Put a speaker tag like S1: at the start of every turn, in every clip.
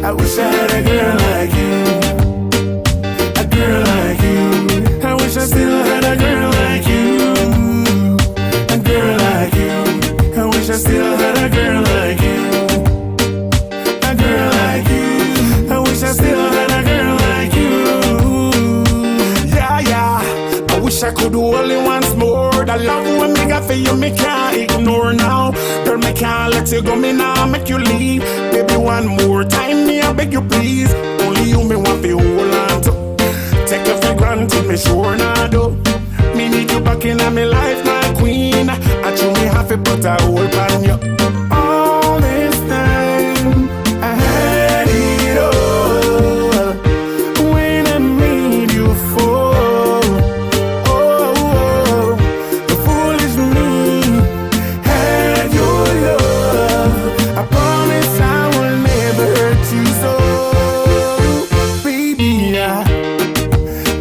S1: I wish I had a girl like you. A girl like you. I wish I still had a girl like you. A girl like you. I wish I still had a girl like you. A girl like you. I wish I still had a girl like you. Yeah, yeah. I wish I could hold it once more. The love when me got for you, me can't ignore now. Girl, me can't let you go, me now make you leave. Baby, one more time, me I beg you please. Only you me want to hold on to. Take you for granted, me sure not do. Me need you back in my life, my queen. I true me have to put a hold on you. All this time, I had it all. When I made you fall, oh, the foolish me had your love. I promise I will never hurt you so, baby.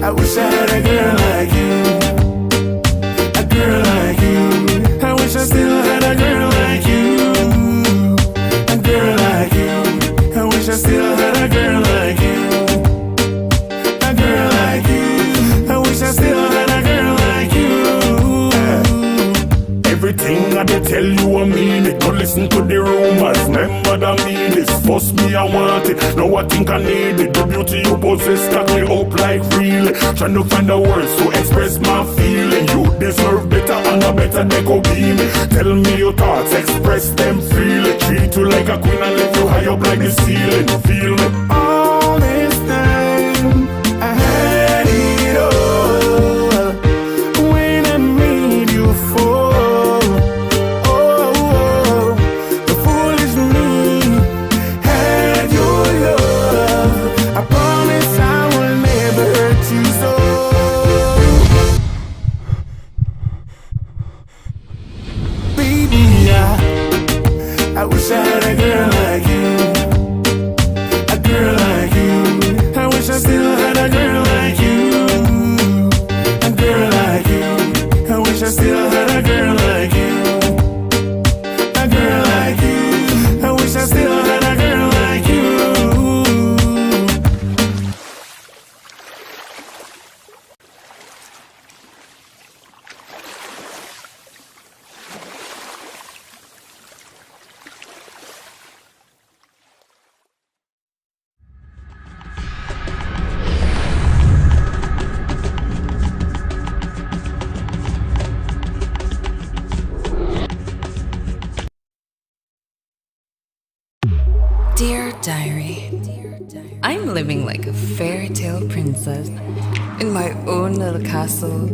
S1: I wish I had a girl like you. A girl like you. I wish I still had a girl like you. A girl like you. I wish I still had a girl like you. A girl like you. I wish I still had a girl like you. Everything I did tell you I mean it. Don't listen to the rumors. Remember that mean this. First me I want it. Now I think I need it. The beauty you possess got me up like really. Trying to find the words to express my feeling. You deserve better and a better they go be me. Tell me your thoughts, express them freely. Treat you like a queen and lift you high up like the ceiling. Feel me? All this time I had it all. When I made you fall, oh, the foolish me had your love. I promise I will never hurt you so, baby. I wish I had a girl like you. A girl like you. I wish I still had a girl like you. A girl like you. I wish I still had a girl like you. A girl like you. I wish I still had a girl like you.
S2: Dear Diary, I'm living like a fairy tale princess in my own little castle.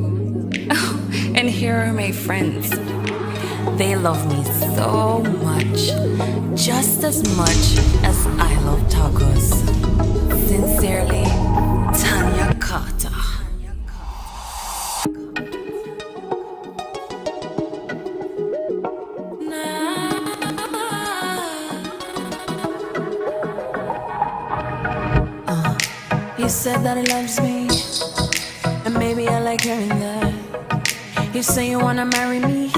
S2: Oh, and here are my friends. They love me so much, just as much as I love tacos. Sincerely, Tanya Carter.
S3: He said that he loves me, and maybe I like hearing that. You say you wanna marry me,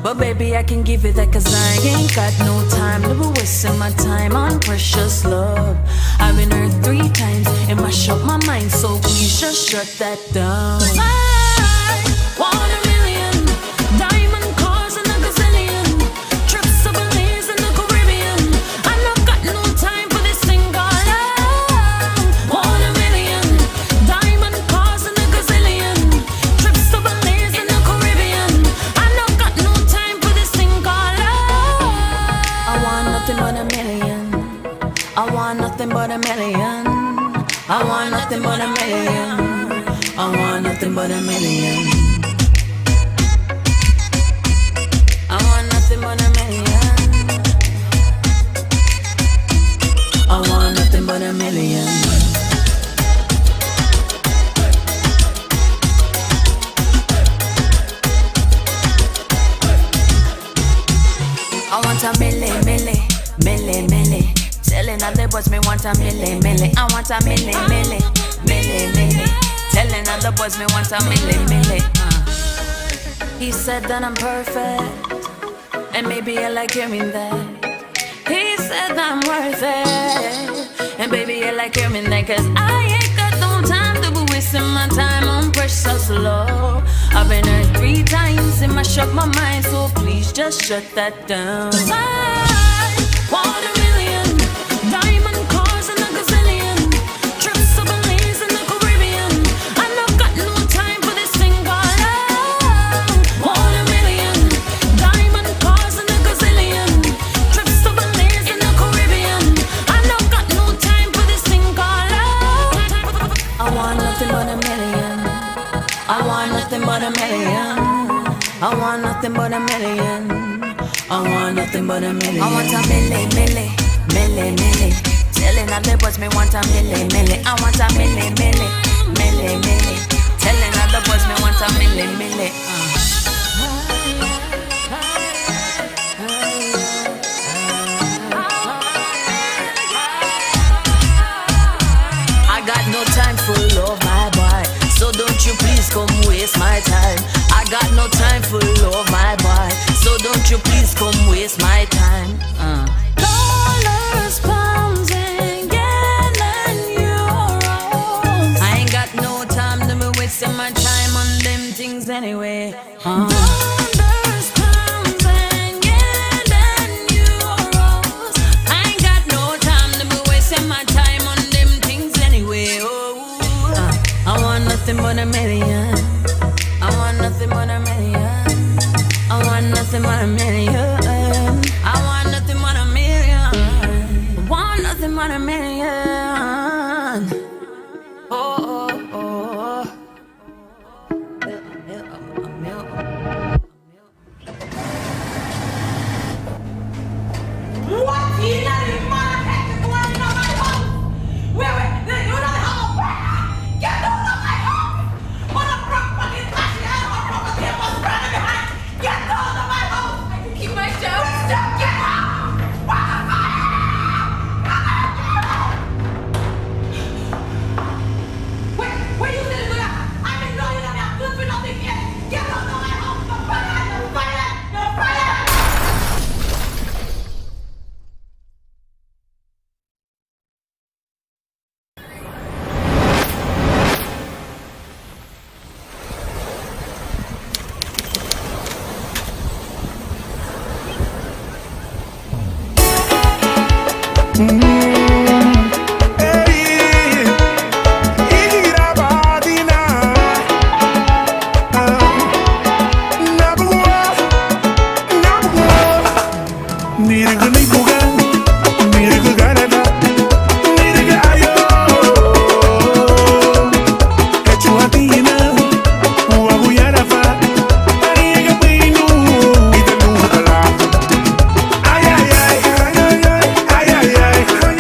S3: but baby I can give you that, cause I ain't got no time to be wasting my time on precious love. I've been hurt 3 times, it mash up my mind, so please just shut that down. I want a million diamond cars and a gazillion trips to Belize and the Caribbean. I not got no time for this thing called love. Want a million diamond cars and a gazillion trips to Belize and the Caribbean. I not got no time for this thing called love. I want nothing but a million. I want nothing but a million. I want nothing but a million. I want nothing but a million. I want nothing but a million. I want nothing but a million. I want a milli. Telling other boys me want a milli. I want a milli. Telling other boys me want a milli. He said that I'm perfect, and maybe I like hearing that. He said that I'm worth it. like hearing that, cause I ain't got no time to be wasting my time on precious love. I've been hurt 3 times and I shut my mind, so please just shut that down. I want a million diamond cars and a gazillion trips to Belize and the Caribbean. I don't got no time for this thing called love. Want a million diamond cars and a gazillion trips to Belize and the Caribbean. I don't got no time for this thing called love. I want nothing but a million. I want nothing but a million. I want nothing but a million. I want nothing but a million. I want a milli, milli, milli, milli. Telling all the boys me want a milli, milli. I want a milli, milli, milli, milli. Telling all the boys me want a milli, milli. I got no time for love, my boy. So don't you please come waste my time. I got no time for love, my boy. So don't you please come waste my time. Dollars, pounds, and yen and euros. I ain't got no time to be wasting my time on them things anyway. Dollars, pounds, and yen and euros. I ain't got no time to be wasting my time on them things anyway. I want nothing but a million. I want nothing but a million. I want nothing but a million. I want nothing but a million. I want nothing but a million. Oh, oh, oh.
S4: What? You know the motherfuckers going on my house? Where? You know the whole world? Get out of my house! What a fucking flashy ass motherfucker was running behind! Get out of my house! I can keep my job. Get out! What the fuck? Where you little girl? I've been knowing that I'm good for nothing here. Get out of my house! No fire! No fire! No fire!
S1: Ay, ay, ay, ay, ay, ay, ay, ay.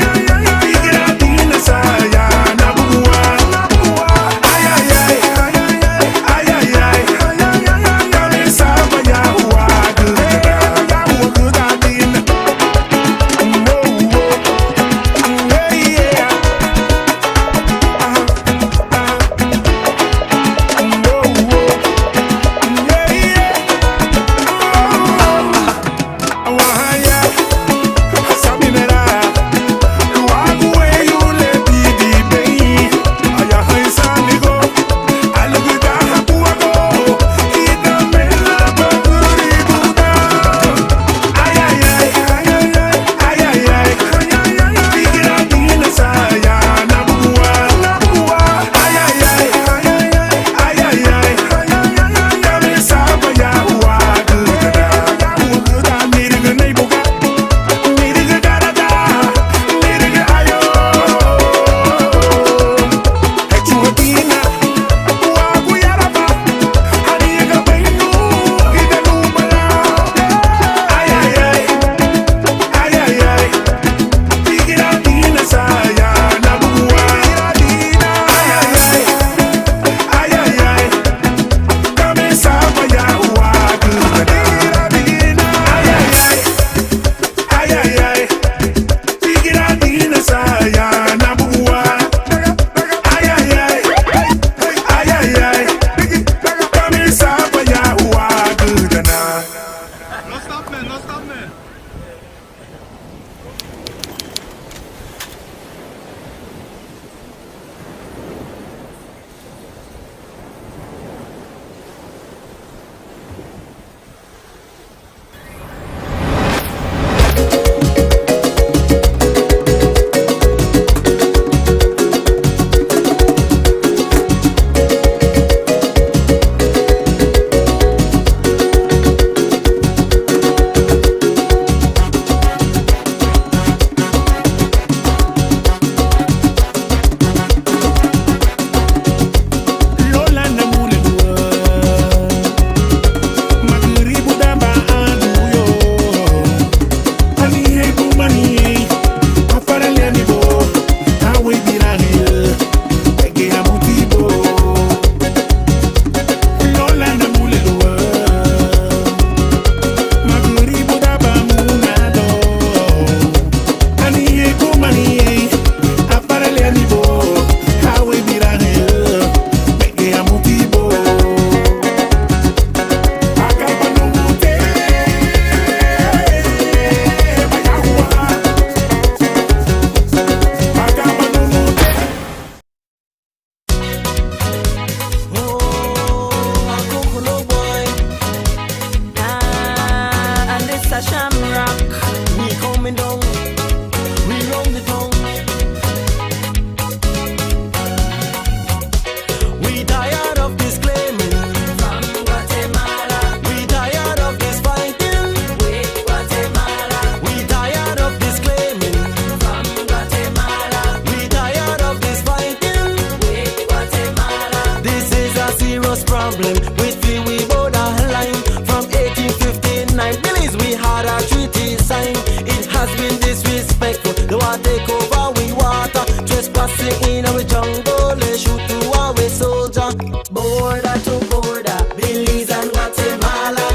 S5: want take over we water. Trespassing in our jungle, they shoot to our soldier. Border to border, Belize and Guatemala.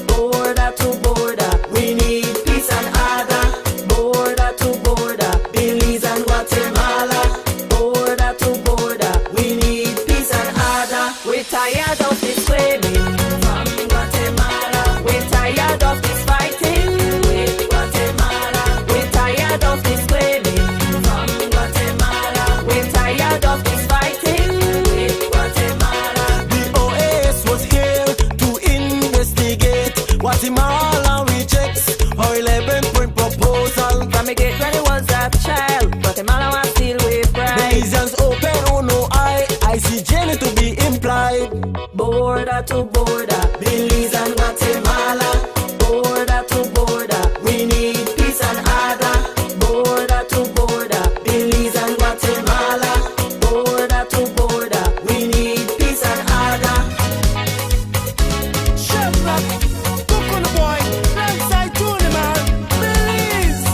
S5: Border to border, we need peace and order. Border to border, Belize and Guatemala. Border to border, we need peace and order. We're tired of this claiming from Guatemala. We're tired of this fighting with Guatemala. We're tired of this claiming from Guatemala. We're tired of this fighting with Guatemala. The OAS was here to investigate. Guatemala rejects our 11-point proposal. From a gate when it was a child, Guatemala was still with pride. Belizeans open, oh no, I see Jenny to be implied. Border to border, Belize and Guatemala. Border to border, we need peace and order. Border to border, Belize and Guatemala. Border to border, we need peace and order. Shamrock, cook on the boy, alongside Tony man, Belize.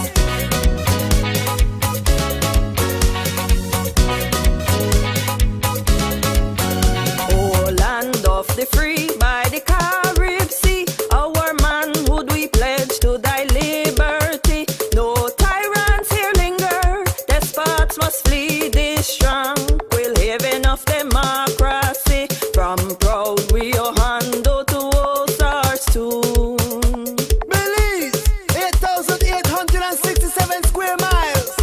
S5: Oh, land of the free by the Carib Sea, our manhood we pledge to thy liberty. No tyrants here linger, despots must flee this tranquil haven of democracy. From proud Rio Hondo to Ozarks too. Belize, 8,867 square miles.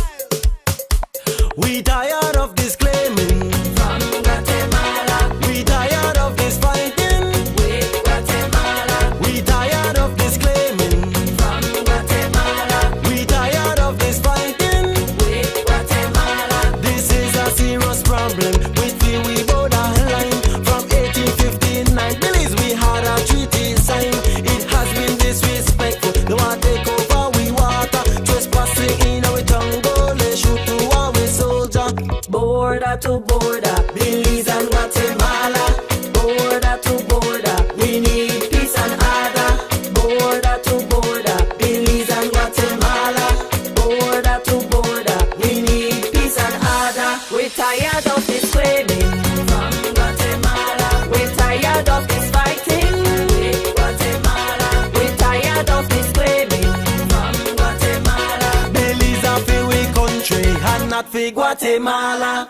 S5: We tired of this claiming from Guatemala. We tired of this fighting with Guatemala. We tired of this claiming from Guatemala. We tired of this fighting with Guatemala. This is a serious problem with the we borderline. From 1859, Belize we had a treaty signed. It has been disrespectful. They want take over we water. Trespassing in our jungle, they shoot to our soldier. Border to border, Belize and Guatemala. Border to border, we need peace and order. Border to border, Belize and Guatemala. Border to border, we need peace and order. We're tired of this claiming from Guatemala. We're tired of this fighting with Guatemala. We're tired of this claiming from Guatemala. Belize a free country and not for Guatemala.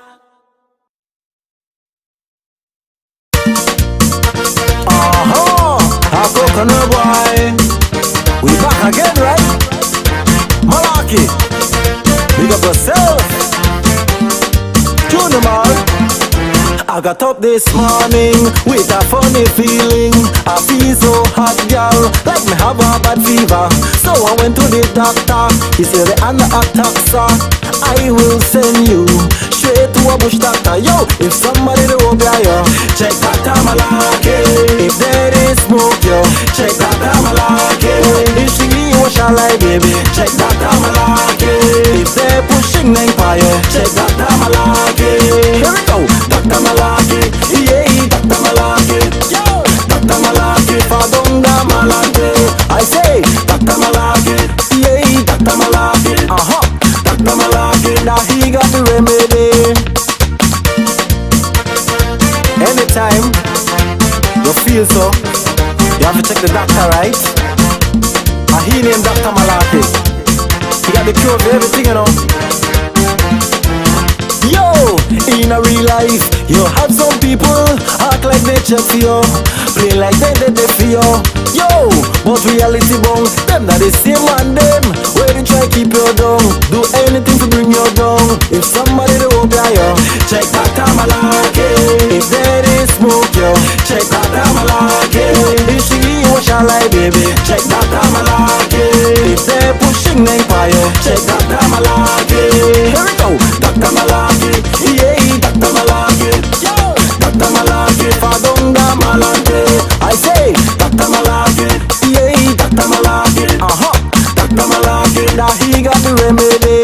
S5: A coconut boy, we back again, right? Malaki, big up yourself. Junior man, I got up this morning with a funny feeling. I feel so hot, girl, like me have a bad fever. So I went to the doctor. He said the under attack, sir. I will send you straight to a bush doctor. Yo, if somebody do up yo, check Dr. Malaki. If there is smoke, yo, check Dr. Malaki. If she give you a shot like baby, check Dr. Malaki. If they're pushing them fire, check Dr. Malaki. Here we go, Dr. Malaki. Yeah, Dr. Malaki. Yo, Dr. Malaki. Fadonga Malaki. I say, Dr. Malaki. Yeah, Dr. Malaki. Dr. Malaki, now he got the remedy. Anytime you feel so, you have to check the doctor, right? And he named Dr. Malaki. He got the cure for everything, you know. Yo, in a real life, you have some people act like they check for you, play like they for you. Yo, but reality bong, them that the same man them, where they try keep you down, do anything to bring you down. If somebody do up you, check Dr. Malaki. If there is smoke you, check Dr. Malaki. If she give you a shot like baby, check Dr. Malaki. If they're pushing them fire, check Dr. Malaki. Here we go, Dr. Malaki. Yeah, Dr. Malaki. Yo, Dr. Malaki. Fadonga Malaki. I say, Dr. Malaki. Yeah, Dr. Malaki. Dr. Malaki. Now he got the remedy.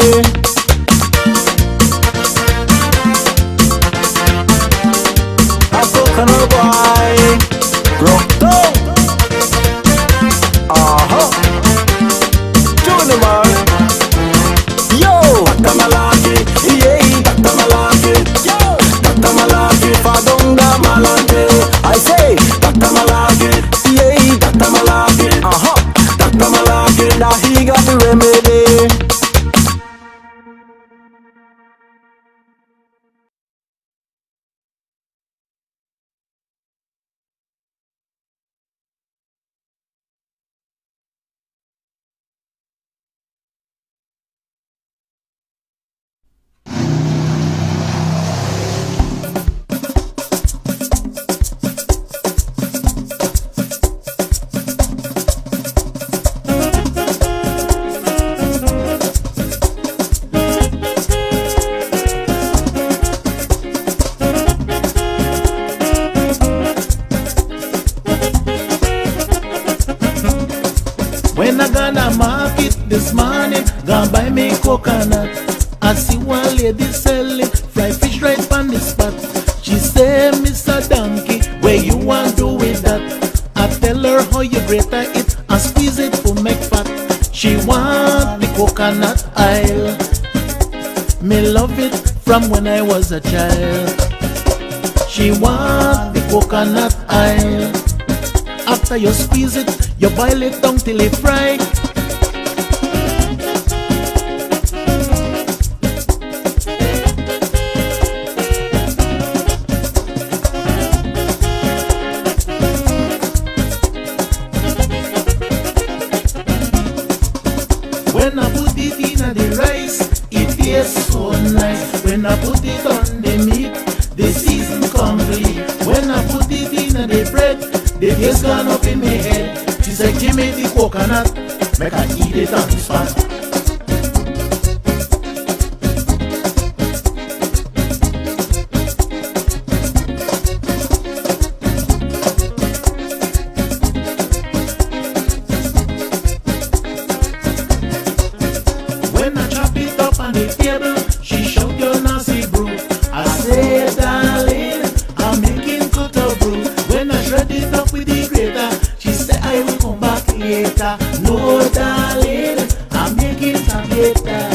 S5: A coconut boy, rock down. Junior man. Yo, Dr. Malaki, yeah, Dr. Malaki, yo, Dr. Malaki, Fadonga Malante. I say, Dr. Malaki, yeah, Dr. Malaki, Dr. Malaki, now he got the remedy.
S6: When I gonna market this morning, gonna buy me coconut. I see one lady selling fried fish right on the spot. She say, Mr. Donkey, where you want do with that? I tell her how you grate it and squeeze it to make fat. She want the coconut oil. Me love it from when I was a child. She want the coconut oil. After you squeeze it, you boil it down till it fry. When I put it in the rice, it tastes so nice. When I put it on the meat, the season complete. When I put it in the bread, the taste gone up in my head. She said, give me the coconut, make I eat it on the spot. When I chop it up on the table, she shout your nasty brew. I say, darling, I'm making cut of brew. When I shred it up with the grater, she say I will come back later. No, darling, I'm making some later.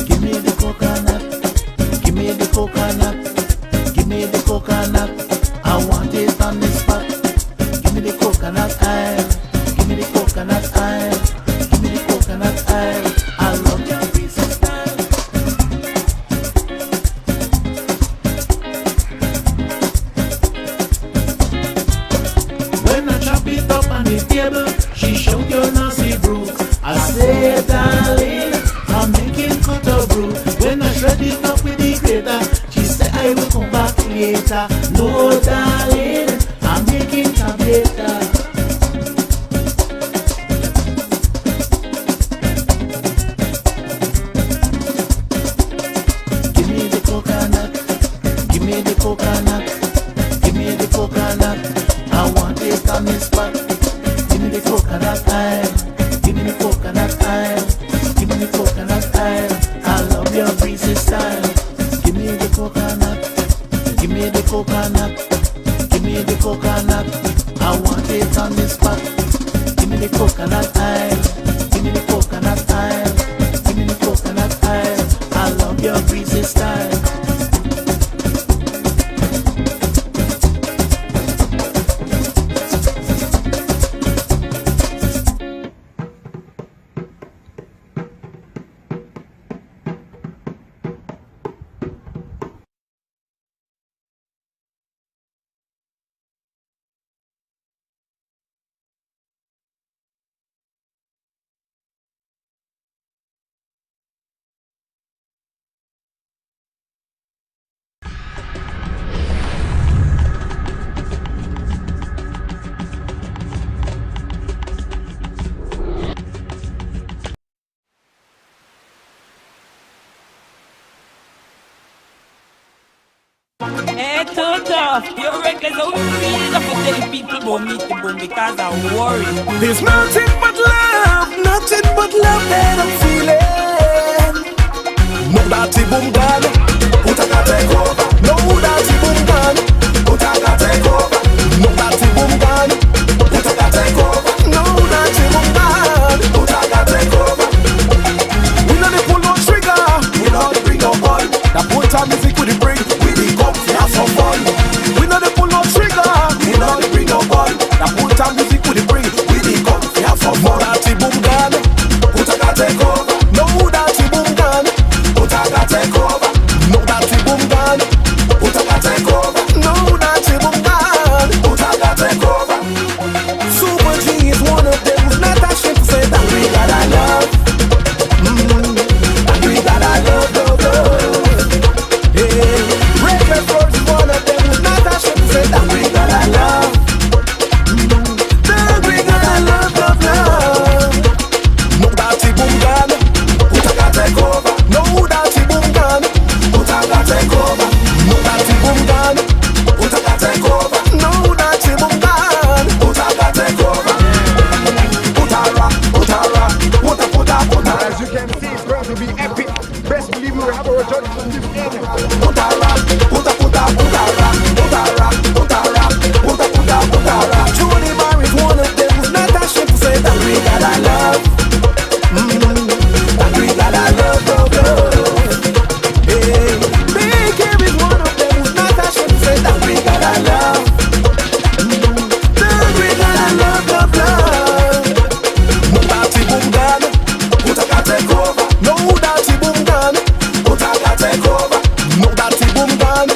S6: Give me the coconut, give me the coconut, give me the coconut. I want it on the spot. Give me the coconut oil, give me the coconut oil, give me the coconut oil. I love your piece of style. When I chop it up on the table, she shout your nasty brew. I say, darling, I'm making cut of brew. When I shred it up with the grater, she say I will come back later. No, darling, I'm making tableta. Give me the coconut, give me the coconut, give me the coconut. I want it on the spot. Give me the coconut oil, give me the coconut oil, give me the coconut oil. I love your greasy style. Give me the coconut, give me the coconut, give me the coconut. I want it on the spot. Give me the coconut oil, give me the coconut oil, give me the coconut oil. I love your greasy style.
S4: Hey, Toto, your records are really enough to tell people about me to boom because I'm worried.
S5: There's nothing but love that I'm feeling. No dirty boom gun, put a take over. No dirty boom gun, put a take over. No dirty boom gun, put a take over. No dirty boom gun, put a take over. We know they pull no trigger, we know they bring no gun. That point of music with the bring, we the come to have some fun. We know they pull no trigger, we know they bring no gun. That point of music with the bring, we the come to have some fun. No dirty boom gun, put a take over. No dirty boom gun, put a take over. No dirty boom gun, put a take over. No dirty boom gun, put a take over. Super G is one of them who's not ashamed to say that we got our love. And we got our love, love, love. Hey, Breaker Force is one of them who's not ashamed to say that we got our love. That we got our love, love, love. No dirty boom gun, put a take over. No dirty boom gun, put a take over. No dirty boom gun, put a take over. No dirty boom gun, put a take over. Put a rock, put a rock, put a, put a, put a.
S7: As you can see, it's going to be epic. Best believe we will have our judges on this game.
S5: Put a rock, put a, put a, put a rock, put a rock, put a rock, put a, put a, put a rock. Judy Barr is one of them who's not ashamed to say that we got our love. That we got our love, love, love. Hey, Big Air is one of them who's not ashamed to say that we got our love. That we got our love, love, love. No dirty boom gun, put a take over. No dirty boom gun, put a take over. No dirty boom gun,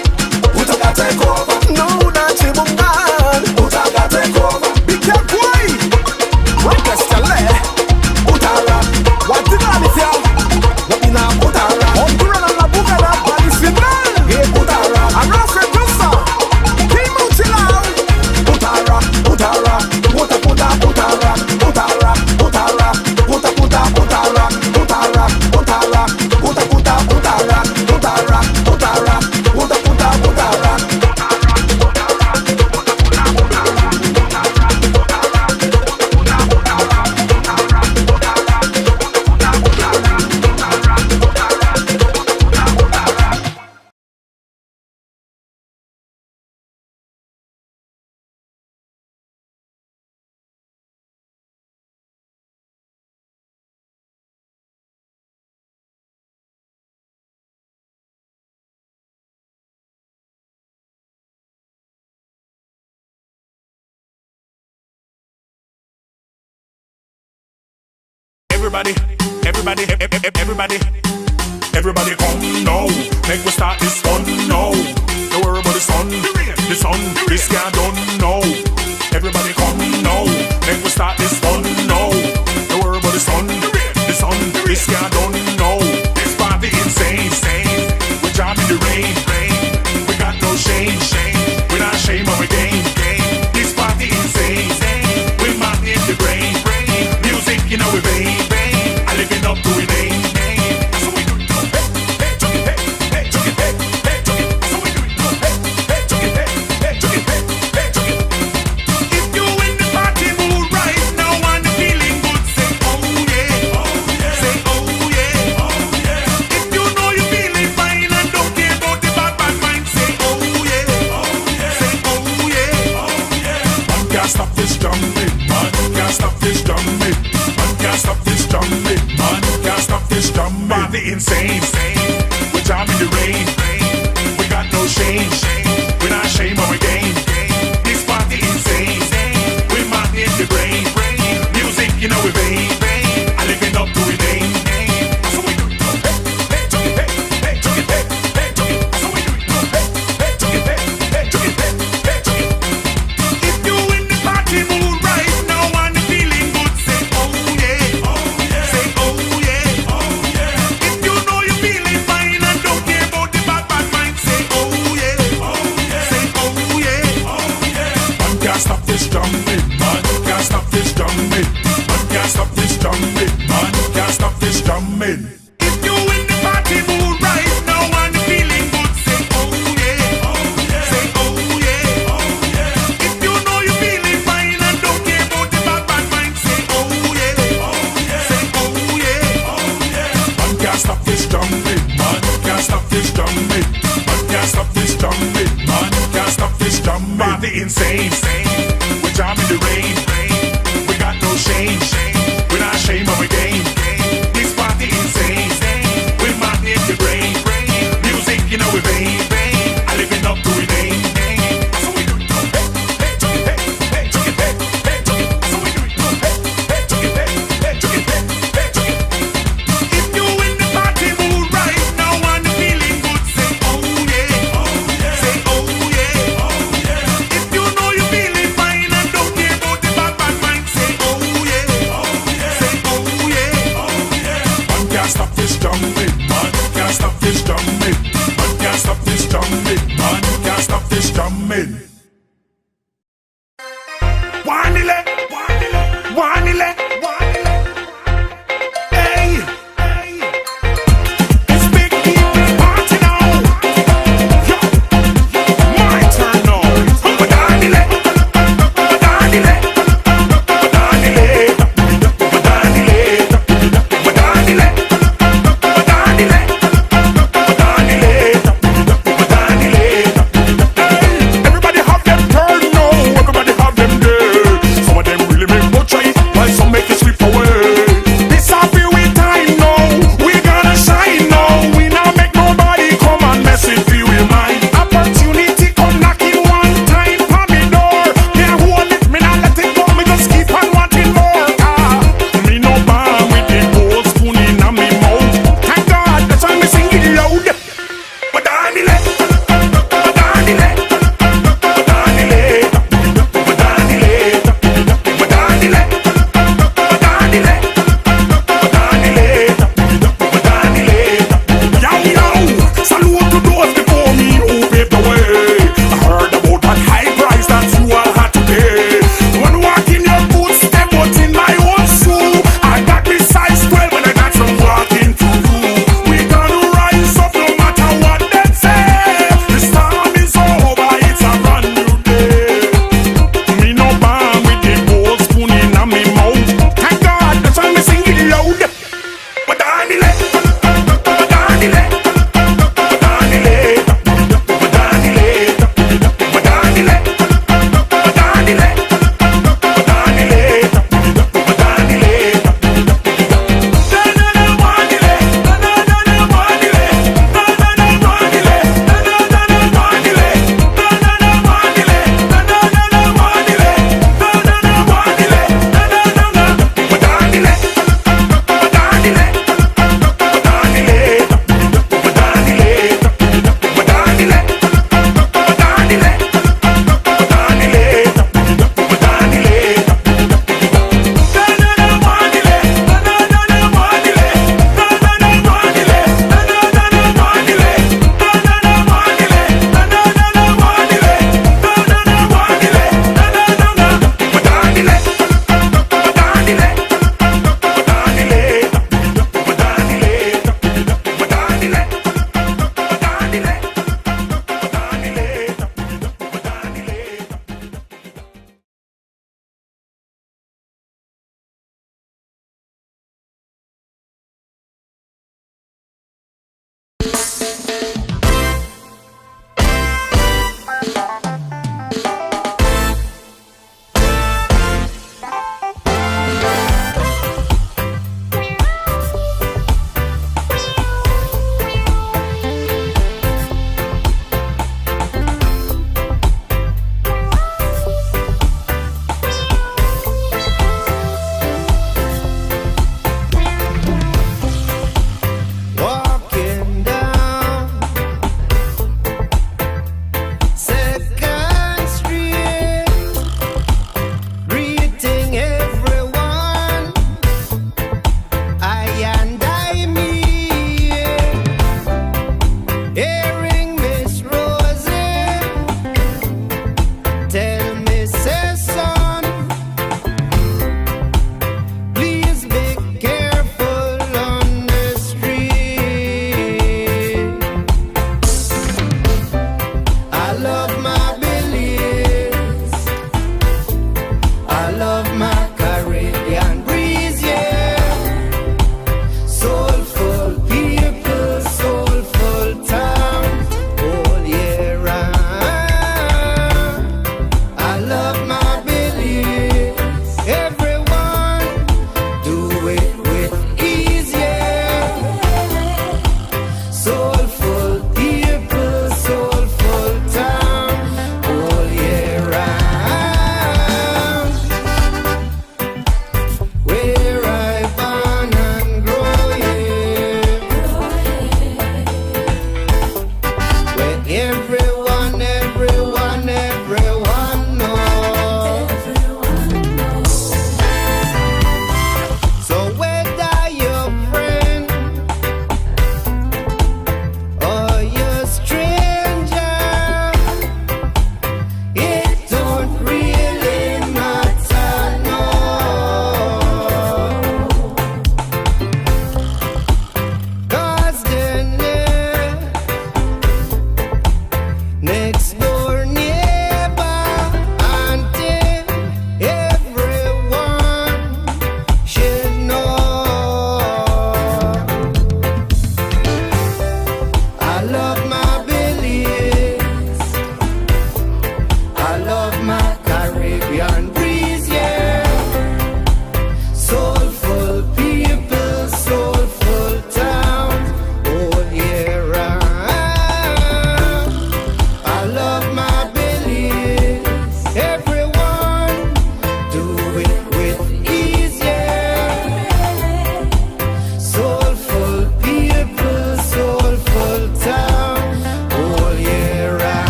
S5: put a take over. No dirty boom gun, put a take over. Be careful, right? Put a rock. What did I tell? What in a put a rock? On the run on la boca da tradicional. Hey, put a rock. I'm not for Tusa. Keep moving out. Put a rock, put a rock, put a, put a, put a rock, put a rock, put a rock, put a, put a, put a rock, put a rock, put a rock, put a, put a, put a rock, put a rock, put a rock, put a, put a, put a rock.
S1: Everybody, everybody, everybody, everybody come now. Make we start this fun now. Don't worry about the sun, this guy don't know. Everybody come now. Make we start this fun now. Don't worry about the sun, this guy don't know. This party insane, we jam in the rain. We got no shame. We not shame of a game. This party insane, we mad in the brain. Music in our vein. Living up to it, that's what we do it. Hey, chuck it, hey, chuck it, hey, chuck it. That's what we do it. Hey, chuck it, hey, chuck it, hey, chuck it. If you in the party mood right now and feeling good, say oh yeah, say oh yeah, If you know you're feeling fine and don't care about the bad mind, say oh yeah, say oh yeah, Man can't stop this jumping, man can't stop this jumping, man can't stop this jumping. Man, can't stop this drum party insane. We jam in the rain. We got no shame. We not shame of a game. This party insane. We mad in the brain. Music in our vein. I living up to it. That's what we do it. Hey, chuck it, hey, chuck it, hey, chuck it. That's what we do it. Hey, chuck it, hey, chuck it, hey, chuck it. If you in the party mood right now and feeling good, say oh yeah, say oh yeah. If you know you're feeling fine.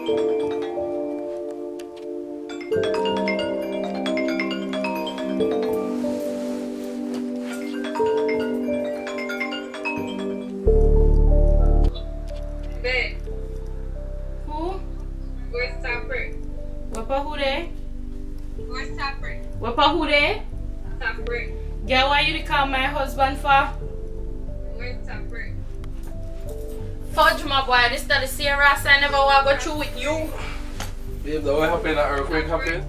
S8: Babe.
S3: Who?
S8: Where's Topper?
S3: Wapa who there?
S8: Where's Topper?
S3: Wapa who there?
S8: Topper.
S3: Girl, why you call my husband for?
S8: Where's Topper?
S3: Fudge my boy, this is the serious. I never want to go through with you.
S9: Babe, that what happened? That earthquake happened?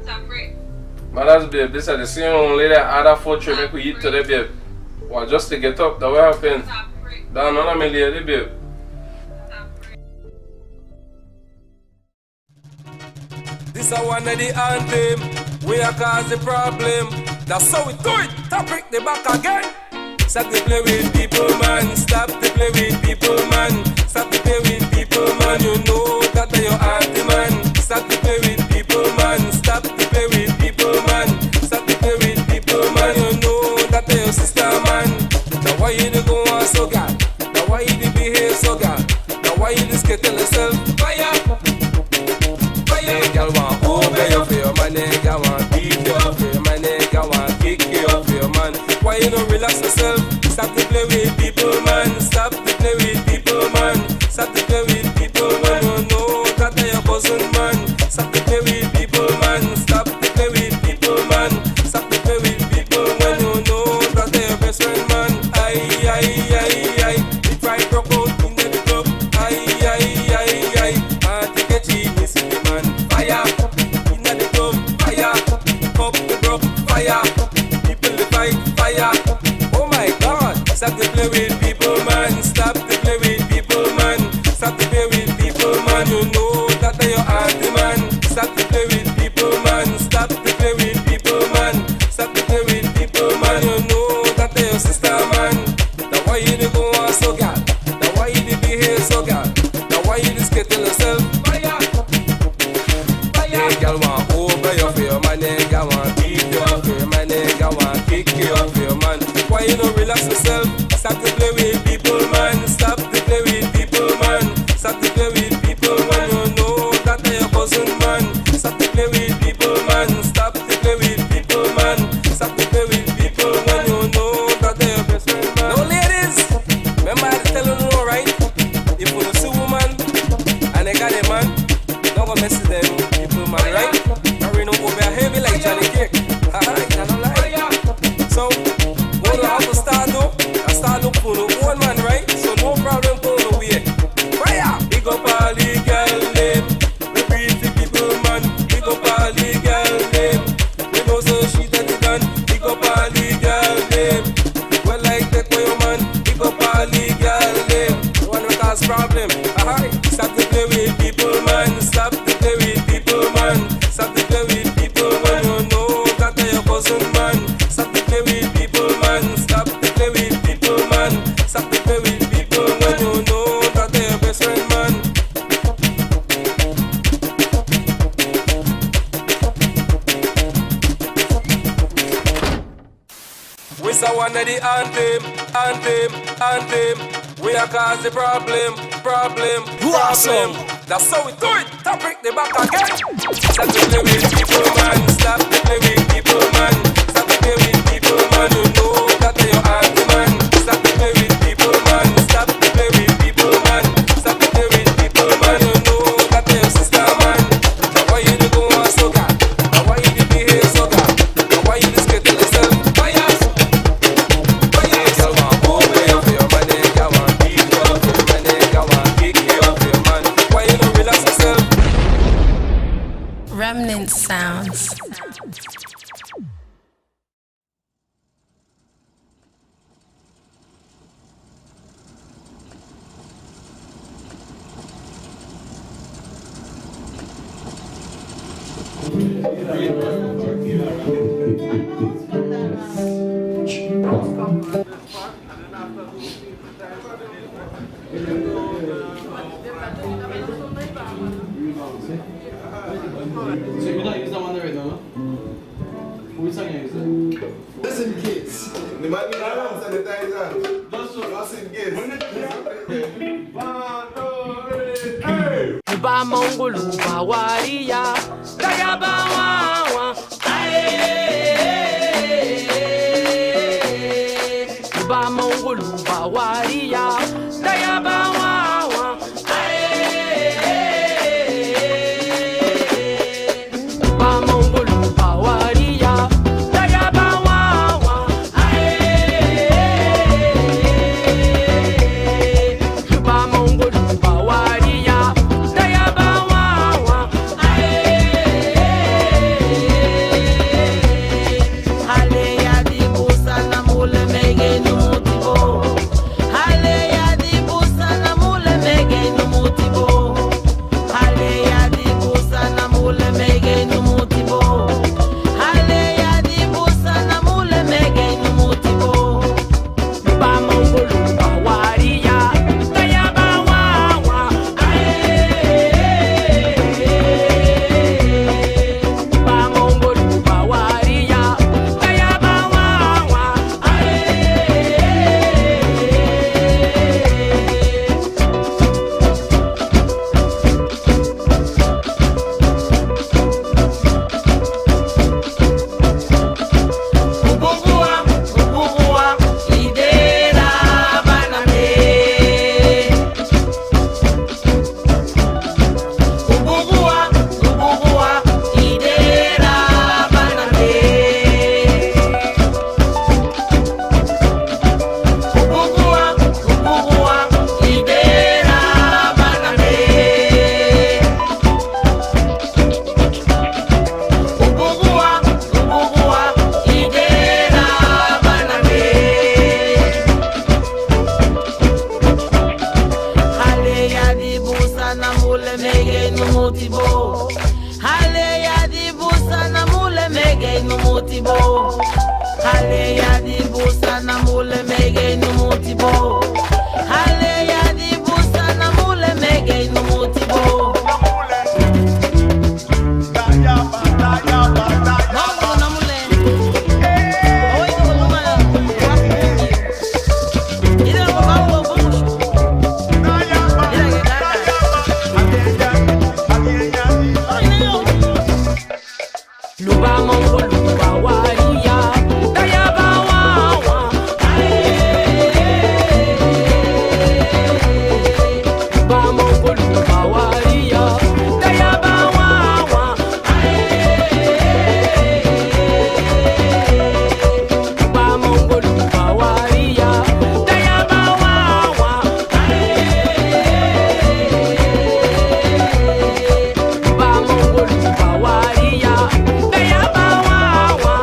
S8: Topper.
S9: Matters, babe, this is the same only that other 4 trip make we eat today, babe. Well, just to get up, that what happened?
S8: Topper.
S9: That's none of my lady, babe.
S10: This is one of the anthem. We are cause the problem. That's how we do it. Topic the back again. Stop to play with people, man. Stop to play with people, man. Stop to play with people, man. You know that they your auntie, man. Stop to play with people, man. Stop to play with people, man. Stop to play with people, man. You know that they your sister, man. Now why you go on so God? Now why you behave so God? Now why you just get tell yourself fire? Nigga want over you for your man, nigga want beat you for your man, nigga want kick you for your man. Why you don't relax yourself? Stop to play with people, man. Stop to play with people, man. Stop to play with people, man. You know that they your cousin, man. Stop to play with people, man. Stop to play with people, man. Stop to play with people, man. You know that they your best friend, man. Aye. If I broke out in the club, aye. Man, take a genius, man. Fire, inna the club, fire, pop the broke, fire, people the fight, fire. Oh my God, stop to play with people, man. Stop to play with people, man. Stop to play with people, man. You know that they your auntie, man. Stop to play with people, man. Stop to play with people, man. Stop to play with people, man. You know that they your sister, man. Now why you dey go on so God? Now why you dey behave so God? Now why you just get tell yourself fire? Nigga want over you for your man, nigga want beat you for your man, nigga want kick you for your man. Why you don't relax yourself? Stop to play with people, man. Stop to play with people, man. Stop to play with people, man. You know that they your cousin, man. Stop to play with people, man. Stop to play with people, man. Stop to play with people, man. You know that they your best friend, man. Now ladies, remember I tell you no, right? If you see woman and they got a man, don't go mess with them people, man, right? Carry no over heavy like Johnny Cake. Alright, I don't lie. So, what do I have to start though? I start look for no one man, right? So no problem for no way. Fire! Big up all the girl them. We pretty people, man. Big up all the girl them. We know so she that it done. Big up all the girl them. Well like that for your man. Big up all the girl them. No one will cause problem. Alright, stop to play with people, man. Stop to play with people, man. Stop to play with people, man. You know that they your cousin, man. Stop to play with people, man. Stop to play with people, man. Stop to play with people, man. You know that they your best friend, man. We saw one of the anthem. We are cause the problem. That's how we do it. Topic the back again. Stop to play with people, man. Stop to play with people, man. Stop to play with people, man. You know that they your auntie, man. Stop to play with people, man. Stop to play with people, man. Stop to play with people, man. You know that they your sister, man. Now why you dey go on so God? Now why you dey behave so God? Now why you just get to yourself? Fire! Girl want over you for your man, nigga want beat you for your man, nigga want kick you for your man. Why you don't relax yourself?
S11: Remnant sounds.
S12: So you're not using that one right now, no? Which song you using?
S13: Listen, kids. The man in the hand sanitizer. Just listen, kids.
S5: mongolu bawaria daya bawa ba mongolu bawaria daya bawa ba mongolu bawaria daya bawa ba mongolu bawaria daya bawa hale ya di busa na mule mege no motivo hale ya di busa na mule mege no motivo hale ya di busa na mule mege no motivo hale ya di busa na mule mege no motivo ba mongolu bawaria daya bawa ba mongolu bawaria daya bawa ubugua idera banane ubugua idera banane ubugua idera banane ubugua idera banane hale ya di busa na mule mege no motivo hale ya di busa na mule mege no motivo hale ya di busa na mule mege no motivo hale ya di busa na mule mege no motivo Luba mongolu bawaria daya bawa ba mongolu bawaria daya bawa ba mongolu bawaria daya bawa ba mongolu bawaria daya bawa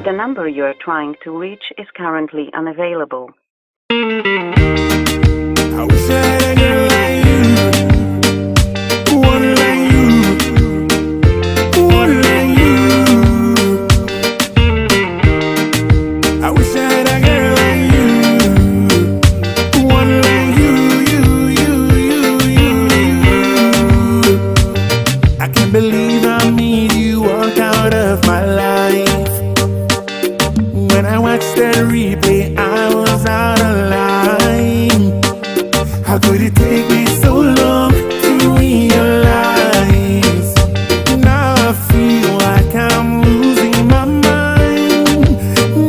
S11: The number you are trying to reach is currently unavailable.
S1: I wish I had a girl like you, one like you, one like you. I wish I had a girl When I watched the replay, I was out of line. How could it take me so long to realize? Now I feel like I'm losing my mind.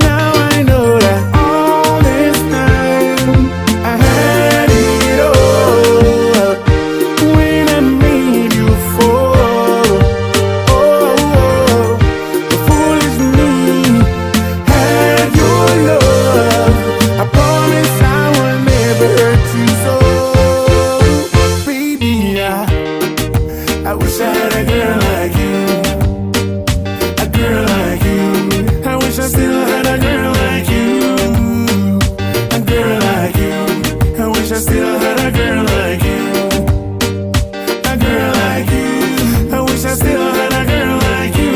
S1: Now I know that all this time I had it all when I made you fall. Oh, the foolish me had your love. I promise I will never hurt you so. Baby, I wish I had a girl like you. A girl like you. I wish I still had a girl like you. A girl like you. I wish I still had a girl like you. A girl like you. I wish I still had a girl like you.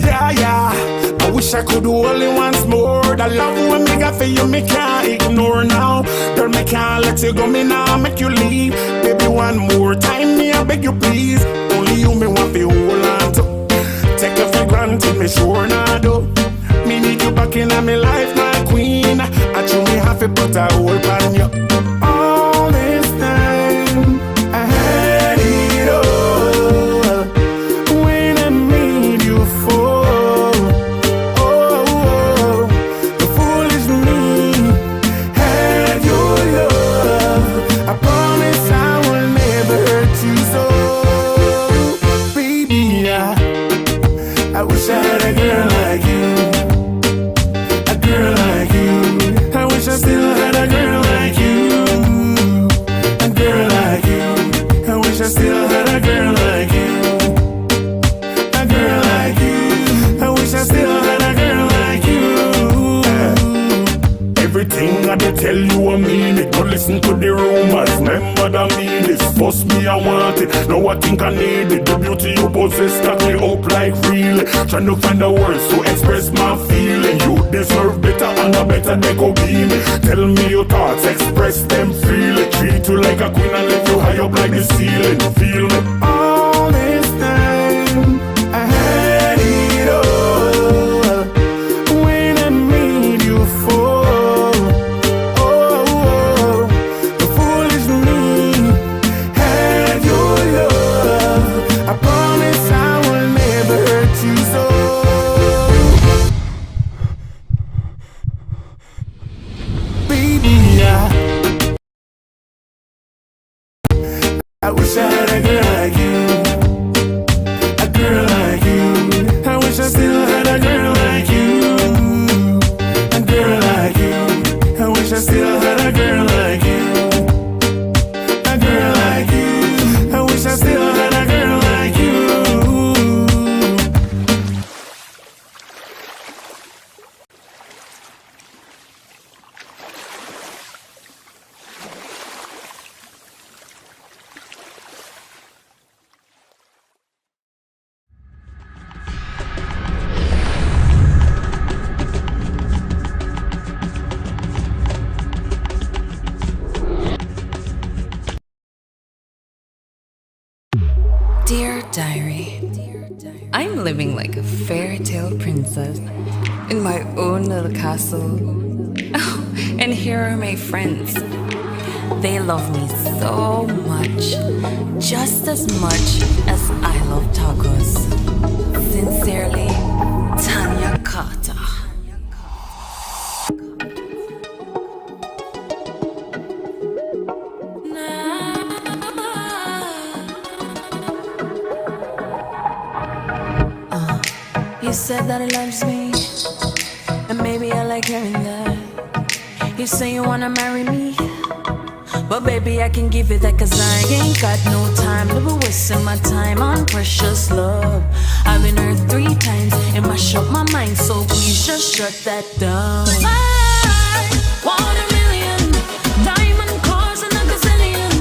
S1: Yeah. I wish I could hold it once more. The love when me got for you, me can't ignore now. Girl, me can't let you go, me now make you leave. Baby, one more time, me I beg you please. Only you me want to hold on to. Take you for granted, me sure not do. Me need you back in my life, my queen. I truly have to put a hold on you. All this time, I had it all when I made you fall. Oh, the foolish me had your love. I promise I will never hurt you so. Baby, I wish I had a girl like you. A girl like you. I wish I still had a girl like you. A girl like you. I wish I still had a girl like you. A girl like you. I wish I still had a girl like you. Everything I did tell you I mean it. Don't listen to the rumors. Remember that me this. First me I want it. Now I think I need it. The beauty you possess got me up like real. Trying to find the words to express my feeling. You deserve better and a better they go be me. Tell me your thoughts, express them freely. Treat you like a queen and let you high up like the ceiling. Feel me? All this time I had it all when I made you fall. Oh, the foolish me had your love. I promise I will never hurt you so. Baby, I wish I had a girl like you. A girl like you. I wish I still had a girl like you. A girl like you. I wish I still had a girl like you. A girl like you. I wish I still had a girl like you.
S2: Dear Diary, I'm living like a fairy tale princess in my own little castle. Oh, and here are my friends. They love me so much, just as much as I love tacos. Sincerely, Tanya Carter.
S3: He said that he loves me, and maybe I like hearing that. You say you wanna marry me, but baby I can give you that, cause I ain't got no time to be wasting my time on precious love. I've been hurt 3 times, it mash up my mind, so please just shut that down. I want a million diamond cars and a gazillion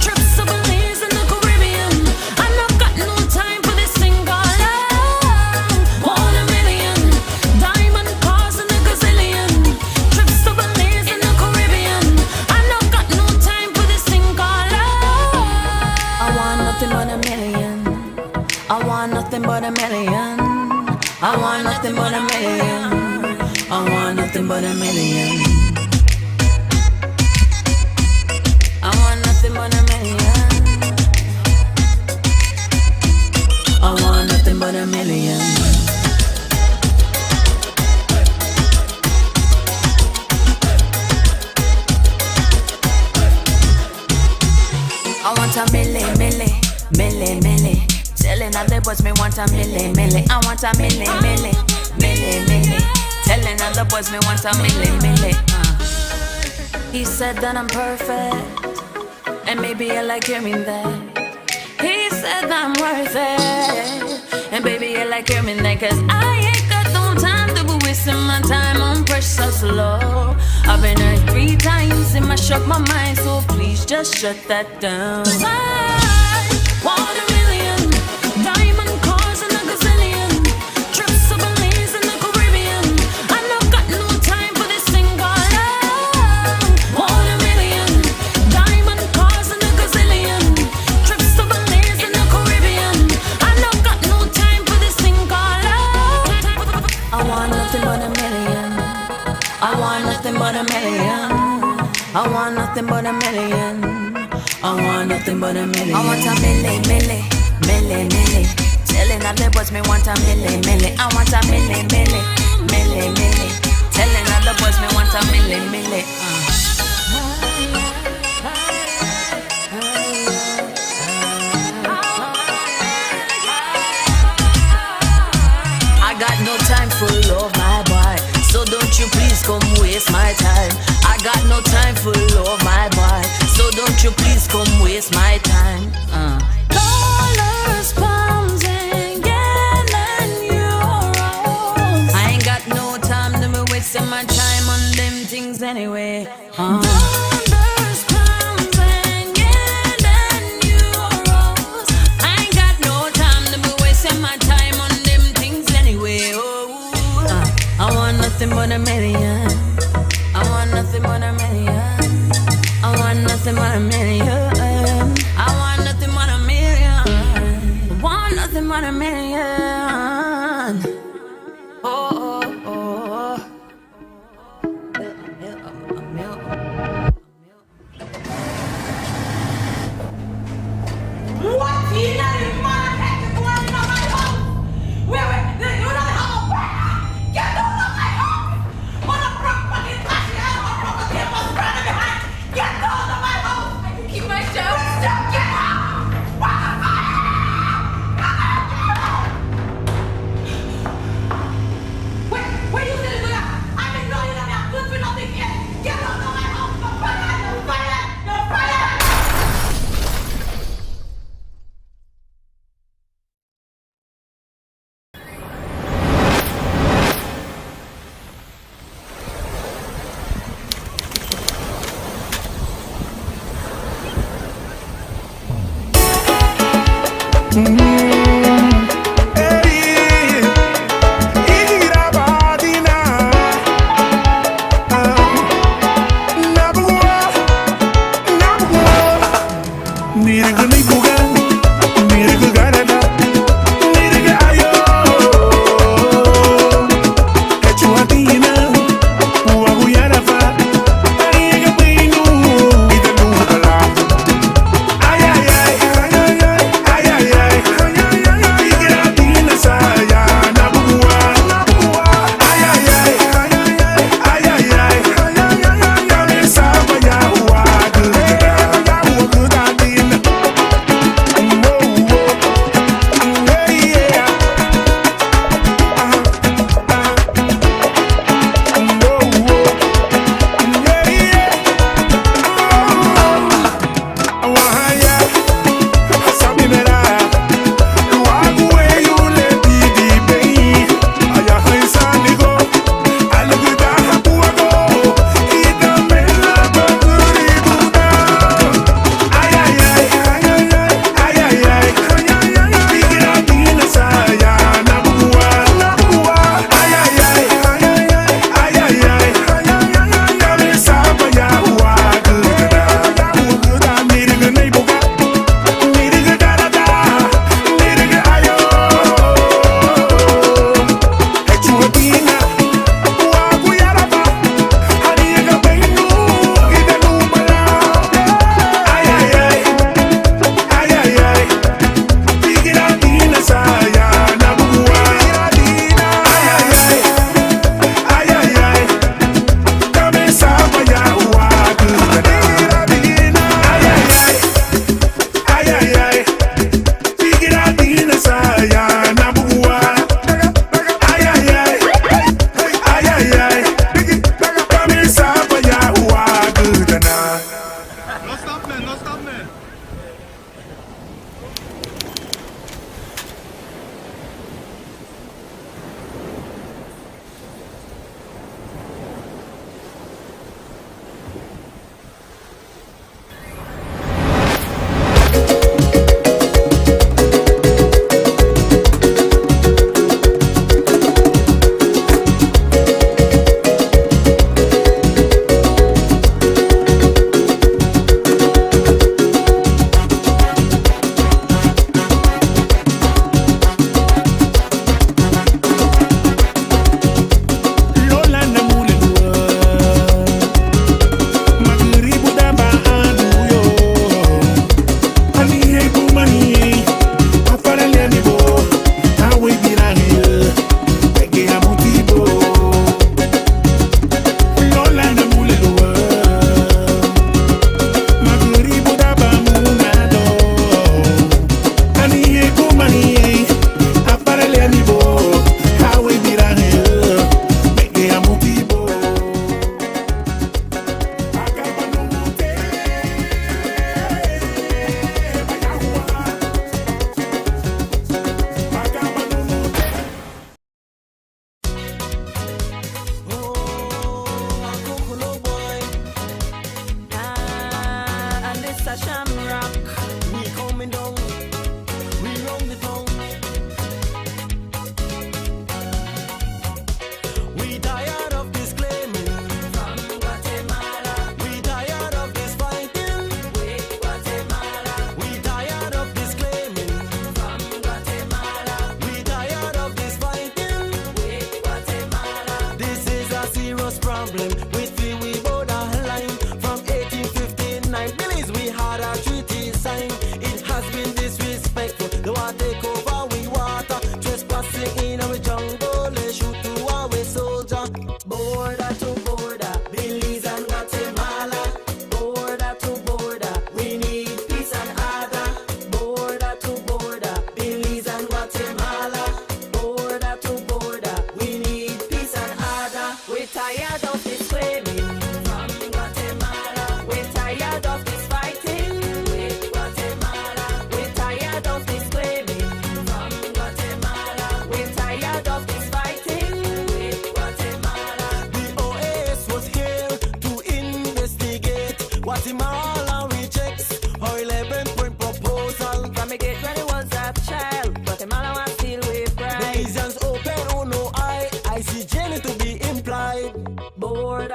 S3: trips to Belize and the Caribbean. I've not got no time for this thing called love. Want a million diamond cars and a gazillion trips to Belize and the Caribbean. I've not got no time for this thing called love. I want nothing but a million. I want nothing but a million. I want nothing but a million. I want nothing but a million. I want nothing but a million. I want nothing but a million. I want a milli. Telling all the boys me want a milli. I want a milli. Telling all the boys me want a milli. He said that I'm perfect, and maybe I like hearing that. He said that I'm worth it, and baby I like hearing that. Cause I ain't got no time to be wasting my time on precious love. I've been hurt 3 times and mash up my mind, so please just shut that down. I want a million diamond cars and a gazillion trips to Belize in the Caribbean. I don't got no time for this thing called love. Want a million diamond cars and a gazillion trips to Belize in the Caribbean. I don't got no time for this thing called love. I want nothing but a million. I want nothing but a million. I want nothing but a million. I want nothing but a million. I want a milli. Telling all the boys me want a milli. I want a milli. Telling all the boys me want a milli. I got no time for love, my boy. So don't you please come waste my time. I got no time for love, my boy. So don't you please come waste my time. Dollars, pounds, and yen and euros. I ain't got no time to be wasting my time on them things anyway. Dollars, pounds, and yen and euros. I ain't got no time to be wasting my time on them things anyway. I want nothing but a million. I want nothing but a million. I want nothing but a million. I want nothing but a million. I want nothing but a million.
S4: What? You know the motherfucker going in my house? Where? You know the whole world? Get out of my house! What a property! Get out of my house! I can keep my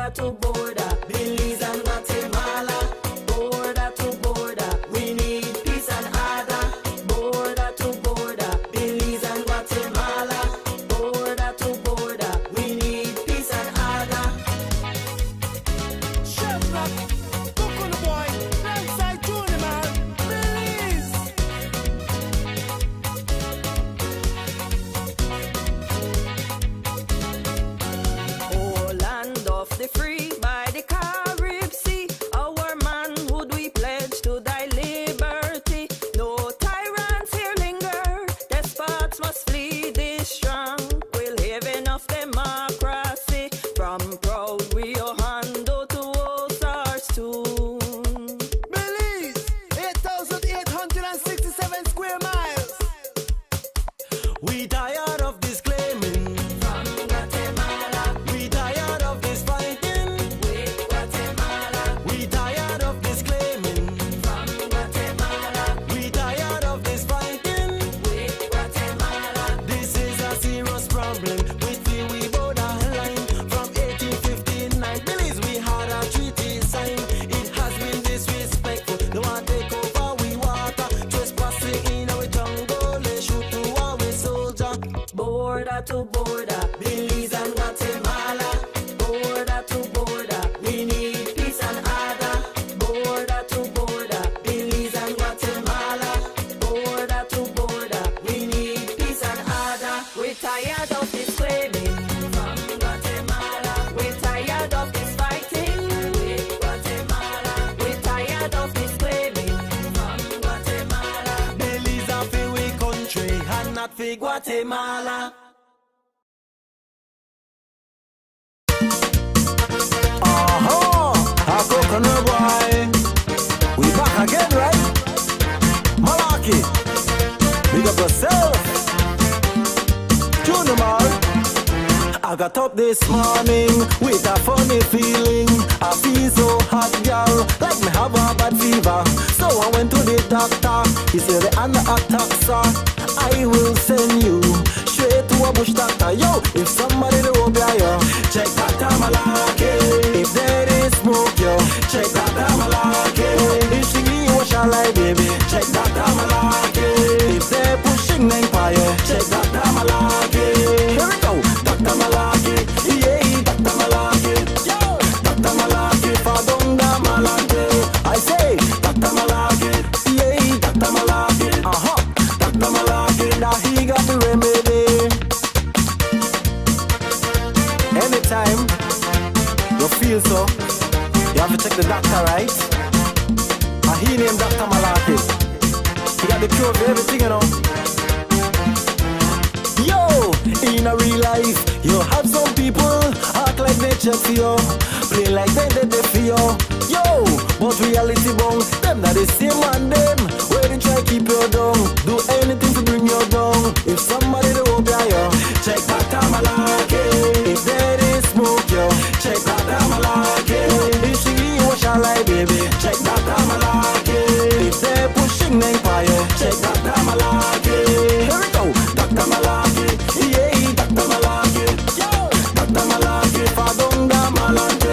S5: border to border, Belize and Guatemala. Border to border, we need peace and order. Border to border, Belize and Guatemala. Border to border, we need peace and order.
S6: Chevrolet, look on the boy, alongside Junior man, Belize.
S3: Oh, land of the free by the Carib Sea, our manhood we pledge to thy liberty. No tyrants here linger, despots must flee this tranquil haven of democracy. From proud Rio Hondo to Ozarks tune.
S6: Belize, 8,867 square miles.
S5: We tired of this claiming from Guatemala. We tired of this fighting with Guatemala. We tired of this claiming from Guatemala. We tired of this fighting with Guatemala. This is a serious problem with the we borderline from 1859. Belize we had a treaty signed. It has been disrespectful. They want to take over we water, trespassing in our jungle. They shoot through our soldier. Border to border, Belize and Guatemala. Border to border, we need peace and order. Border to border, Belize and Guatemala. Border to border, we need peace and order.
S3: We're tired of this claiming
S5: From Guatemala,
S3: we're tired of this fighting
S5: with Guatemala,
S3: we're tired of this claiming
S5: from Guatemala. Belize a fi we country and not fi Guatemala. A coconut boy, we back again, right? Malaki, big up yourself. Junior man, I got up this morning with a funny feeling. I feel so hot, girl, like me have a bad fever. So I went to the doctor. He said the under attack, sir. I will send you straight to a bush doctor. Yo, if somebody do up yo, check Dr. Malaki. If there is smoke, yo, check Dr. Malaki. If she give you a shot like baby, check Dr. Malaki. If they're pushing them fire, check Dr. Malaki. Here we go, Dr. Malaki. Yeah, Dr. Malaki. Yo, Dr. Malaki, Fadonga Malaki. I say, Dr. Malaki. Yeah, Dr. Malaki. Dr. Malaki, now he got the remedy. Anytime you feel so, you have to check the doctor, right? And he named Dr. Malaki. He got the cure for everything, you know. Yo, in a real life, you have some people act like they check for you, play like they for you. Yo, but reality bong, them not the same man them. Where they try keep you down, do anything to bring you down. If somebody do up yo, check Dr. Malaki. If there is smoke yo, check Dr. Malaki. If she give you a shot like baby, check Dr. Malaki. If they're pushing them fire, check Dr. Malaki. Here we go, Dr. Malaki. Yeah, Dr. Malaki. Yo, Dr. Malaki, Fadonga Malaki.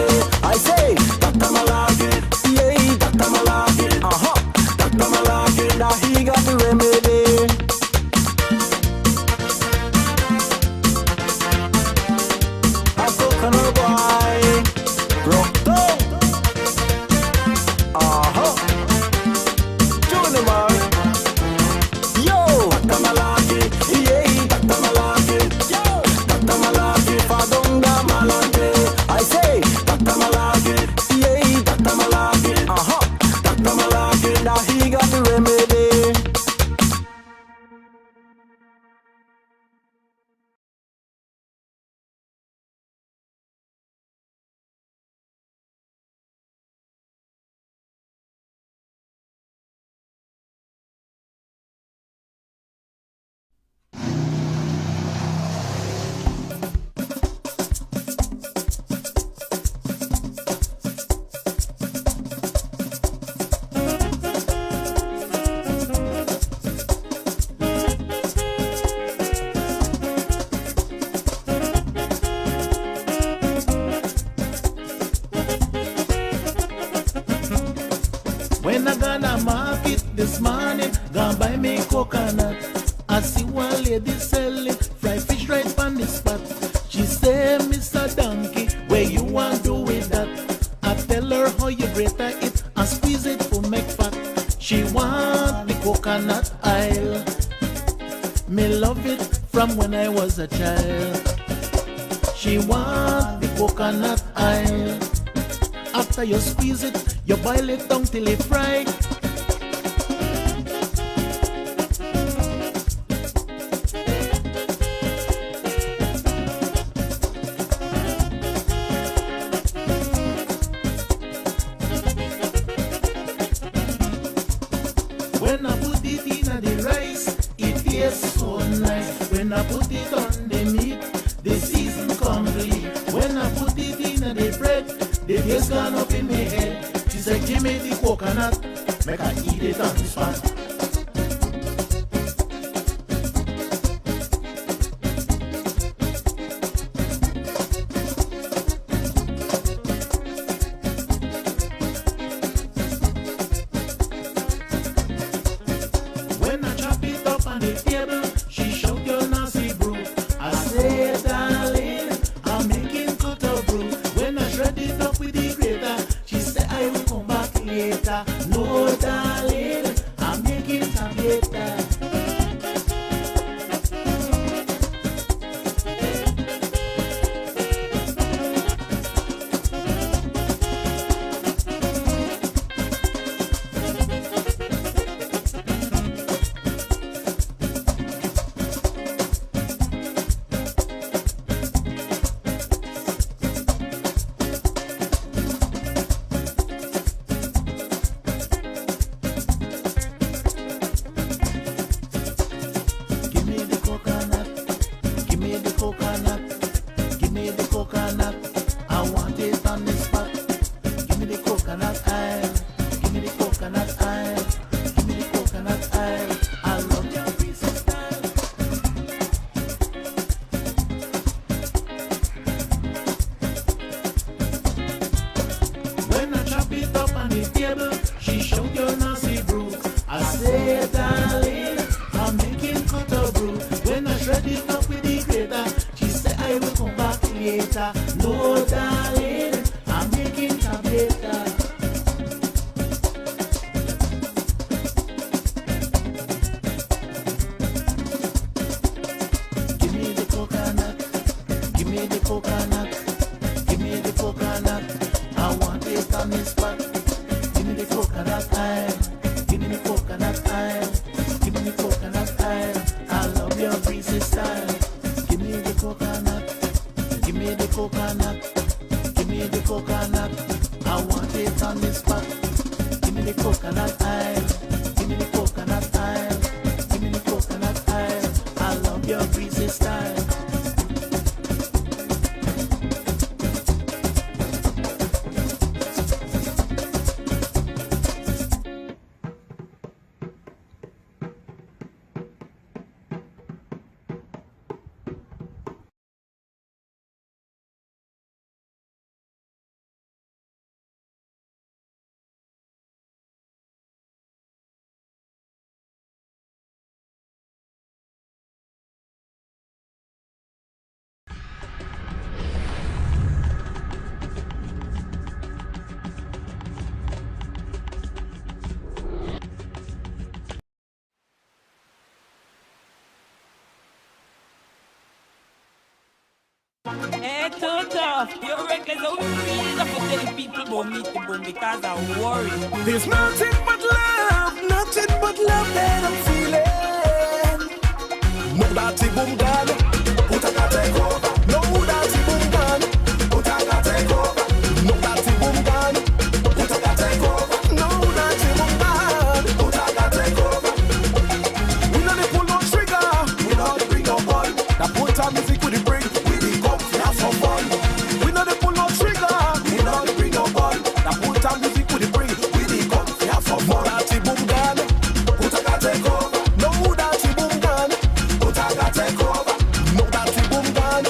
S6: I gonna market this morning, gonna buy me coconut. I see one lady selling fried fish right on the spot. She say, Mr. Donkey, where you want do with that? I tell her how you grate it and squeeze it to make fat. She want the coconut oil. Me love it from when I was a child. She want the coconut oil. After you squeeze it, you boil it down till it fry. When I put it in the rice, it tastes so nice. When I put it on the meat, the season complete. When I put it in the bread, the taste gone up in my head. She said, give me the coconut, make I eat it on the spot. When I chop it up on the table, she shout your nasty brew. I say, darling, I'm making cut of brew. When I shred it up with the grater, she say I will come back later. No, darling, I'm making some later. Give me the coconut, give me the coconut, give me the coconut. I want it on the spot. Give me the coconut oil, give me the coconut oil, give me the coconut oil. I love your piece of style. When I chop it up on the table, she shout your nasty brew. I say, darling, I'm making cut of brew. When I shred it up with the grater, she say I will come back later. No, darling, I'm making tableta. Give me the coconut, give me the coconut, give me the coconut. I want it on the spot. Give me the coconut oil, give me the coconut oil, give me the coconut oil. I love your greasy style. Give me the coconut, give me the coconut, give me the coconut. I want it on the spot. Give me the coconut oil, give me the coconut oil, give me the coconut oil. I love your greasy style.
S14: Hey, too tough. Your records are really tough for telling people about me to boom because I'm worried.
S5: There's nothing but love that I'm feeling. No dirty boom gun, put a take over. No dirty boom gun, put a take over. No dirty boom gun, put a take over. No dirty boom gun, put a take over. We know they pull no trigger, we know they bring no gun. That put our music with the bring, we the come to have some fun. We know they pull no trigger, we know they bring no gun. That put our music with the bring, we the come to have some fun. No dirty boom gun, put a take over. No dirty boom gun, put a take over. No dirty boom gun,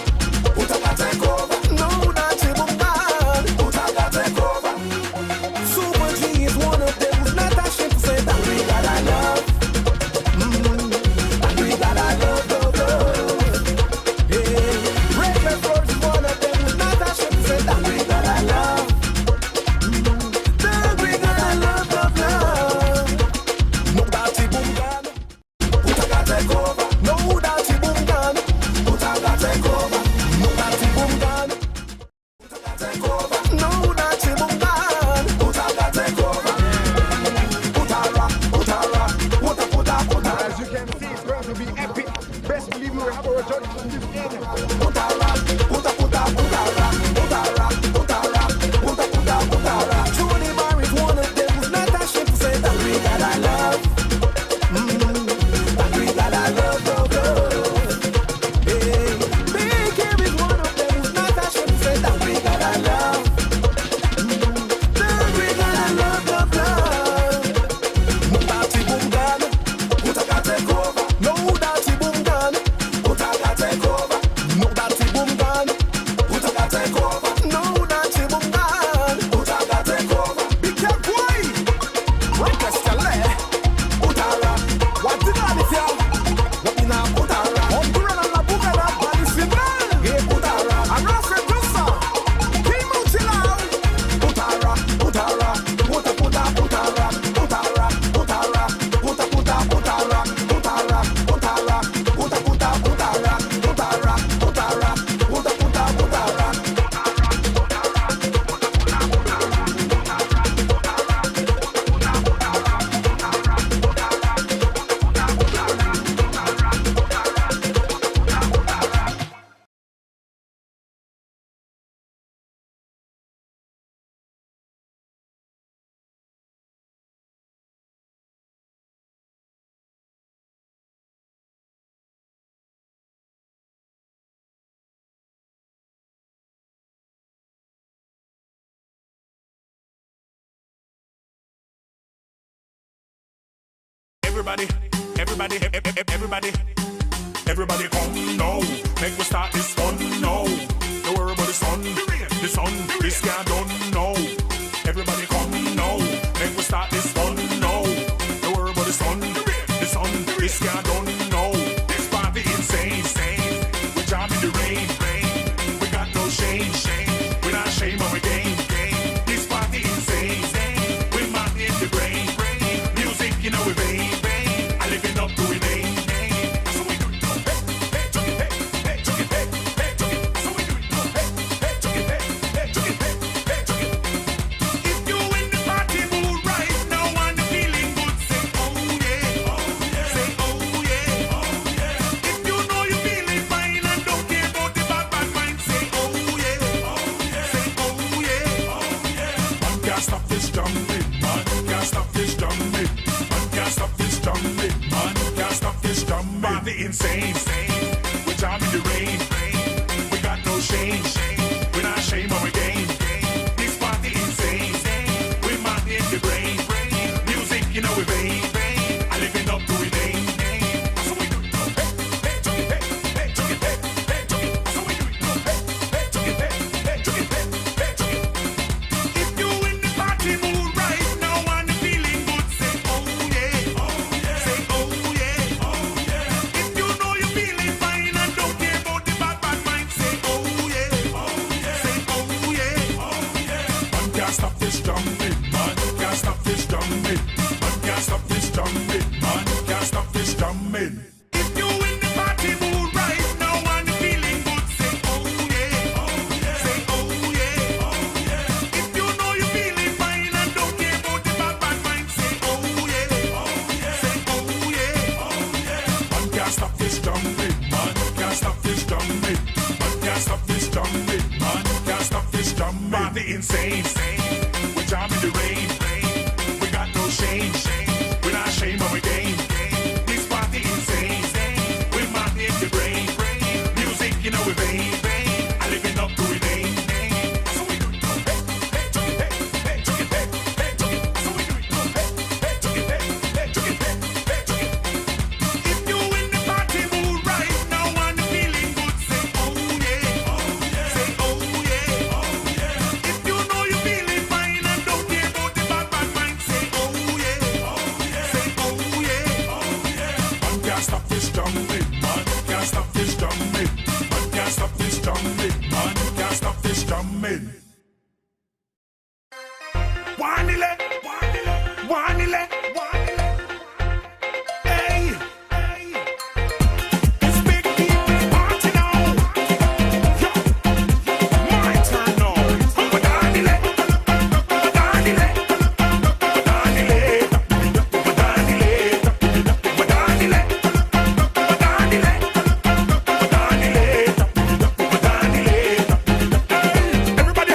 S1: Everybody, everybody come now. Make we start this fun now. Don't worry about the sun, this guy don't know. Everybody come now. Make we start this fun now. Don't worry about the sun, this guy don't know. This party insane. We jam in the rain. We got no shame. We not shame on we game. This party insane. We mad in the brain. Music, you know we vein. I living up to it name. That's what we do it. Hey, chuck it, hey, chuck it, hey, chuck it. That's what we do it. Hey, chuck it, hey, chuck it, hey, chuck it. If you in the party mood right now and feeling good, say oh yeah, say oh yeah, If you know you feeling fine and don't care about the bad mind, say oh yeah, say oh yeah, Man can't stop this jumping, man can't stop this jumping, man can't stop this jumping, man can't stop this jumping. Party insane, we jam in the rain. We got no shame. We not shame on we game. This party insane. We mad in the brain. Music, you know we vein. I living up to it name. That's what we do it. Hey, chuck it, hey, chuck it, hey, chuck it. That's what we do it. Hey, chuck it, hey, chuck it, hey, chuck it. If you in the party mood right now and feeling good, say oh yeah, say oh yeah, If you know you feeling fine and don't care about the bad mind, say oh yeah, say oh yeah, Man can't stop this jumping, man can't stop this jumping, man can't stop this jumping, man can't stop this jumping. If you in the party mood right now and feeling good, say oh yeah, say oh yeah, If you know you feeling fine and don't care about the bad mind, say oh yeah, say oh yeah, Man can't stop this jumping, man can't stop this jumping, man can't stop this jumping, man can't stop this jumping. Party insane, we jam in the rain. We got no shame. We not shame on we game. This party insane. We mad in the brain. Music, you know we vein. I living up to it name. That's what we do it. Hey, chuck it, hey, chuck it, hey, chuck it. That's what we do it. Hey, chuck it, hey, chuck it, hey, chuck it. If you in the party mood right now and feeling good, say oh yeah, say oh yeah, If you know you feeling fine and don't care about the bad mind, say oh yeah, say oh yeah, Man can't stop this jumping, man can't stop this jumping, man can't stop this jumping, man can't stop this jumping. Wanile, wanile, hey, it's big people party now. Yo, my turn now. Wanile, wanile, everybody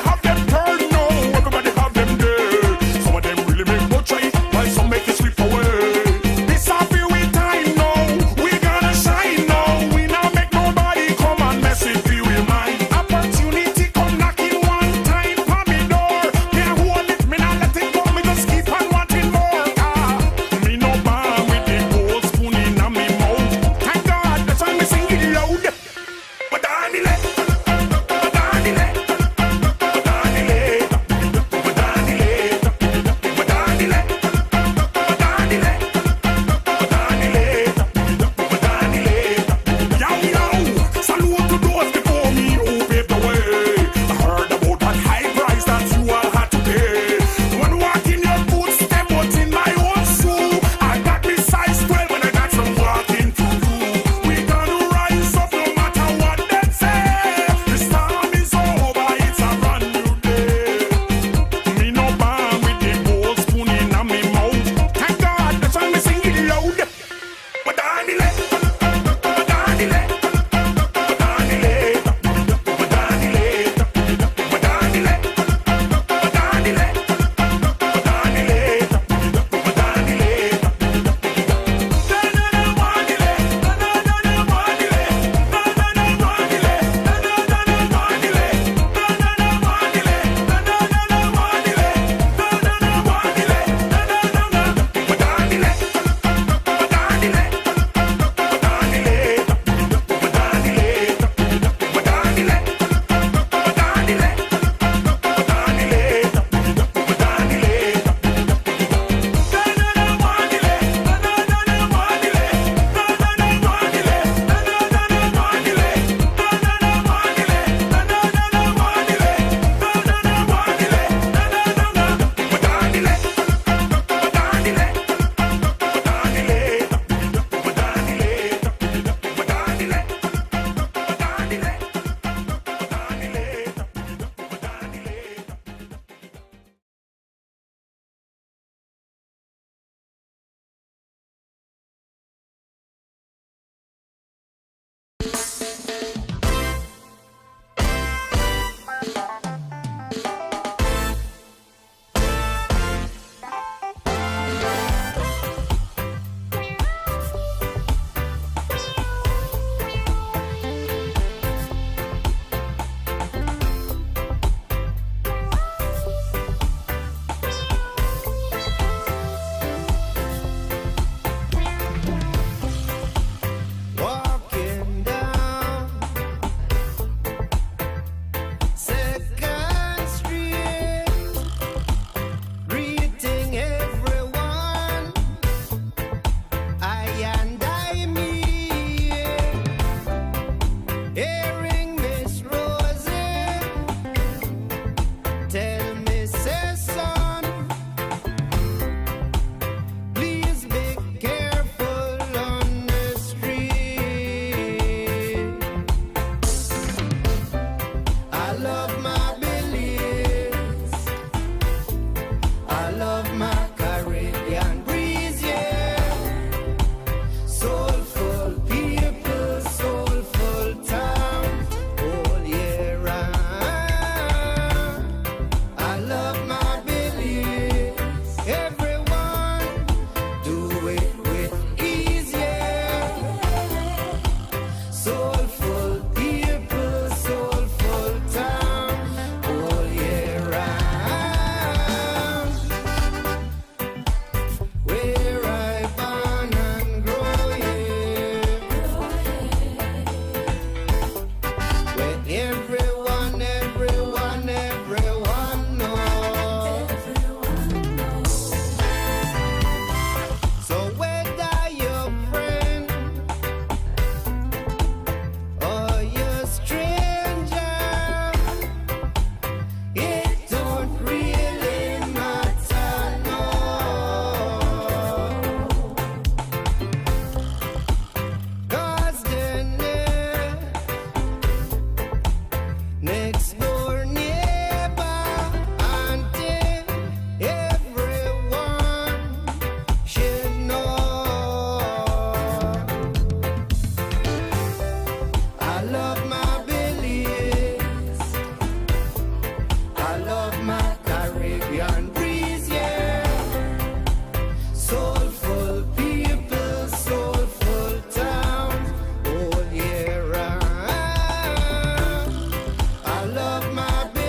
S5: love my baby.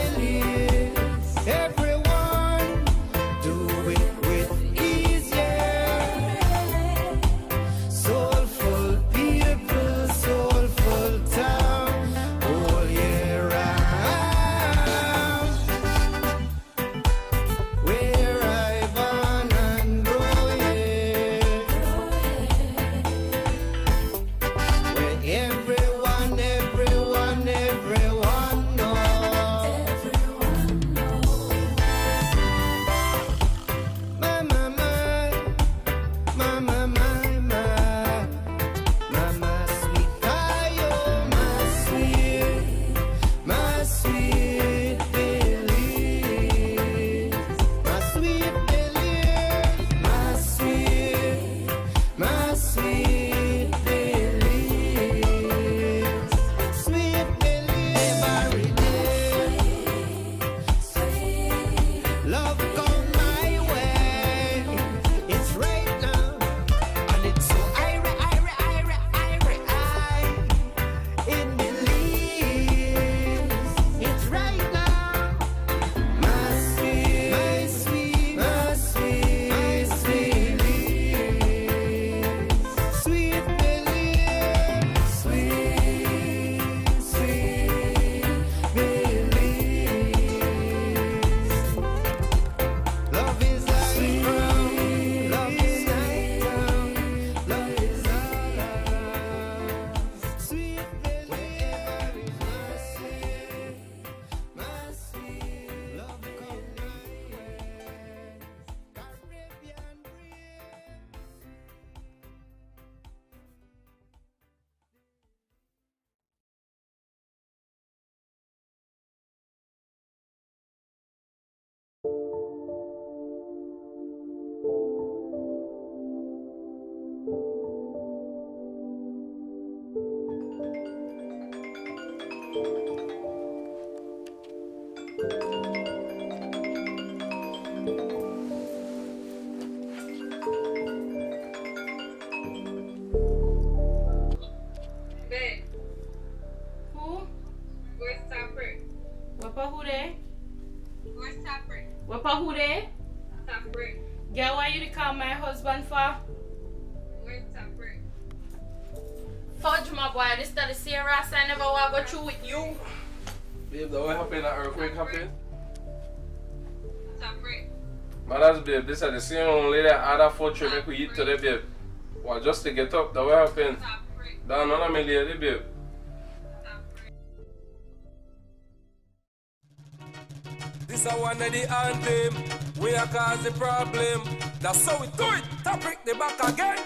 S15: Wapa who there?
S8: Where's top break?
S15: Wapa who there?
S8: Top break.
S15: Girl, why you call my husband for?
S8: Where's top break?
S15: Fudge my boy, this is the serious. I never want to go through with you.
S9: Babe, that what happened? That earthquake happened?
S8: Top break.
S9: Matters, babe, this is the same only that other 4 trip make we eat today, babe. Well, just to get up, that what happened? That none of me lady, babe.
S10: This is one of the anthem. We are cause the problem. That's how we do it. Top break the back again.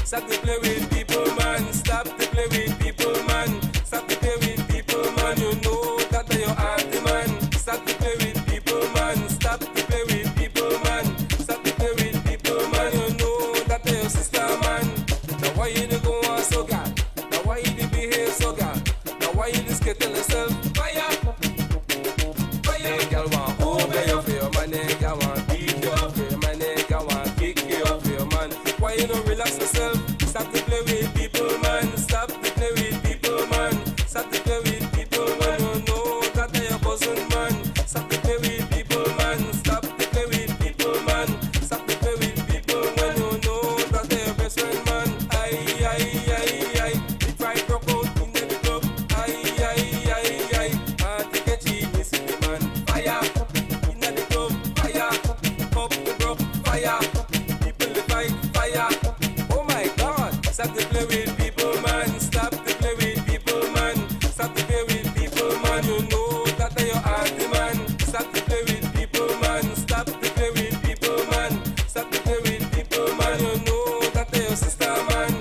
S10: Stop to play with people, man. Stop to play with people, man. Stop to play with people, man. You know that you're auntie, man. Stop to play with people, man. Stop to play with people, man. Stop to play with people, man. You know that you're sister, man. Now why you do go on so God? Now why you do behave so God? Now why you just get tell yourself fire? Fire, girl, want over your fear, man. Nigga want beat your fear, man. Nigga want kick your fear, man. Why you don't relax yourself? Stop to play with people, man. Stop to play with people, man. Stop to play with people, man. You know that you're your cousin, man. Stop to play with people, man. Stop to play with people, man. Stop to play with people, man. You know that you're your best friend, man. Aye, aye, aye, aye. The fight broke out in the club. Aye, aye, aye, aye. And take a genius in the man. Fire in the club. Fire up the block. Fire. People the fight. Fire. Oh my God. Stop to play with people, man. Stop to play with people, man. Stop to play with people, man. You know that you're your auntie, man. Stop to play with people, man. Stop to play with people, man. Stop to play with people, man. You know that you're your sister, man.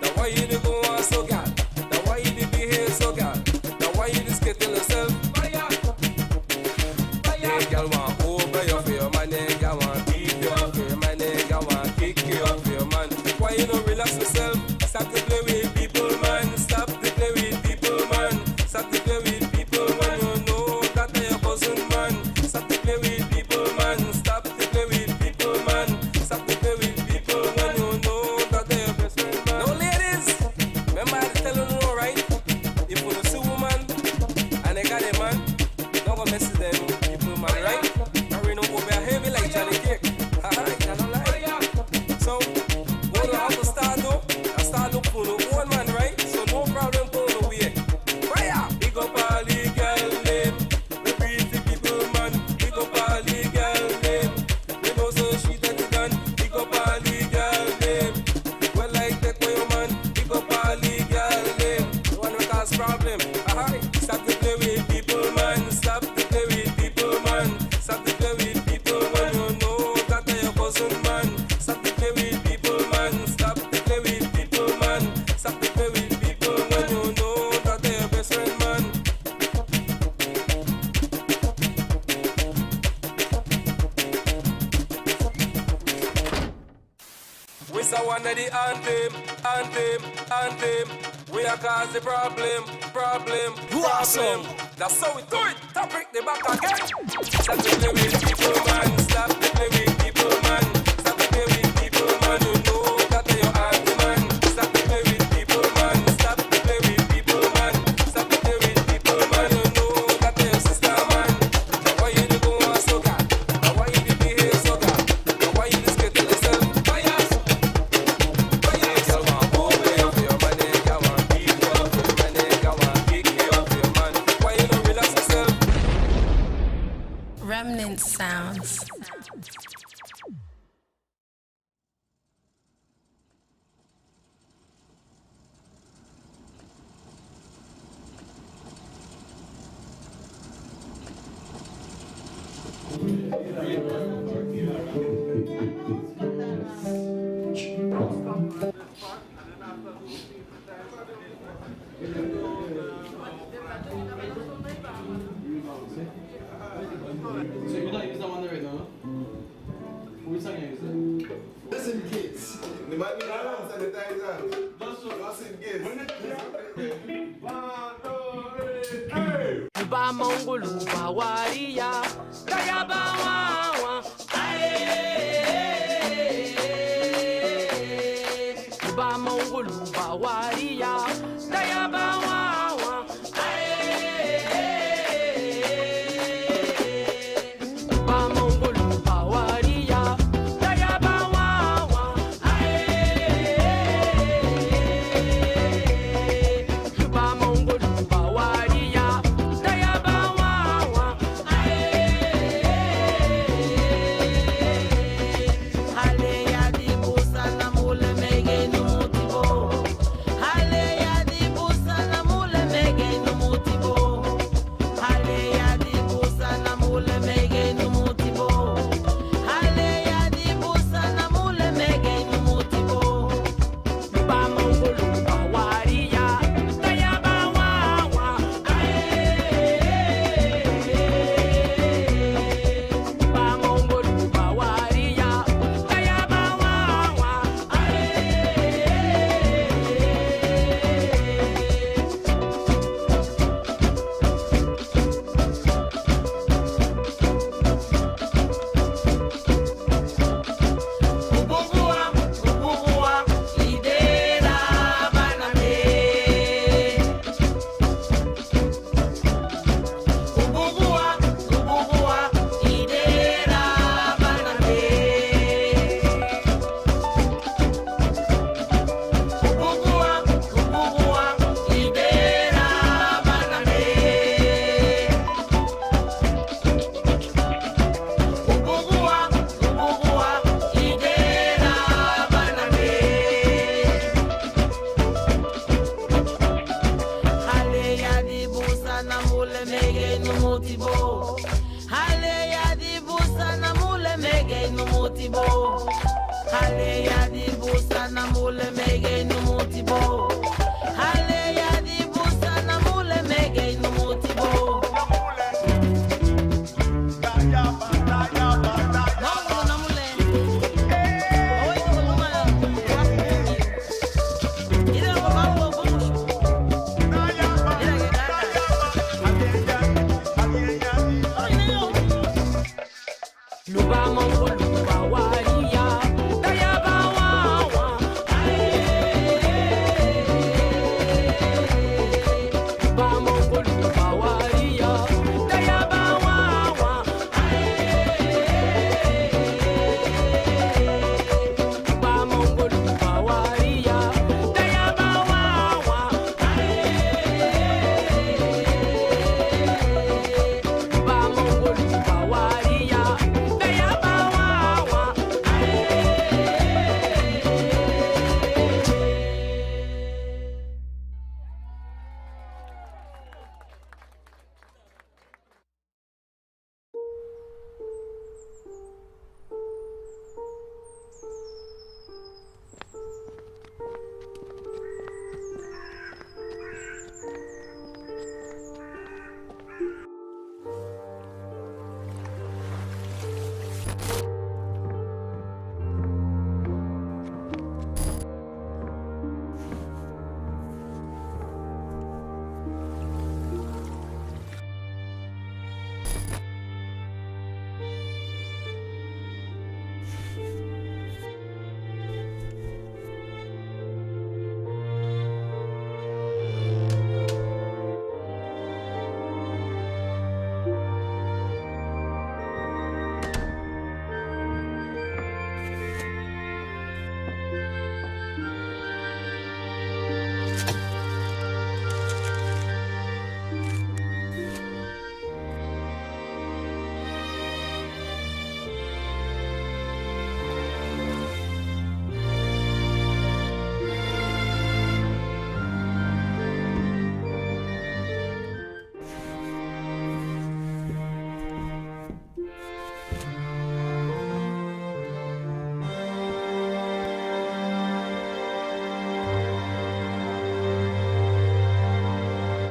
S10: Now why you do go on so God? Now why you do behave so God? Now why you just get tell yourself fire? Fire, girl want over your fear, man. Nigga want beat your fear, man. Nigga want kick your fear, man. Why you don't relax yourself? Stop to play with people, man. Stop to play with people, man. Stop to play with people, man. You know that you're your cousin, man. Stop to play with people, man. Stop to play with people, man. Stop to play with people, man. You know that you're your best friend, man. Now, ladies, remember I tell you no, right? If you see woman and they got a man, don't go mess with them people, man, right? I really know go be heavy like Johnny Cake. Haha, I don't lie. So, what do I have to start though? I start look for the one man, right? So no problem for no way. Fire! Big up all the girl name. The pretty people, man. Big up all the girl name. We know so she that it done. Big up all the girl name. Well like that way, man. Big up all the girl name. The one that cause problem. Aha! Stop to play with people, man. Stop to play with people, man. Stop to play with people, man. You know that you're your cousin, man. Stop to play with people, man. Stop to play with people, man. Stop to play with people, man. You know that you're your best friend, man. We saw one of the anthem. We are cause the problem. That's how we do it. Top break the back again. Stop to play with people, man. Stop to play with people, man. Stop to play with people, man. You know that you're your auntie, man. Stop to play with people, man. Stop to play with people, man. Stop to play with people, man. You know that you're your sister, man. Now why you do go on so God? Now why you do behave so God? Now why you just get tell yourself fire? Fire, girl want over your fear, man. Nigga want beat your fear, man. Nigga want kick your fear, man. Why you don't relax yourself?
S16: Remnant sounds.
S12: So you don't use that one right now, no? Which song you use?
S13: Listen, kids. The man in the house sanitizer. Listen, kids.
S5: Ba mongolu ba waria, kaya ba wawa, ba mongolu ba waria, kaya ba wawa, motibo. Ale ya di busa na mule mege no motibo. Ale ya di busa na mule mege no motibo. Ale ya di busa na mule mege no motibo.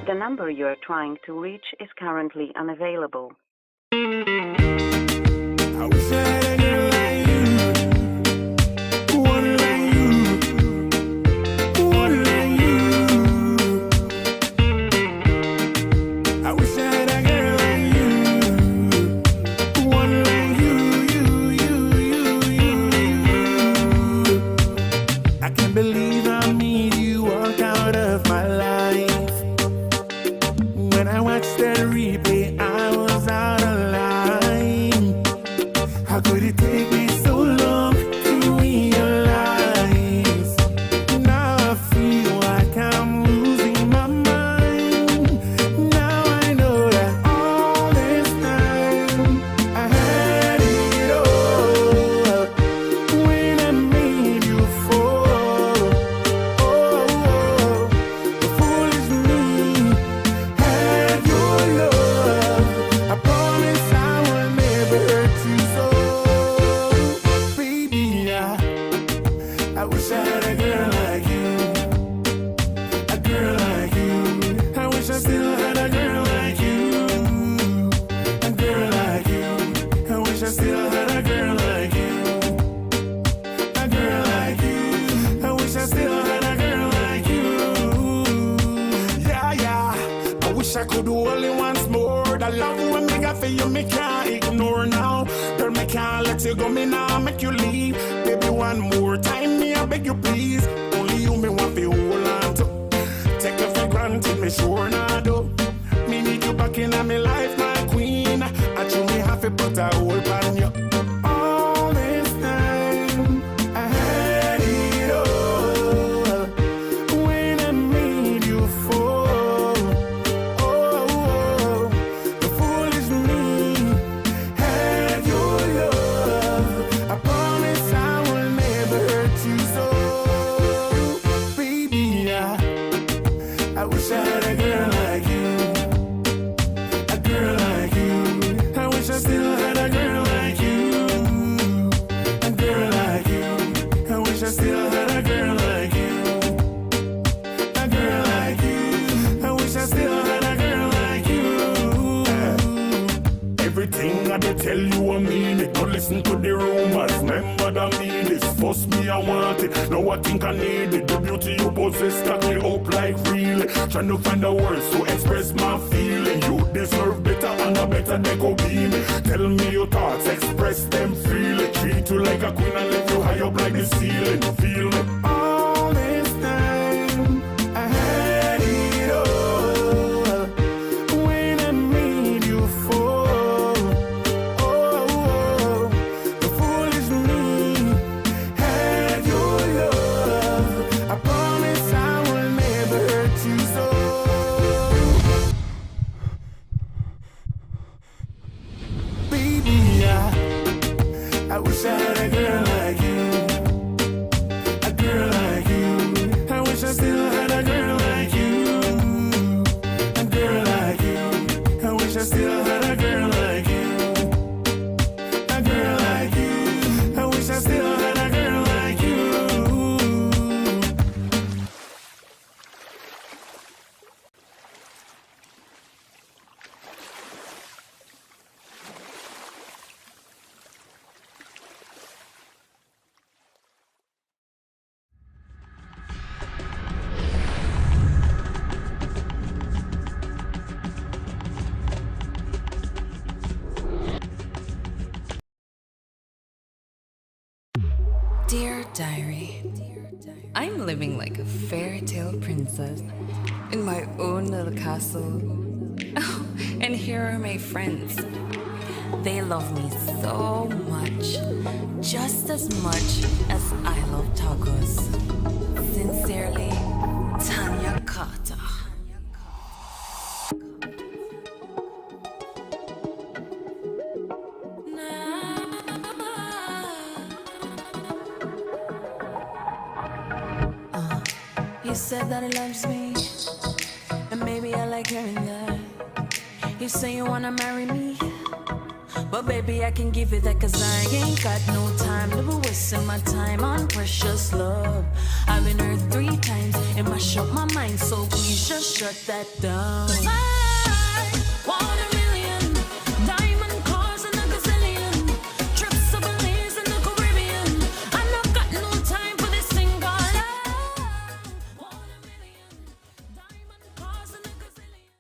S11: The number you are trying to reach is currently unavailable.
S1: I wish I had a girl like you, one like you, one like you. I wish I had a girl like you, one like you. I can't believe I made you walk out of my life. When I watched that replay, I was out of line. How could it take me so long to realize? Now I feel like I'm losing my mind. Now I know that all this time I had it all. When I made you fall, oh, the foolish me had your love. I promise I will never hurt you so, baby. I wish I had a girl like you, a girl like you. I wish I still had a girl like you, a girl like you. I wish I still had a girl like you, a girl like you. I wish I still had a girl like you. Yeah, yeah. I wish I could hold it once more. The love when me got for you, me can't ignore now. Girl, me can't let you go, me now make you leave. Baby, one more time, me I beg you please. Only you me want to hold on to. Take you for granted, me sure not do. Me need you back in my life, my queen. I true me have to put a hold on you. All this time, I had it all. When I made you fall, oh, the foolish me had your love. I promise I will never hurt you so, baby. I wish I had a girl like you, a girl like you. everything I dey tell you I mean it. Don't listen to the rumors, remember that mean this. First me I want it, now I think I need it. The beauty you possess stack me up like really. Trying to find the words to express my feeling. You deserve better and a better they go be me. Tell me your thoughts, express them freely. Treat you like a queen and let you high up like the ceiling. Feel me? All this time I had it all. When I made you fall, oh, the foolish me had your love. I promise I will never hurt you so. Baby, I wish I had a girl like you. A girl like you. I wish I still had a girl like you. A girl like you. I wish I still had a girl like you. A girl like you. I wish I still had a girl like you.
S2: Dear Diary, I'm living like a fairy tale princess in my own little castle. Oh, and here are my friends. They love me so much, just as much as I love tacos. Sincerely, Tanya Carter.
S3: He said that he loves me, and maybe I like hearing that. You say you wanna marry me, but baby I can give you that, cause I ain't got no time to be wasting my time on precious love. I've been hurt 3 times, it must shut my mind, so please just shut that down. 'Cause I want a million diamond cars and a gazillion trips to Belize and the Caribbean. I not got no time for this thing called love. Cars and a gazillion.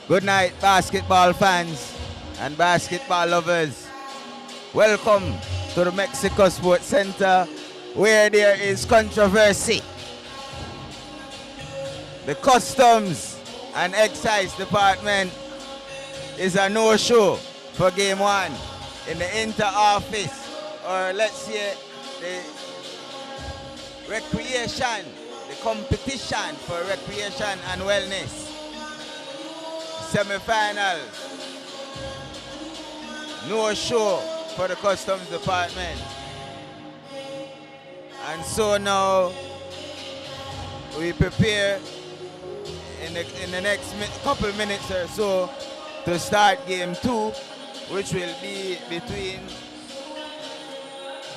S16: Good night, basketball fans and basketball lovers. Welcome to the Mexico Sports Center, where there is controversy. The Customs and Excise Department is a no-show for Game 1 in the inter-office, or let's say the recreation, the competition for recreation and wellness. Semi-finals. No show for the Customs Department. And so now we prepare in the next couple minutes or so to start Game 2, which will be between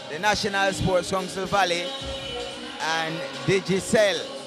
S16: the National Sports Council Valley and Digicel.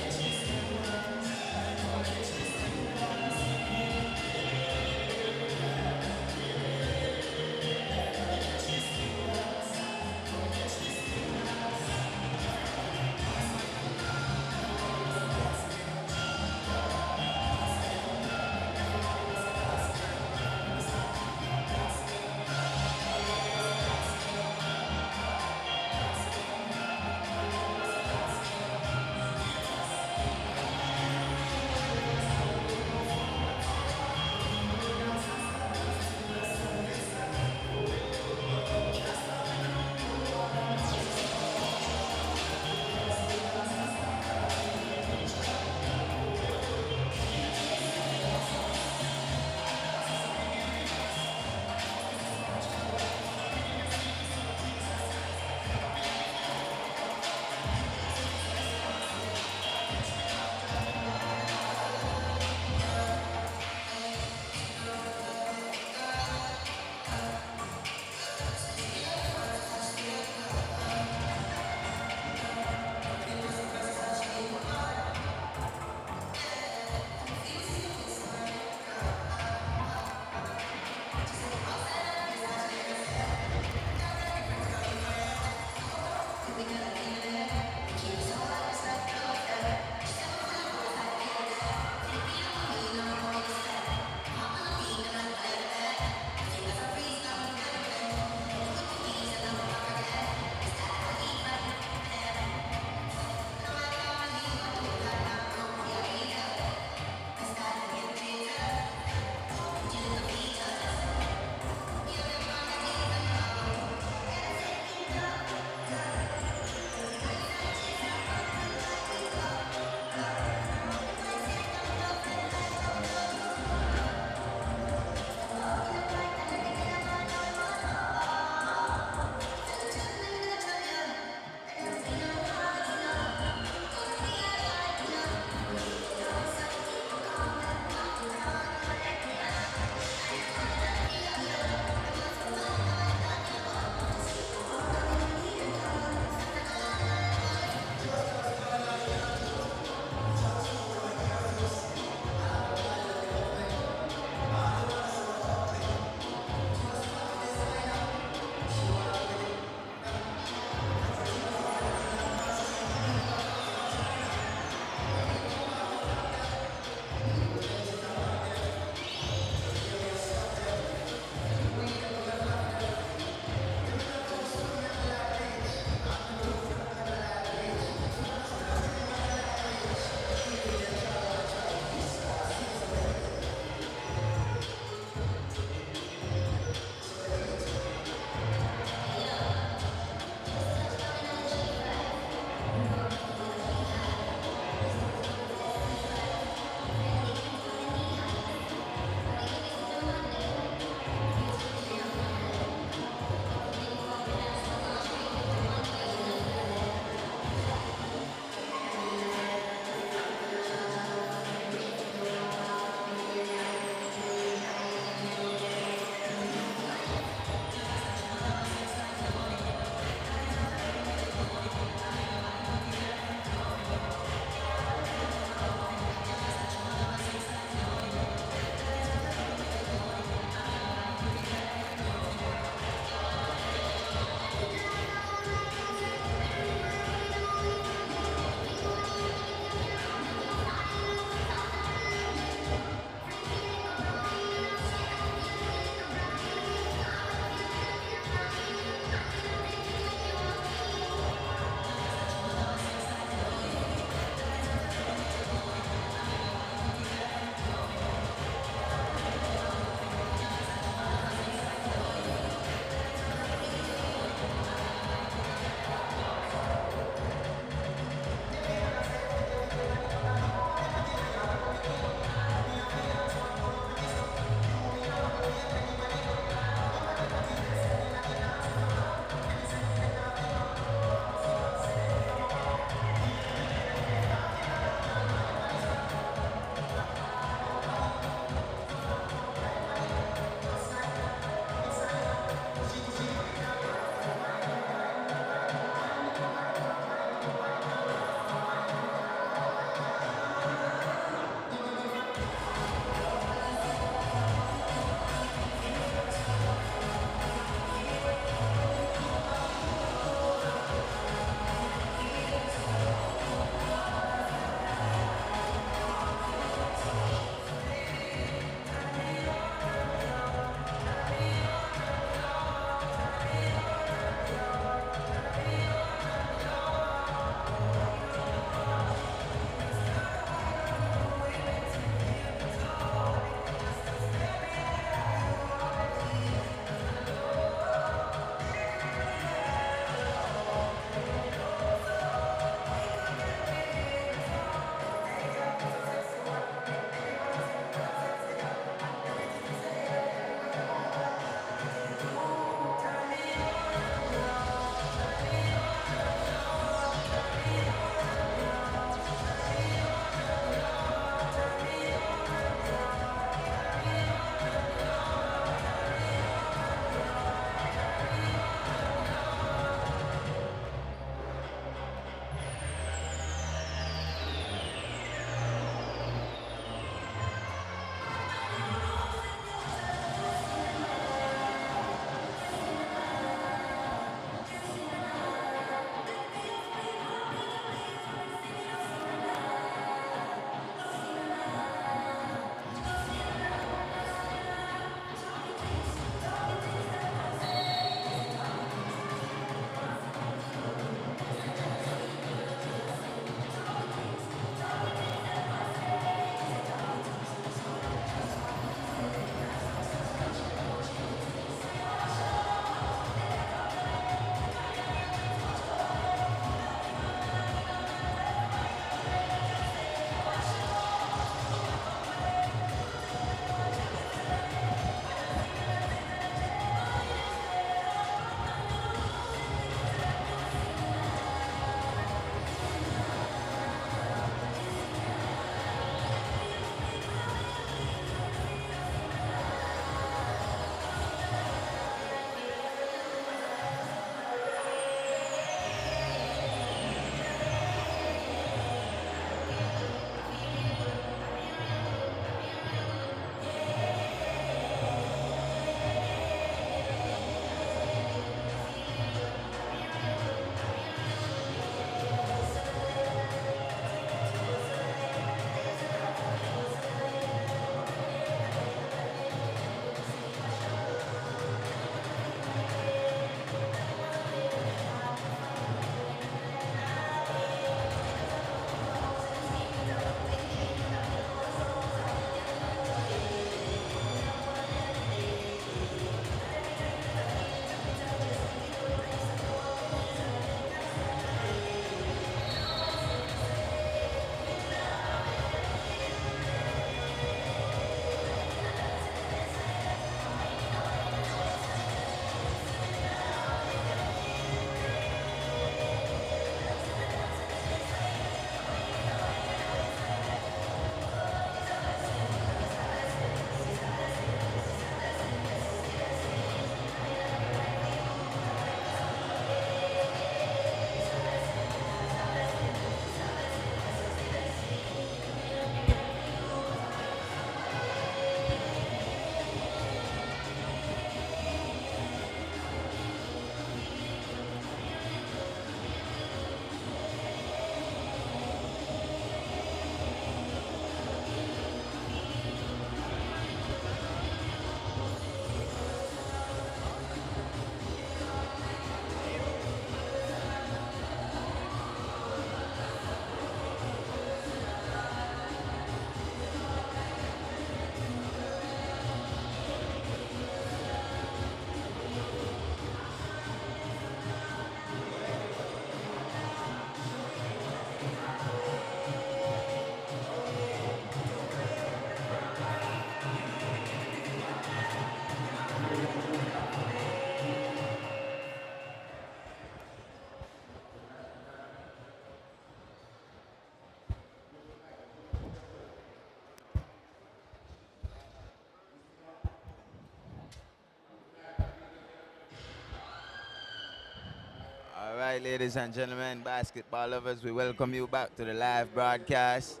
S16: right, ladies and gentlemen, basketball lovers, we welcome you back to the live broadcast.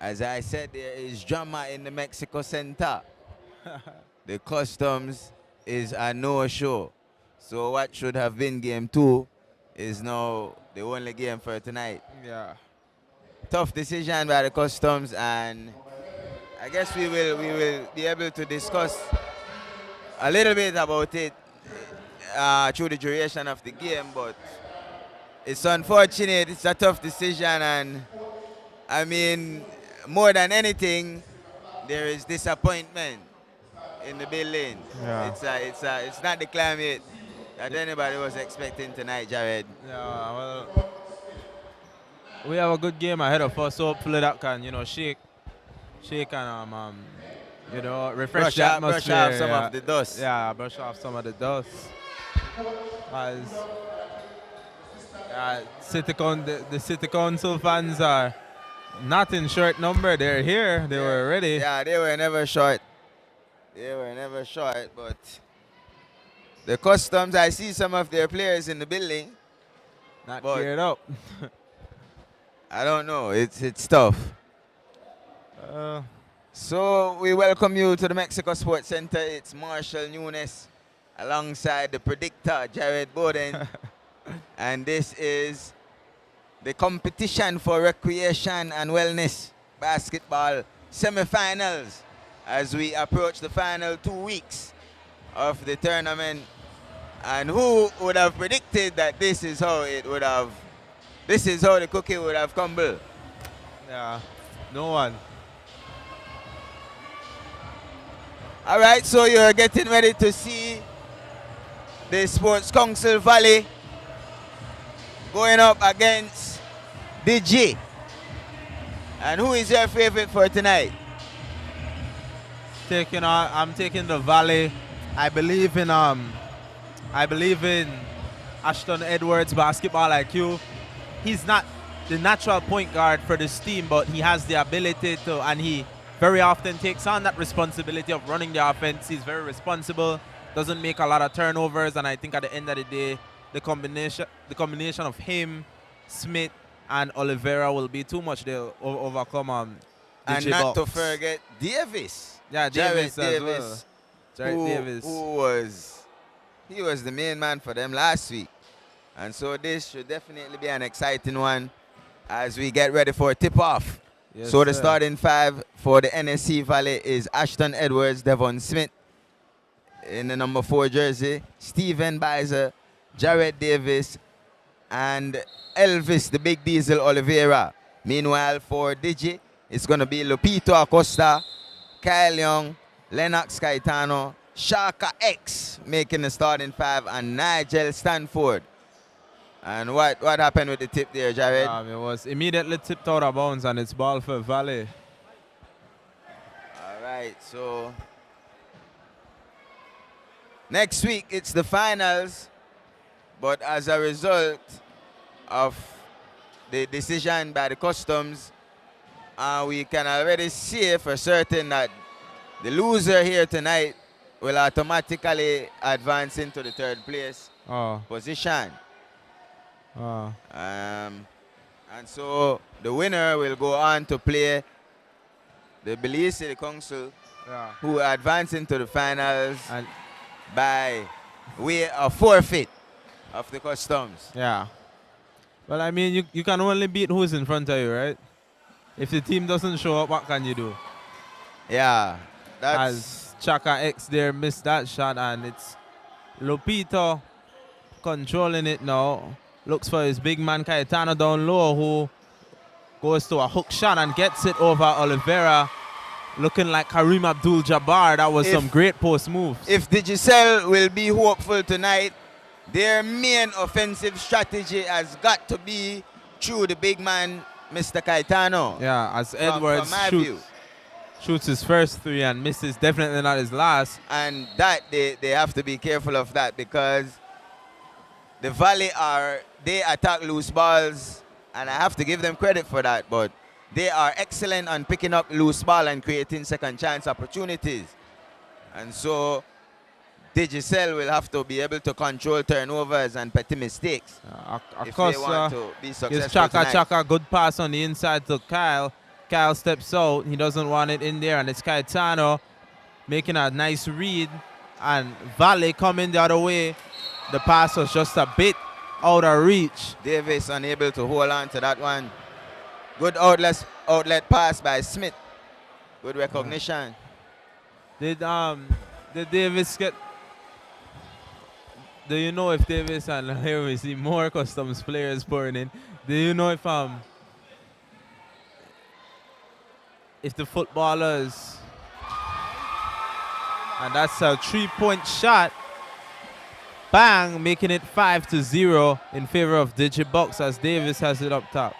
S16: As I said, there is drama in the Mexico Center. The Customs is a no-show. So what should have been game 2 is now the only game for tonight.
S17: Yeah.
S16: Tough decision by the Customs, and I guess we will be able to discuss a little bit about it through the duration of the game, but it's unfortunate. It's a tough decision, and I mean, more than anything, there is disappointment in the building.
S17: Yeah.
S16: It's not the climate that anybody was expecting tonight, Jared.
S17: Yeah, well, we have a good game ahead of us. Hopefully that can, shake and refresh the atmosphere.
S16: Brush off some of the dust.
S17: Yeah, brush off some of the dust. As the City Council fans are not in short number. They're here. They were ready.
S16: Yeah, they were never short. But the Customs, I see some of their players in the building.
S17: Not geared up.
S16: I don't know. It's tough. So we welcome you to the Mexico Sports Center. It's Marshall Nunes alongside the predictor, Jared Bowden. And this is the competition for recreation and wellness basketball semifinals as we approach the final 2 weeks of the tournament. And who would have predicted that this is how the cookie would have crumbled?
S17: Yeah, no one.
S16: All right, so you're getting ready to see the Sports Council Valley going up against Digi. And who is your favorite for tonight?
S17: I'm taking the Valley. I believe in Ashton Edwards' basketball IQ. He's not the natural point guard for this team, but he has the ability to, and he very often takes on that responsibility of running the offense. He's very responsible, doesn't make a lot of turnovers, and I think at the end of the day, the combination of him, Smith, and Oliveira will be too much. They'll overcome
S16: and not to forget Davis.
S17: Yeah, Davis as well. Jared Davis.
S16: He was the main man for them last week. And so this should definitely be an exciting one as we get ready for tip-off.
S17: Yes,
S16: so the
S17: sir.
S16: starting 5 for the NSC Valley is Ashton Edwards, Devon Smith in the number 4 jersey, Steven Bizer, Jared Davis, and Elvis, the Big Diesel Oliveira. Meanwhile, for Digi, it's going to be Lupito Acosta, Kyle Young, Lennox Caetano, Shaka X making the starting 5, and Nigel Stanford. And what happened with the tip there, Jared?
S17: It was immediately tipped out of bounds, and it's ball for Valley.
S16: All right, so next week it's the finals, but as a result of the decision by the Customs, we can already see for certain that the loser here tonight will automatically advance into the 3rd place position. And so the winner will go on to play the Belize City Council, who advance into the finals
S17: and
S16: by way of forfeit of the Customs.
S17: Yeah. Well, I mean, you can only beat who's in front of you, right? If the team doesn't show up, what can you do?
S16: Yeah.
S17: As Chaka X there missed that shot, and it's Lupito controlling it now. Looks for his big man Caetano down low, who goes to a hook shot and gets it over Oliveira. Looking like Kareem Abdul-Jabbar. That was some great post moves.
S16: If Digicel will be hopeful tonight, their main offensive strategy has got to be through the big man, Mr. Caetano.
S17: Yeah, as Edwards shoots his first 3 and misses, definitely not his last.
S16: And that they have to be careful of that, because the Valley they attack loose balls, and I have to give them credit for that, but they are excellent on picking up loose ball and creating second chance opportunities. And so Digicel will have to be able to control turnovers and petty mistakes if they want to be
S17: Gives
S16: successful tonight.
S17: Chaka, good pass on the inside to Kyle. Kyle steps out. He doesn't want it in there, and it's Caetano making a nice read. And Valle coming the other way. The pass was just a bit out of reach.
S16: Davis unable to hold on to that one. Good outlet pass by Smith. Good recognition.
S17: Did Davis get... Do you know if Davis, and here we see more Customs players pouring in. Do you know if the footballers, and that's a 3-point shot, bang, making it 5-0 in favor of Digibox as Davis has it up top.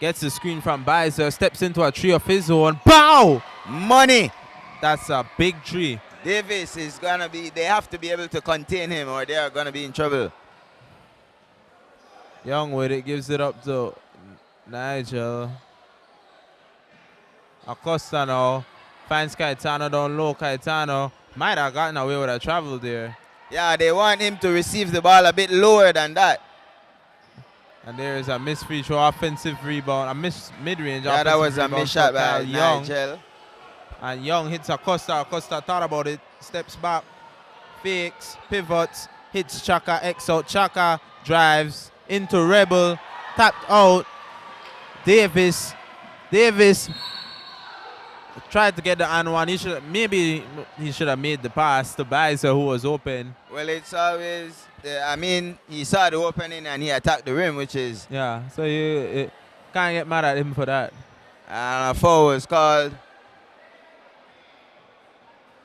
S17: Gets the screen from Bizer, steps into a tree of his own. Pow!
S16: Money!
S17: That's a big tree.
S16: Davis is gonna be, they have to be able to contain him or they are gonna be in trouble.
S17: Young with it, gives it up to Nigel. Acosta now finds Caetano down low. Caetano might have gotten away with a travel there.
S16: Yeah, they want him to receive the ball a bit lower than that.
S17: And there is a missed free throw, offensive rebound, a missed mid-range.
S16: Yeah, that was a missed shot by Nigel.
S17: And Young hits Acosta. Acosta thought about it, steps back, fakes, pivots, hits Chaka, X out. Chaka drives into Rebel, tapped out. Davis tried to get the and one. Maybe he should have made the pass to Bizer, who was open.
S16: Well, it's always, he saw the opening and he attacked the rim, which is...
S17: Yeah, so you can't get mad at him for that.
S16: And a foul was called.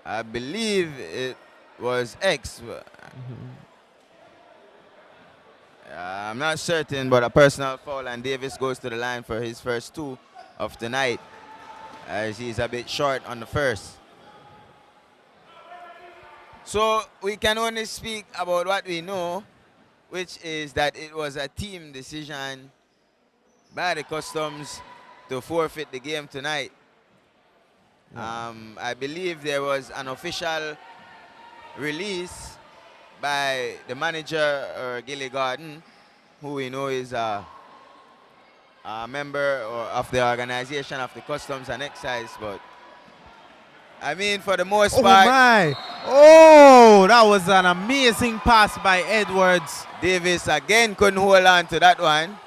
S16: I believe it was X. I'm not certain, but a personal foul, and Davis goes to the line for his first 2 of the night, as he's a bit short on the first. So we can only speak about what we know, which is that it was a team decision by the Customs to forfeit the game tonight. I believe there was an official release by the manager, Gilly Garden, who we know is a member of the organization of the Customs and Excise. But I mean, for the most part...
S17: Oh my! Oh, that was an amazing pass by Edwards.
S16: Davis again couldn't hold on to that one.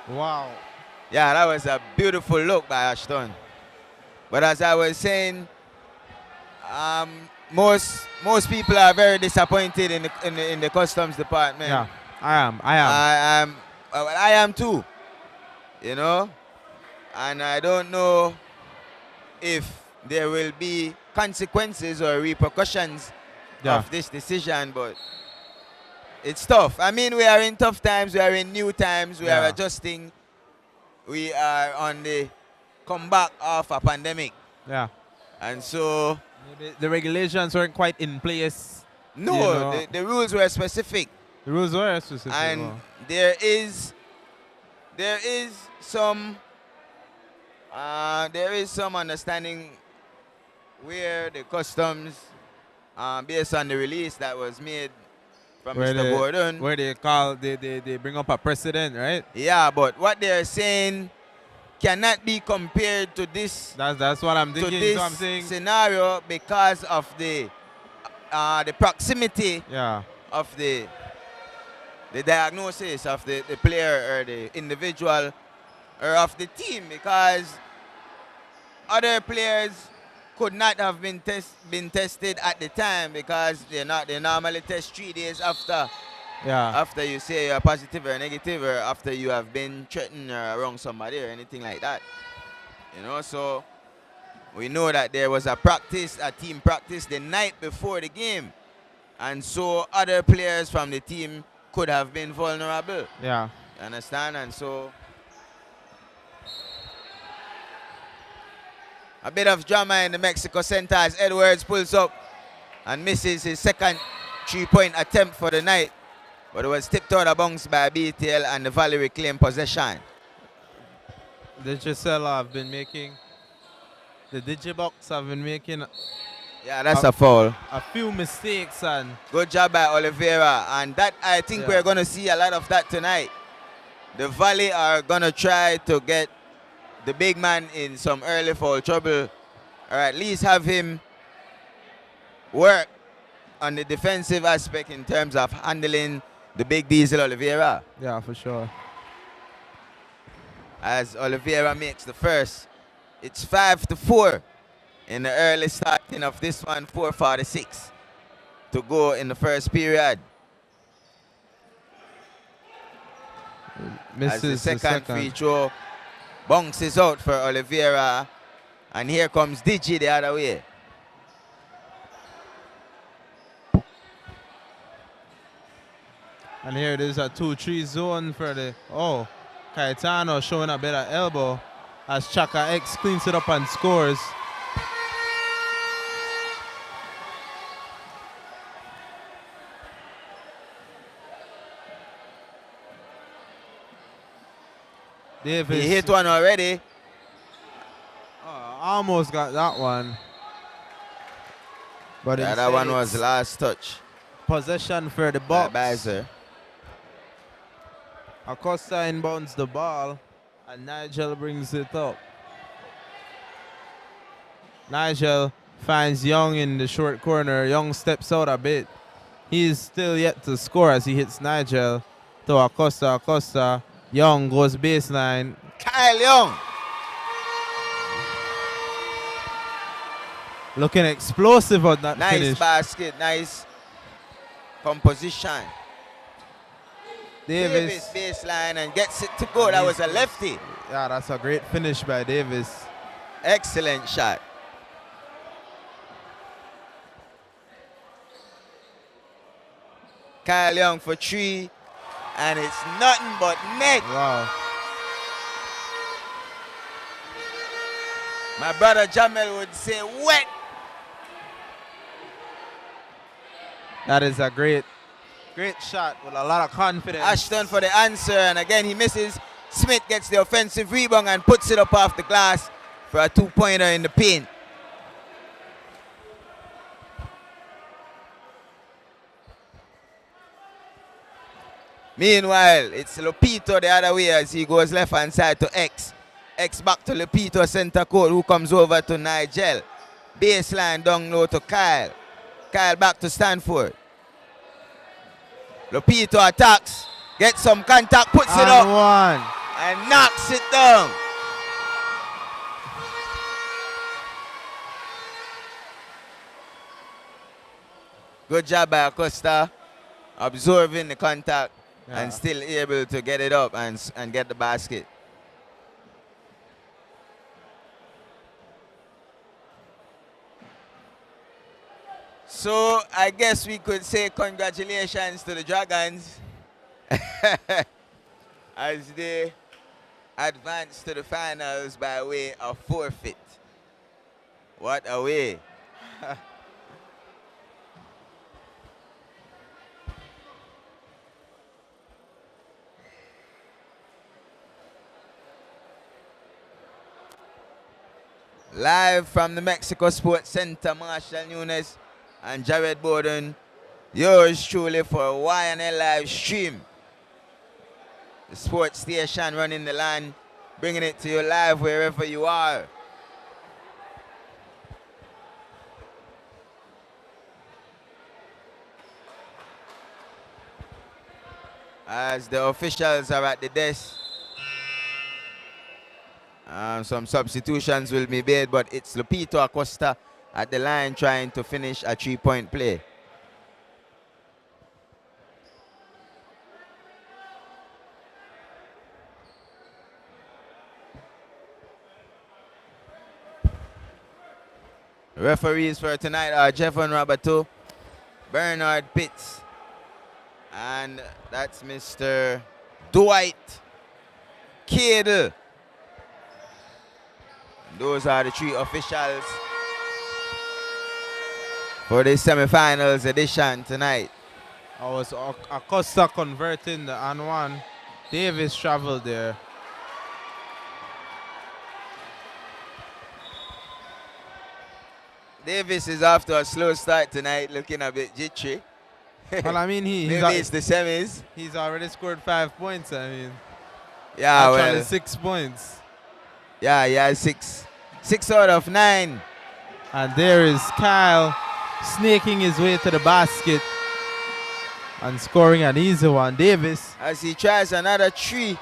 S17: Wow.
S16: Yeah, that was a beautiful look by Ashton. But as I was saying, most people are very disappointed in the Customs department.
S17: Yeah, I am.
S16: I am too. You know, and I don't know if there will be consequences or repercussions of this decision, but it's tough. I mean, we are in tough times. We are in new times. We are adjusting. We are on the comeback of a pandemic.
S17: Yeah.
S16: And so...
S17: The regulations weren't quite in place.
S16: No,
S17: you know.
S16: the rules were specific.
S17: The rules were specific.
S16: And there is some understanding where the Customs, based on the release that was made from Mr. Gordon.
S17: Where they bring up a precedent, right?
S16: Yeah, but what they're saying cannot be compared to this.
S17: That's what I'm thinking.
S16: To this
S17: so I'm saying
S16: scenario because of the proximity of the diagnosis of the player or the individual or of the team, because other players could not have been tested at the time because they normally test 3 days after.
S17: Yeah.
S16: After you say you're positive or negative, or after you have been threatened or wrong somebody or anything like that. You know, so we know that there was a team practice the night before the game. And so other players from the team could have been vulnerable.
S17: Yeah.
S16: You understand? And so a bit of drama in the Mexico Center as Edwards pulls up and misses his second 3-point attempt for the night. But it was tipped out of bounds by BTL and the Valley reclaimed possession.
S17: The Digibox have been making
S16: Yeah, that's a foul.
S17: A few mistakes and
S16: good job by Oliveira, and that I think we're going to see a lot of that tonight. The Valley are going to try to get the big man in some early foul trouble, or at least have him work on the defensive aspect in terms of handling the big Diesel Oliveira.
S17: Yeah, for sure.
S16: As Oliveira makes the first, it's 5-4 in the early starting of this one, 4:46 to go in the first period.
S17: Misses
S16: as the second
S17: the
S16: free throw bounces out for Oliveira, and here comes Digi the other way.
S17: And here it is a 2-3 zone for the Cayetano showing a better elbow as Chaka X cleans it up and scores. Davis.
S16: He hit one already.
S17: Almost got that one. But
S16: yeah, that one was the last touch.
S17: Possession for the Bucks.
S16: Baizer.
S17: Acosta inbounds the ball, and Nigel brings it up. Nigel finds Young in the short corner. Young steps out a bit. He is still yet to score as he hits Nigel to Acosta. Acosta. Young goes baseline.
S16: Kyle Young.
S17: Looking explosive on that
S16: nice
S17: finish.
S16: Basket, nice composition.
S17: Davis
S16: baseline and gets it to go. That was a lefty.
S17: Yeah, that's a great finish by Davis.
S16: Excellent shot. Kyle Young for 3, and it's nothing but net.
S17: Wow.
S16: My brother Jamel would say wet.
S17: That is a great shot with a lot of confidence.
S16: Ashton for the answer, and again he misses. Smith gets the offensive rebound and puts it up off the glass for a 2-pointer in the paint. Meanwhile, it's Lupito the other way as he goes left hand side to X. X back to Lupito, center court, who comes over to Nigel. Baseline down low to Kyle. Kyle back to Stanford. Lupito attacks, gets some contact, puts it up, and knocks it down. Good job by Acosta, absorbing the contact and still able to get it up and get the basket. So I guess we could say congratulations to the Dragons as they advance to the finals by way of forfeit. What a way. Live from the Mexico Sports Center, Marshall Nunes and Jared Bowden, yours truly for YNL live stream. The sports station running the land, bringing it to you live wherever you are. As the officials are at the desk, some substitutions will be made, but it's Lupito Acosta at the line trying to finish a 3-point play. Referees for tonight are Jeffon Roberto, Bernard Pitts, and that's Mr. Dwight Cadle. Those are the 3 officials for the semifinals edition tonight.
S17: I was Acosta converting the and one. Davis traveled there.
S16: Davis is off to a slow start tonight, looking a bit jittery.
S17: Well, I mean,
S16: maybe it's the semis.
S17: He's already scored 5 points. I mean,
S16: yeah,
S17: actually
S16: well,
S17: 6 points.
S16: Yeah, yeah, 6 out of 9.
S17: And there is Kyle snaking his way to the basket and scoring an easy one. Davis,
S16: as he tries another 3.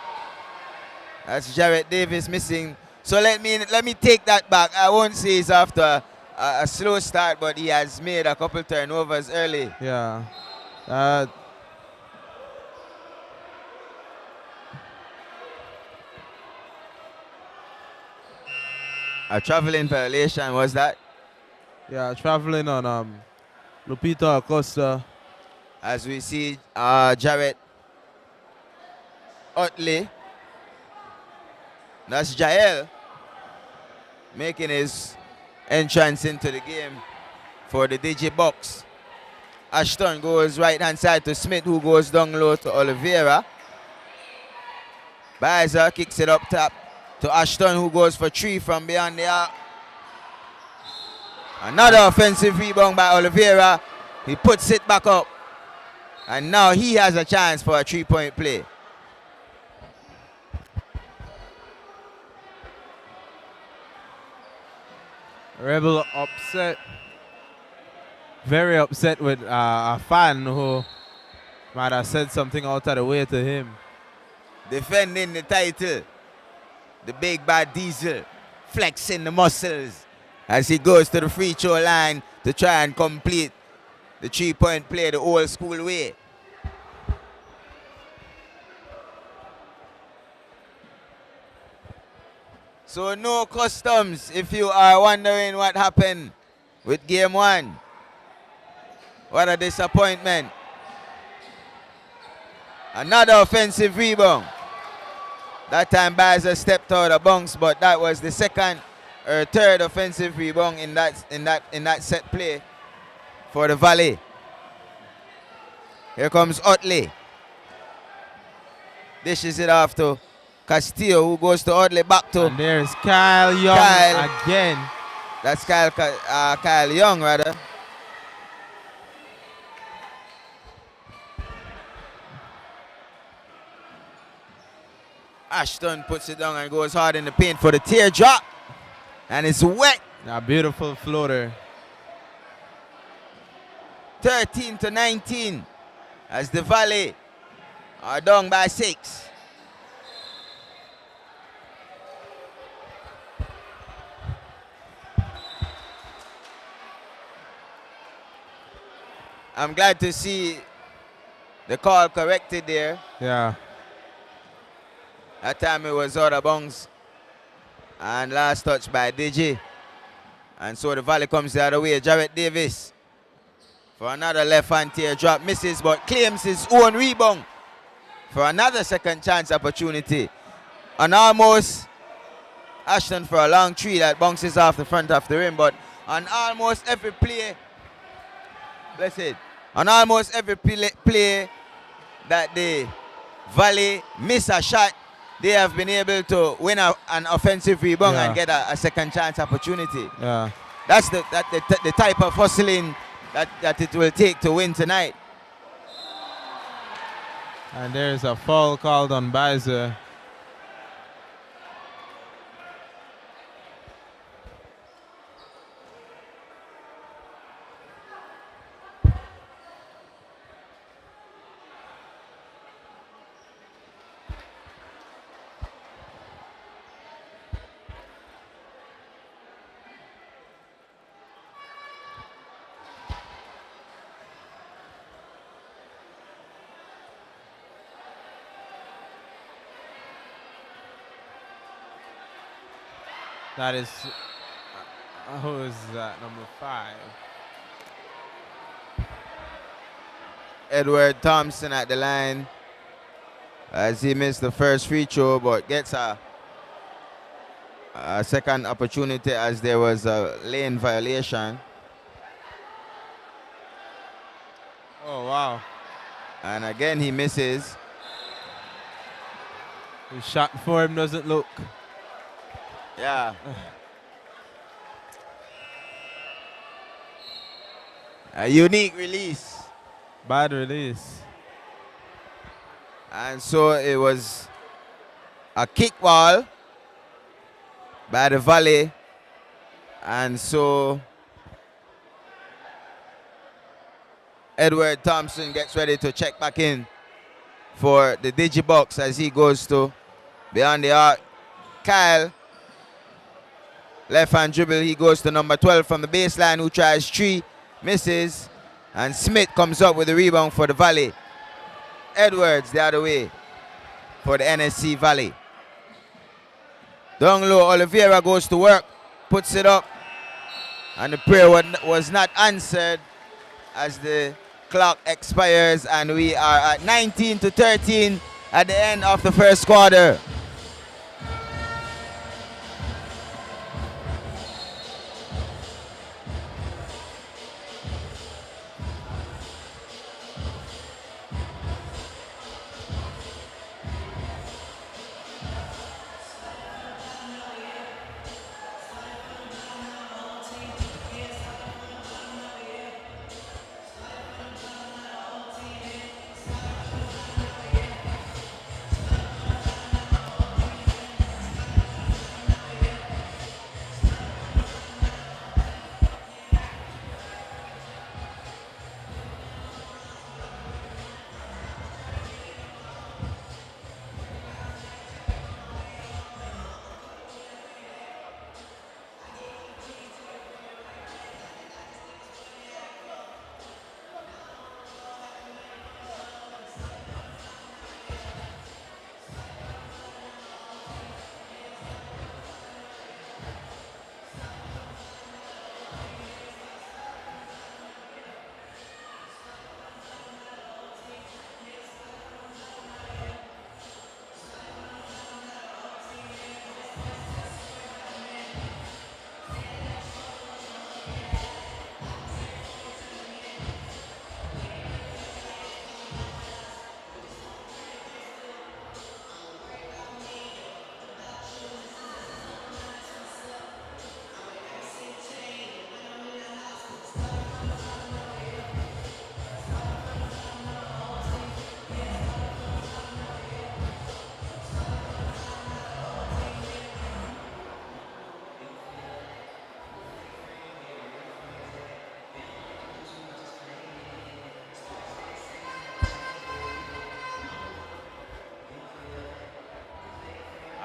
S16: That's Jarrett Davis missing. So let me take that back. I won't say he's after a slow start, but he has made a couple turnovers early.
S17: Yeah.
S16: A traveling violation, was that?
S17: Yeah, traveling on Lupita Acosta.
S16: As we see Jarrett Utley. That's Jael making his entrance into the game for the Digibox. Ashton goes right hand side to Smith, who goes down low to Oliveira. Bizer kicks it up top to Ashton, who goes for 3 from beyond the arc. Another offensive rebound by Oliveira. He puts it back up. And now he has a chance for a 3-point play.
S17: Rebel upset. Very upset with a fan who might have said something out of the way to him.
S16: Defending the title. The big bad Diesel flexing the muscles as he goes to the free throw line to try and complete the 3-point play the old school way. So no customs if you are wondering what happened with game 1. What a disappointment. Another offensive rebound. That time Bizer stepped out of bounds, but that was the second or third offensive rebound in that set play for the Valley. Here comes Utley. Dishes it off to Castillo, who goes to Utley, back to.
S17: And there's Kyle Young again.
S16: That's Kyle Young, rather. Ashton puts it down and goes hard in the paint for the teardrop. And it's wet.
S17: A beautiful floater.
S16: 13-19 as the Valley are down by 6. I'm glad to see the call corrected there.
S17: Yeah.
S16: That time it was out of bounds. And last touch by DJ. And so the Valley comes the other way. Jarrett Davis for another left-hand teardrop. Misses, but claims his own rebound for another second chance opportunity. And almost Ashton for a long 3 that bounces off the front of the rim. But on almost every play, on almost every play that the Valley miss a shot, they have been able to win an offensive rebound and get a second chance opportunity.
S17: Yeah.
S16: That's the type of hustling that it will take to win tonight.
S17: And there's a foul called on Bizer. That is, who is that, number 5?
S16: Edward Thompson at the line as he missed the first free throw, but gets a second opportunity as there was a lane violation.
S17: Oh, wow.
S16: And again he misses.
S17: The shot for him doesn't look.
S16: Yeah. A unique release.
S17: Bad release.
S16: And so it was a kick ball by the Valley. And so Edward Thompson gets ready to check back in for the Digibox as he goes to beyond the arc. Kyle, left hand dribble, he goes to number 12 from the baseline who tries 3, misses. And Smith comes up with the rebound for the Valley. Edwards the other way for the NSC Valley. Down low, Oliveira goes to work, puts it up. And the prayer was not answered as the clock expires, and we are at 19-13 at the end of the first quarter.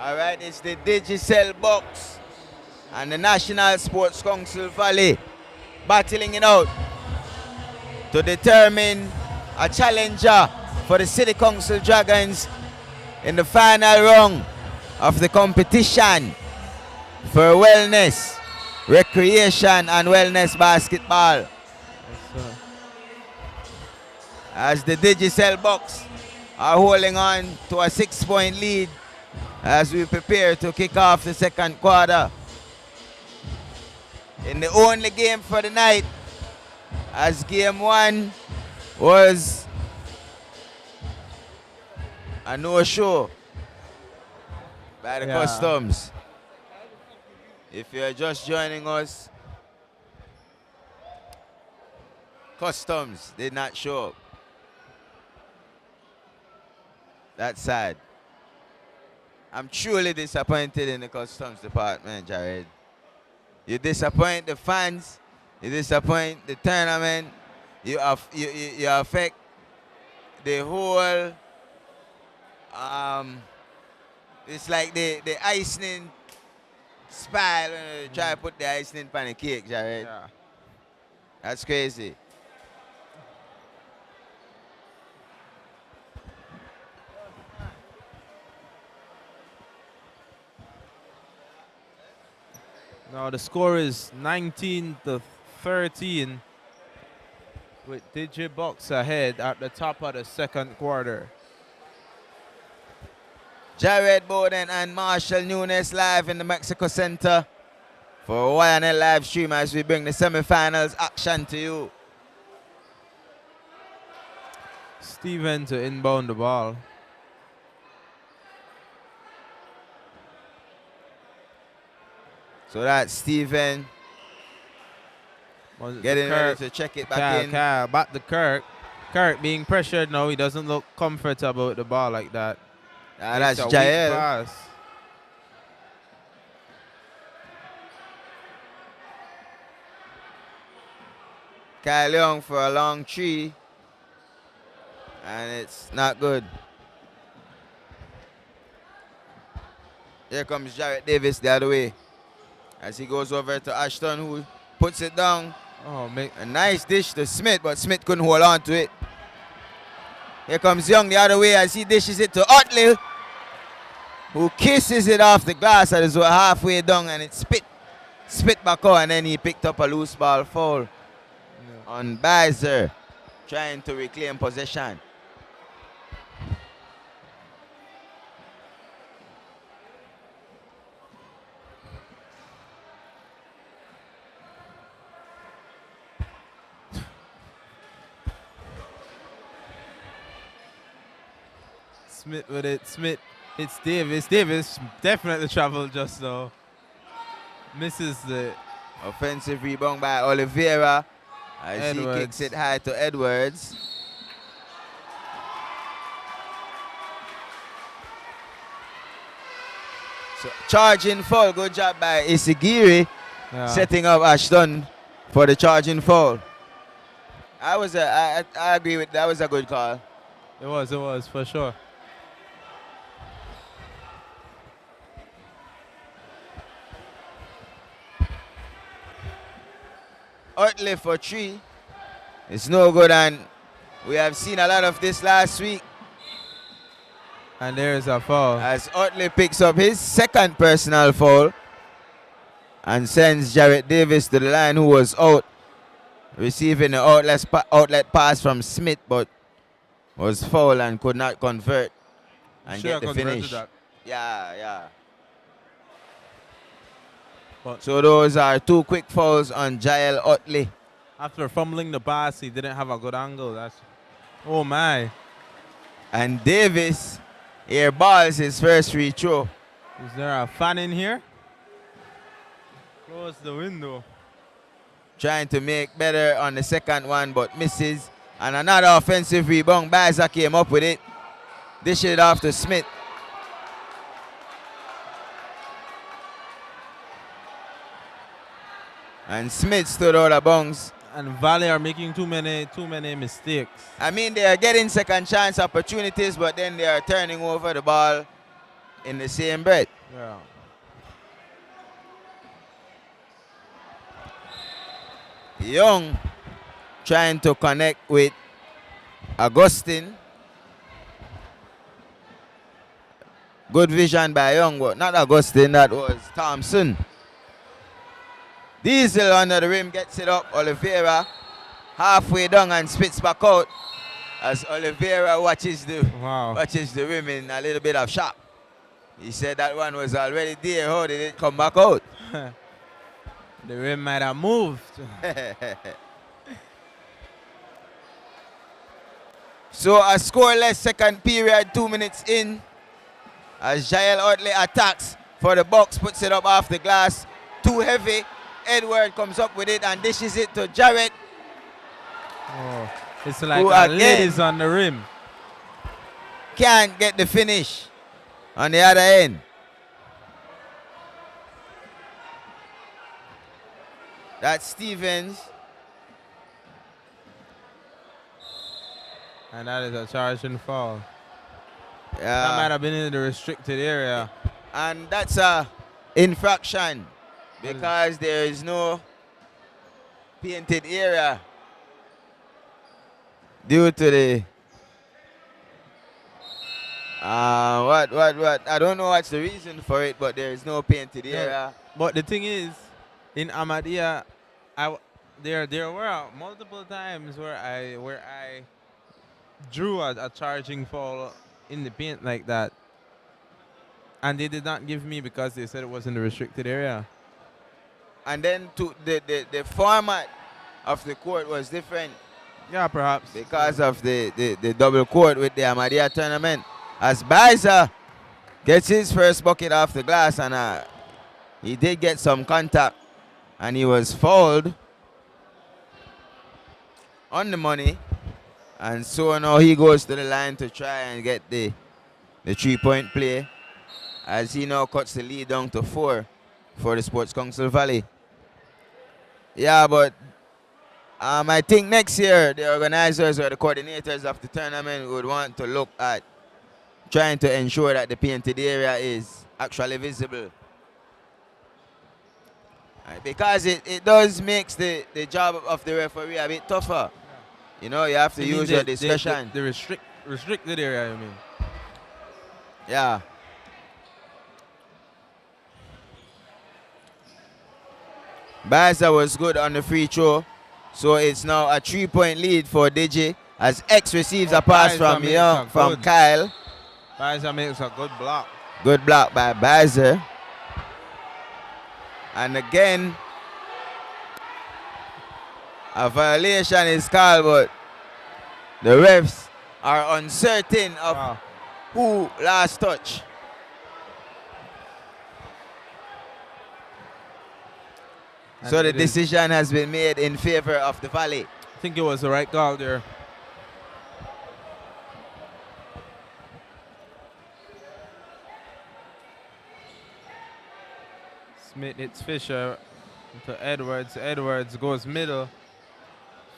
S16: All right, it's the Digicel box and the National Sports Council Valley battling it out to determine a challenger for the City Council Dragons in the final round of the competition for wellness, recreation and wellness basketball. As the Digicel box are holding on to a 6-point lead as we prepare to kick off the second quarter. In the only game for the night, as game 1 was a no-show by the Customs. If you're just joining us, Customs did not show up. That's sad. I'm truly disappointed in the Customs department, Jared. You disappoint the fans, you disappoint the tournament, you affect the whole, it's like the icing spile when you try to put the icing on the cake, Jared.
S17: Yeah.
S16: That's crazy.
S17: Now the score is 19-13 with Digibox ahead at the top of the second quarter.
S16: Jared Bowden and Marshall Nunes live in the Mexico Center for YNL live stream as we bring the semifinals action to you.
S17: Steven to inbound the ball.
S16: So that's Steven Getting ready to check it back in.
S17: Back to Kirk. Kirk being pressured now. He doesn't look comfortable with the ball like that.
S16: That's
S17: a weak
S16: Jael.
S17: pass.
S16: Kyle Young for a long three. And it's not good. Here comes Jarrett Davis the other way. As he goes over to Ashton, who puts it down.
S17: Oh, man.
S16: A nice dish to Smith, but Smith couldn't hold on to it. Here comes Young the other way as he dishes it to Utley, who kisses it off the glass and is halfway down, and it spit back out, and then he picked up a loose ball foul on Belize, trying to reclaim possession.
S17: Smith with it. Smith hits Davis. Davis definitely traveled just now. Misses the
S16: offensive rebound by Oliveira as
S17: Edwards.
S16: He kicks it high to Edwards. So charging foul. Good job by Isigiri, setting up Ashton for the charging foul. I agree with that. Was a good call.
S17: It was for sure.
S16: Utley for three. It's no good, and we have seen a lot of this last week.
S17: And there's a foul.
S16: As Utley picks up his second personal foul and sends Jarrett Davis to the line, who was out, receiving the outlet pass from Smith, but was fouled and could not convert and get the finish.
S17: That.
S16: Yeah. So those are two quick fouls on Jael Utley.
S17: After fumbling the pass, he didn't have a good angle. Oh my.
S16: And Davis airballs his first free throw.
S17: Is there a fan in here? Close the window.
S16: Trying to make better on the second one, but misses. And another offensive rebound. Baza came up with it. Dish it off to Smith. And Smith stood out of bounds.
S17: And Valley are making too many mistakes.
S16: I mean, they are getting second chance opportunities, but then they are turning over the ball in the same breath.
S17: Yeah.
S16: Young trying to connect with Augustine. Good vision by Young, but not Augustine, that was Thompson. Diesel under the rim gets it up. Oliveira halfway down and spits back out as Oliveira watches the rim in a little bit of shock. He said that one was already there. How did it come back out?
S17: The rim might have moved.
S16: So a scoreless second period, 2 minutes in, as Jael Utley attacks for the Bucks, puts it up off the glass. Too heavy. Edward comes up with it and dishes it to Jarrett.
S17: Oh, it's like a ladies on the rim.
S16: Can't get the finish on the other end. That's Stevens.
S17: And that is a charging foul.
S16: Yeah.
S17: That might have been in the restricted area.
S16: And that's a infraction because there is no painted area due to the what I don't know what's the reason for it, but there is no painted area.
S17: But the thing is, in Ahmadiyya, there were multiple times where I drew a charging foul in the paint like that, and they did not give me because they said it was in the restricted area.
S16: And then the format of the court was different.
S17: Yeah, perhaps.
S16: Because of the double court with the Ahmadiyya tournament. As Baiza gets his first bucket off the glass, and he did get some contact, and he was fouled. on the money. And so now he goes to the line to try and get the 3-point play, as he now cuts the lead down to 4 for the Sports Council Valley. Yeah, but I think next year the organizers or the coordinators of the tournament would want to look at trying to ensure that the painted area is actually visible. Right, because it does makes the job of the referee a bit tougher. You know, you have to use your discretion.
S17: The restricted area, you mean?
S16: Yeah. Baza was good on the free throw. So it's now a 3-point lead for Digi as X receives a pass from Kyle.
S17: Baza makes a good block.
S16: Good block by Baza. And again, a violation is called, but the refs are uncertain of who last touch. So the decision has been made in favor of the Valley.
S17: I think it was the right call there. Smith hits Fisher to Edwards. Edwards goes middle.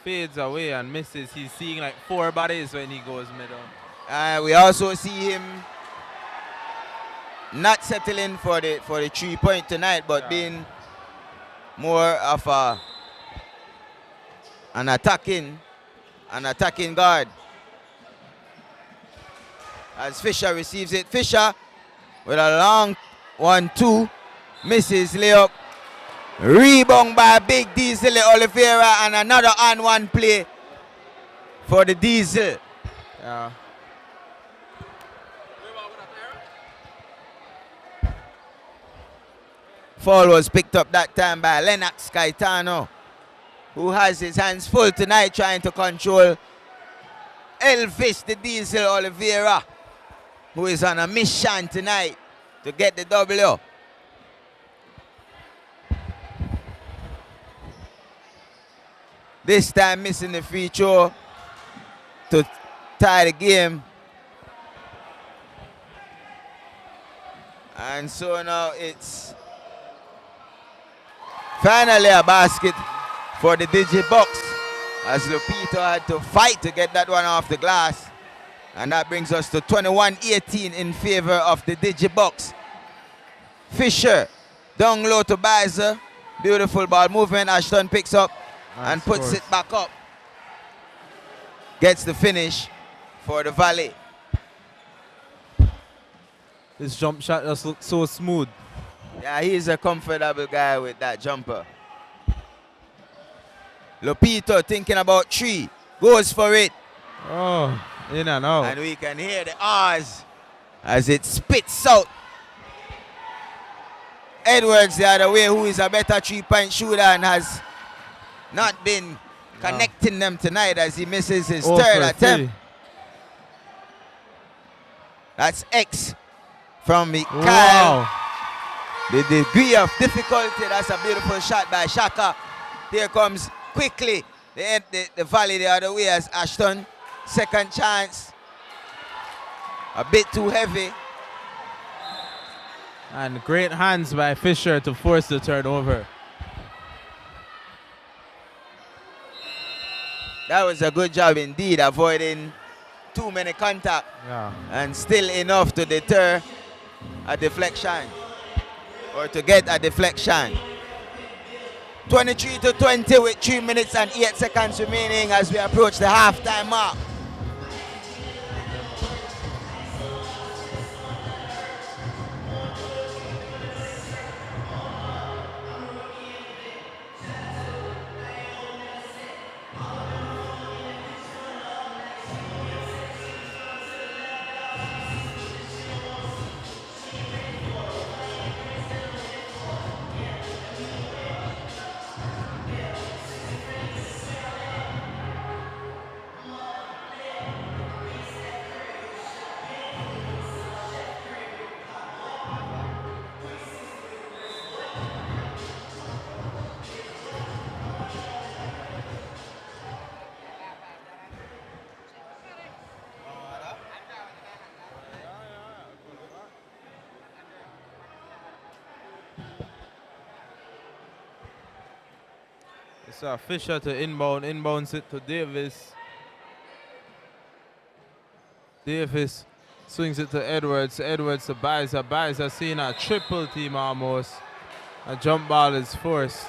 S17: Fades away and misses. He's seeing like 4 bodies when he goes middle.
S16: We also see him not settling for the 3-point tonight, but being more of an attacking guard. As Fisher receives it, Fisher with a long 1-2, misses layup. Rebound by Big Diesel Oliveira, and another on-1 play for the Diesel.
S17: Yeah.
S16: Foul was picked up that time by Lennox Caetano, who has his hands full tonight trying to control Elvis the Diesel Oliveira, who is on a mission tonight to get the W. This time missing the free throw to tie the game. And so now it's finally a basket for the Digibox, as Lupito had to fight to get that one off the glass. And that brings us to 21-18 in favor of the Digibox. Fisher down low to Bizer. Beautiful ball movement. Ashton picks up and puts it back up. Gets the finish for the Valley.
S17: This jump shot just looks so smooth.
S16: Yeah, he's a comfortable guy with that jumper. Lupito thinking about 3. Goes for it.
S17: Oh, in and out.
S16: And we can hear the R's as it spits out. Edwards the other way, who is a better 3-point shooter and has not been connecting them tonight, as he misses his third attempt. That's X from Kyle. The degree of difficulty, that's a beautiful shot by Shaka. Here comes quickly the Valley the other way as Ashton. Second chance. A bit too heavy.
S17: And great hands by Fisher to force the turnover.
S16: That was a good job indeed, avoiding too many contact. And still enough to deter a deflection, or to get a deflection. 23-20 with 3 minutes and 8 seconds remaining as we approach the halftime mark.
S17: It's Fisher to inbound. Inbounds it to Davis. Davis swings it to Edwards. Edwards to Bizer. Bizer seeing a triple team almost. A jump ball is forced.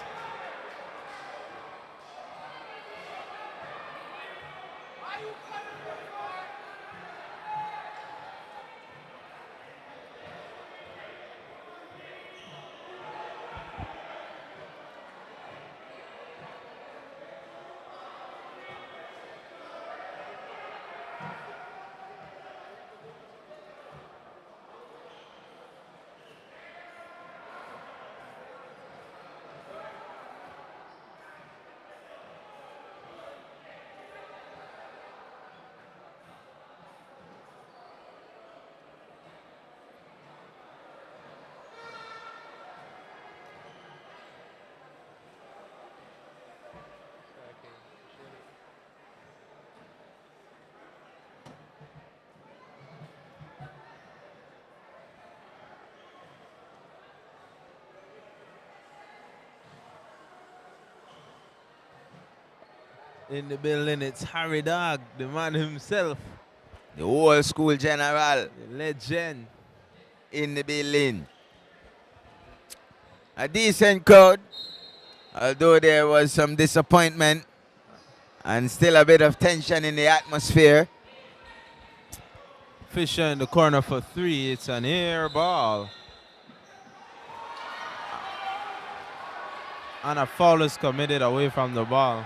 S17: In the building, it's Harry Dog, the man himself.
S16: The old school general.
S17: The legend.
S16: In the building. A decent crowd, although there was some disappointment and still a bit of tension in the atmosphere.
S17: Fisher in the corner for 3. It's an air ball. And a foul is committed away from the ball.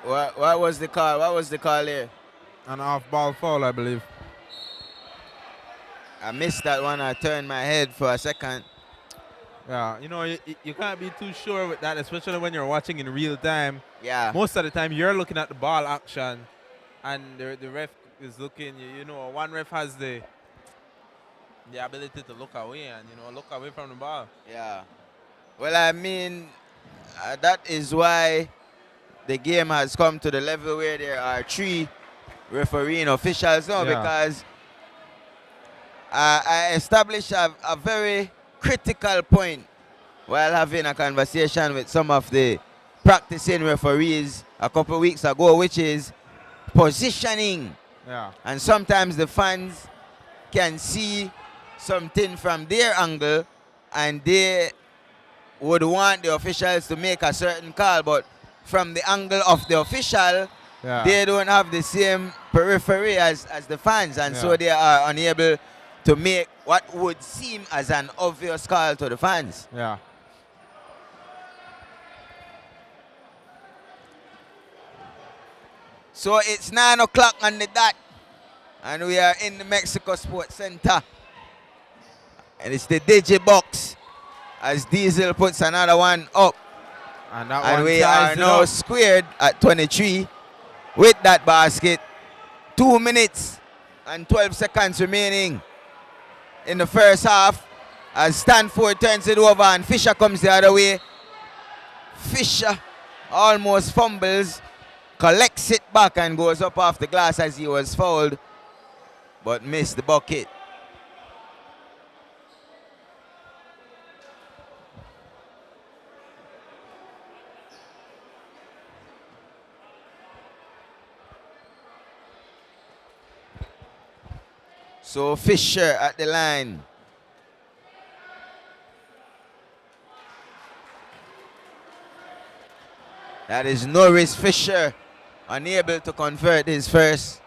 S16: What was the call? What was the call here?
S17: An off-ball foul, I believe.
S16: I missed that one. I turned my head for a second.
S17: Yeah, you know, you can't be too sure with that, especially when you're watching in real time.
S16: Yeah.
S17: Most of the time, you're looking at the ball action, and the ref is looking. You know, one ref has the ability to look away and, you know, look away from the ball.
S16: Yeah. Well, I mean, that is why the game has come to the level where there are 3 refereeing officials now, because I established a very critical point while having a conversation with some of the practicing referees a couple of weeks ago, which is positioning.
S17: Yeah.
S16: And sometimes the fans can see something from their angle and they would want the officials to make a certain call, but from the angle of the official, they don't have the same periphery as the fans, and so they are unable to make what would seem as an obvious call to the fans.
S17: Yeah.
S16: So it's 9 o'clock on the dot, and we are in the Mexico Sports Center. And it's the Digibox as Diesel puts another one up. And we are now squared at 23 with that basket. 2 minutes and 12 seconds remaining in the first half as Stanford turns it over and Fisher comes the other way. Fisher almost fumbles, collects it back and goes up off the glass as he was fouled, but missed the bucket. So Fisher at the line. That is Norris Fisher, unable to convert his first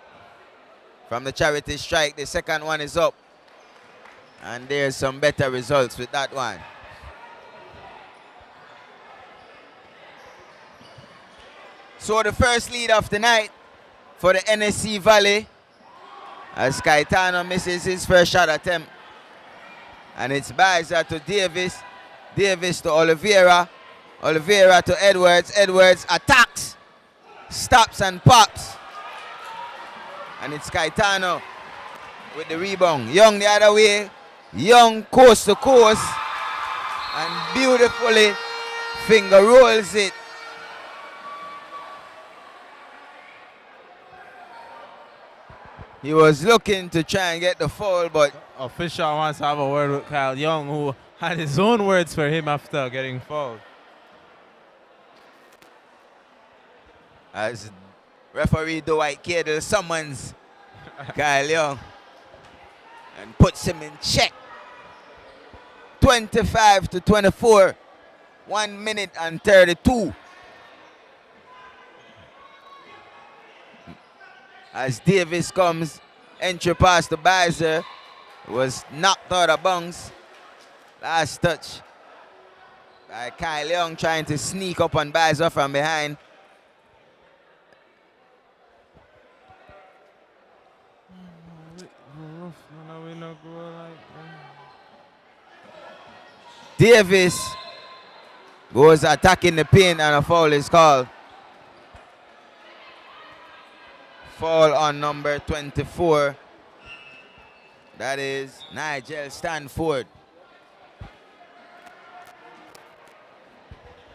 S16: from the charity strike. The second one is up. And there's some better results with that one. So the first lead of the night for the NSC Valley, as Caetano misses his first shot attempt. And it's Bizer to Davis. Davis to Oliveira. Oliveira to Edwards. Edwards attacks. Stops and pops. And it's Caetano with the rebound. Young the other way. Young coast to coast. And beautifully finger rolls it. He was looking to try and get the foul, but
S17: official wants to have a word with Kyle Young, who had his own words for him after getting fouled.
S16: As referee Dwight Cadle summons Kyle Young and puts him in check. 25-24, 1 minute and 32. As Davis comes, entry past the Bizer, was knocked out of bounds. Last touch by Kyle Young trying to sneak up on Bizer from behind. Davis goes attacking the paint and a foul is called. Foul on number 24. That is Nigel Stanford.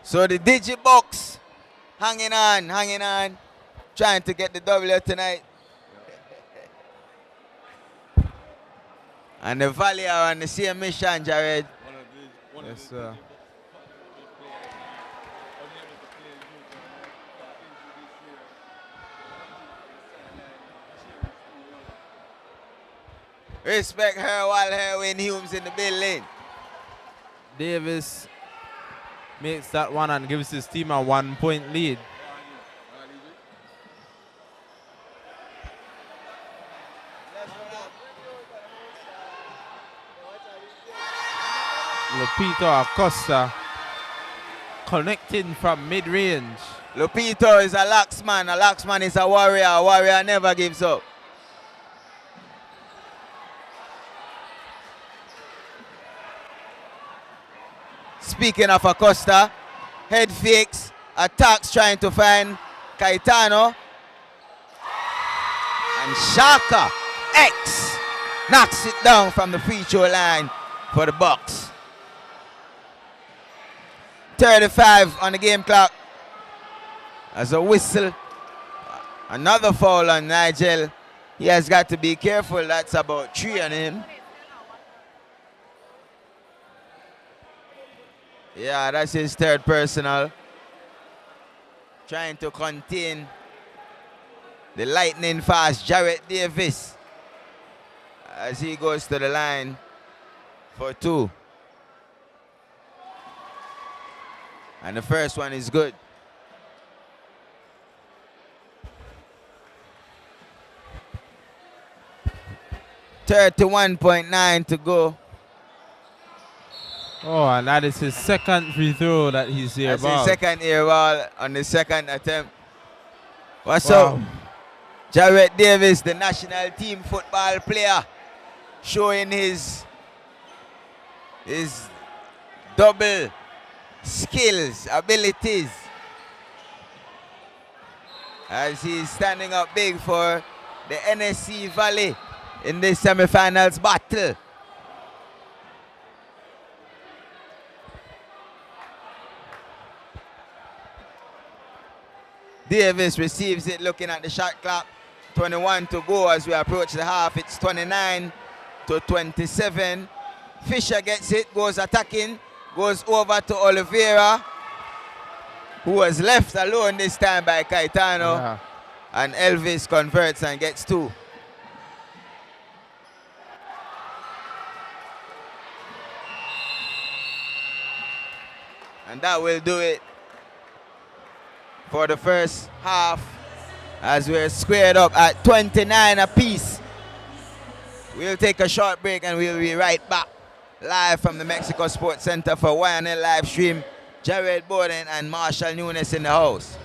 S16: So the Digibox hanging on, trying to get the W tonight. And the Valley are on the same mission, Jared.
S17: Yes, sir.
S16: Respect her while her when Hume's in the building.
S17: Davis makes that one and gives his team a 1 point lead. Lupito Acosta connecting from mid-range.
S16: Lupito is a laxman. A laxman is a warrior. A warrior never gives up. Speaking of Acosta, head fakes, attacks trying to find Caetano. And Shaka X knocks it down from the free throw line for the Bucks. 35 on the game clock. As a whistle, another foul on Nigel. He has got to be careful. That's about 3 on him. Yeah, that's his third personal. Trying to contain the lightning fast Jarrett Davis as he goes to the line for 2. And the first one is good. $31.9 to go.
S17: Oh, and that is his second free throw that he's here.
S16: That's his second air ball on the second attempt. What's up? Jarrett Davis, the national team football player, showing his double skills, abilities, as he's standing up big for the NSC Valley in this semifinals battle. Davis receives it, looking at the shot clock. 21 to go as we approach the half. It's 29-27. Fisher gets it, goes attacking, goes over to Oliveira, who was left alone this time by Caetano.
S17: Yeah.
S16: And Elvis converts and gets 2. And that will do it for the first half, as we're squared up at 29 apiece. We'll take a short break and we'll be right back live from the Mexico Sports Center for YNL live stream. Jared Borden and Marshall Nunes in the house.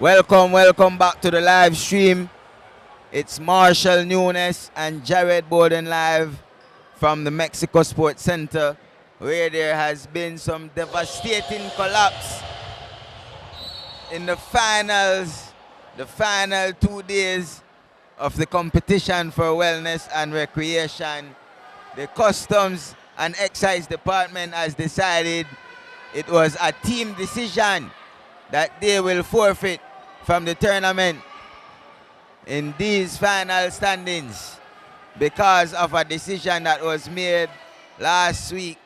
S16: Welcome back to the live stream. It's Marshall Nunes and Jared Bowden live from the Mexico Sports Center, where there has been some devastating collapse in the finals, the final 2 days of the competition for wellness and recreation. The Customs and Excise Department has decided it was a team decision that they will forfeit from the tournament in these final standings because of a decision that was made last week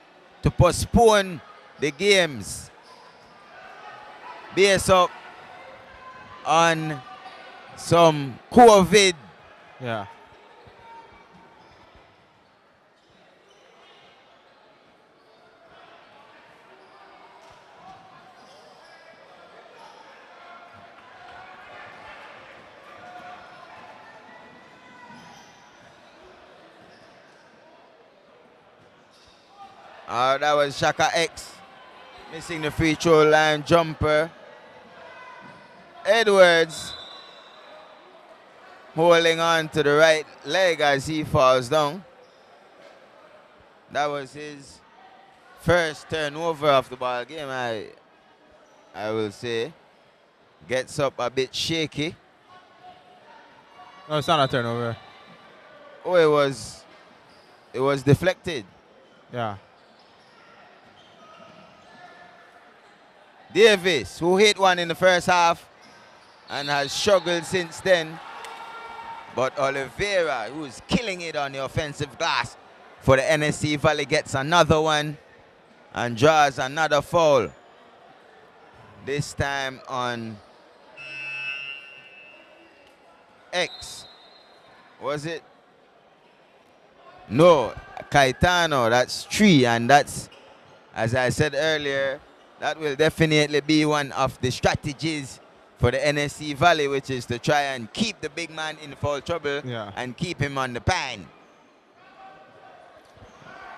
S16: to postpone the games based up on some COVID.
S17: Yeah.
S16: That was Shaka X missing the free throw line jumper. Edwards holding on to the right leg as he falls down. That was his first turnover of the ball game, I will say. Gets up a bit shaky.
S17: No, it's not a turnover.
S16: Oh, it was deflected.
S17: Yeah.
S16: Davis, who hit one in the first half and has struggled since then. But Oliveira, who is killing it on the offensive glass for the NSC Valley, gets another one and draws another foul. This time on X. Was it? No, Caetano, that's 3, and that's, as I said earlier, that will definitely be one of the strategies for the NSC Valley, which is to try and keep the big man in foul trouble and keep him on the pan.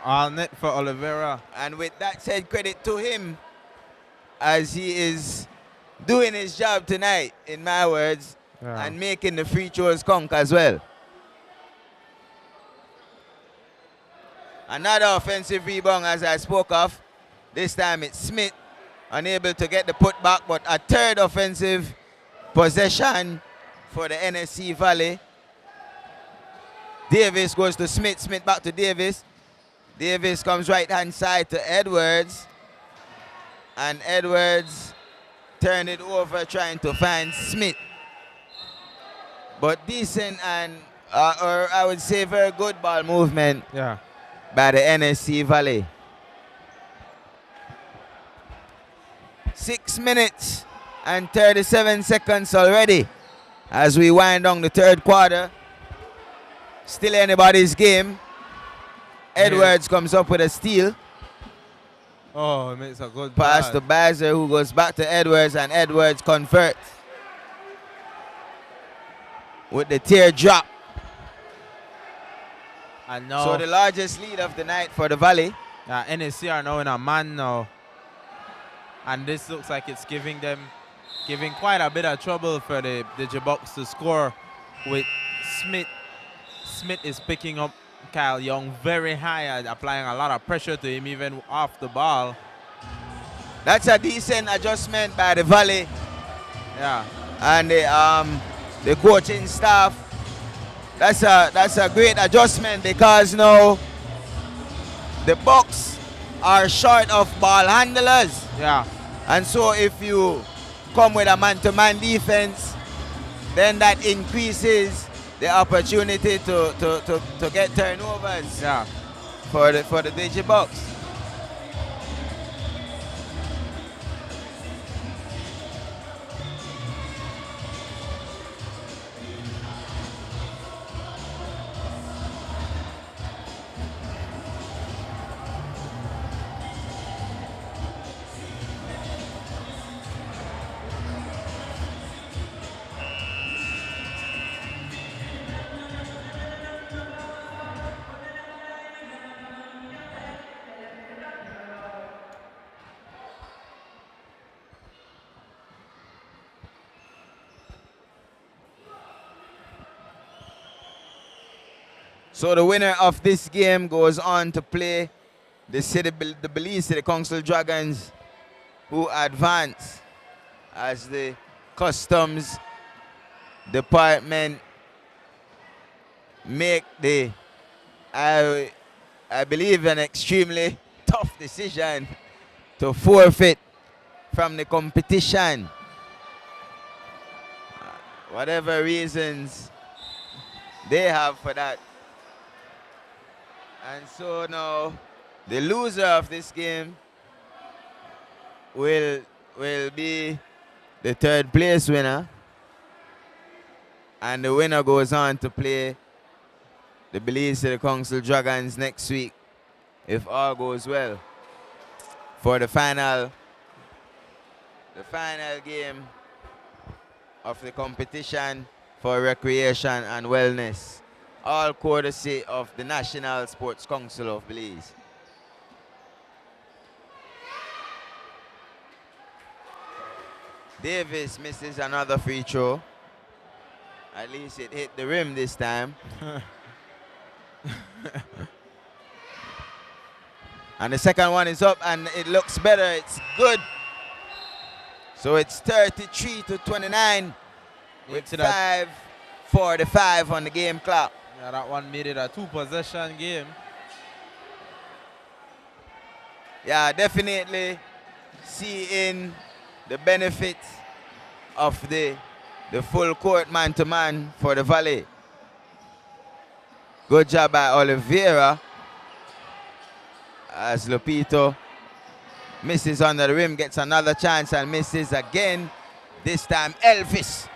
S17: All net for Oliveira.
S16: And with that said, credit to him, as he is doing his job tonight, in my words, and making the free throws count as well. Another offensive rebound, as I spoke of. This time it's Smith, unable to get the putback, but a third offensive possession for the NSC Valley. Davis goes to Smith, Smith back to Davis. Davis comes right-hand side to Edwards. And Edwards turned it over trying to find Smith. But decent and, or I would say very good ball movement by the NSC Valley. 6 minutes and 37 seconds already as we wind down the third quarter. Still anybody's game. Edwards comes up with a steal.
S17: Oh, it makes a good
S16: pass to Bazer, who goes back to Edwards, and Edwards converts with the teardrop.
S17: And now,
S16: so the largest lead of the night for the Valley.
S17: NSC are now in a man now. And this looks like it's giving quite a bit of trouble for the J-Bucks to score with Smith. Smith is picking up Kyle Young very high and applying a lot of pressure to him even off the ball.
S16: That's a decent adjustment by the Valley.
S17: Yeah.
S16: And the coaching staff. That's a great adjustment because now the Bucks are short of ball handlers.
S17: Yeah.
S16: And so if you come with a man-to-man defense, then that increases the opportunity to get turnovers.
S17: Yeah.
S16: For the DJ Bucks. So the winner of this game goes on to play the Belize City Council Dragons, who advance as the Customs Department make the, I believe, an extremely tough decision to forfeit from the competition. Whatever reasons they have for that. And so now the loser of this game will be the third place winner. And the winner goes on to play the Belize City Council Dragons next week, if all goes well, for the final game of the competition for recreation and wellness, all courtesy of the National Sports Council of Belize. Davis misses another free throw. At least it hit the rim this time. And the second one is up and it looks better. It's good. So it's 33-29 with 5:45 on the game clock.
S17: Yeah, that one made it a 2-possession game.
S16: Yeah, definitely seeing the benefit of the full court man-to-man for the Valley. Good job by Oliveira as Lupito misses under the rim, gets another chance and misses again. This time Elvis.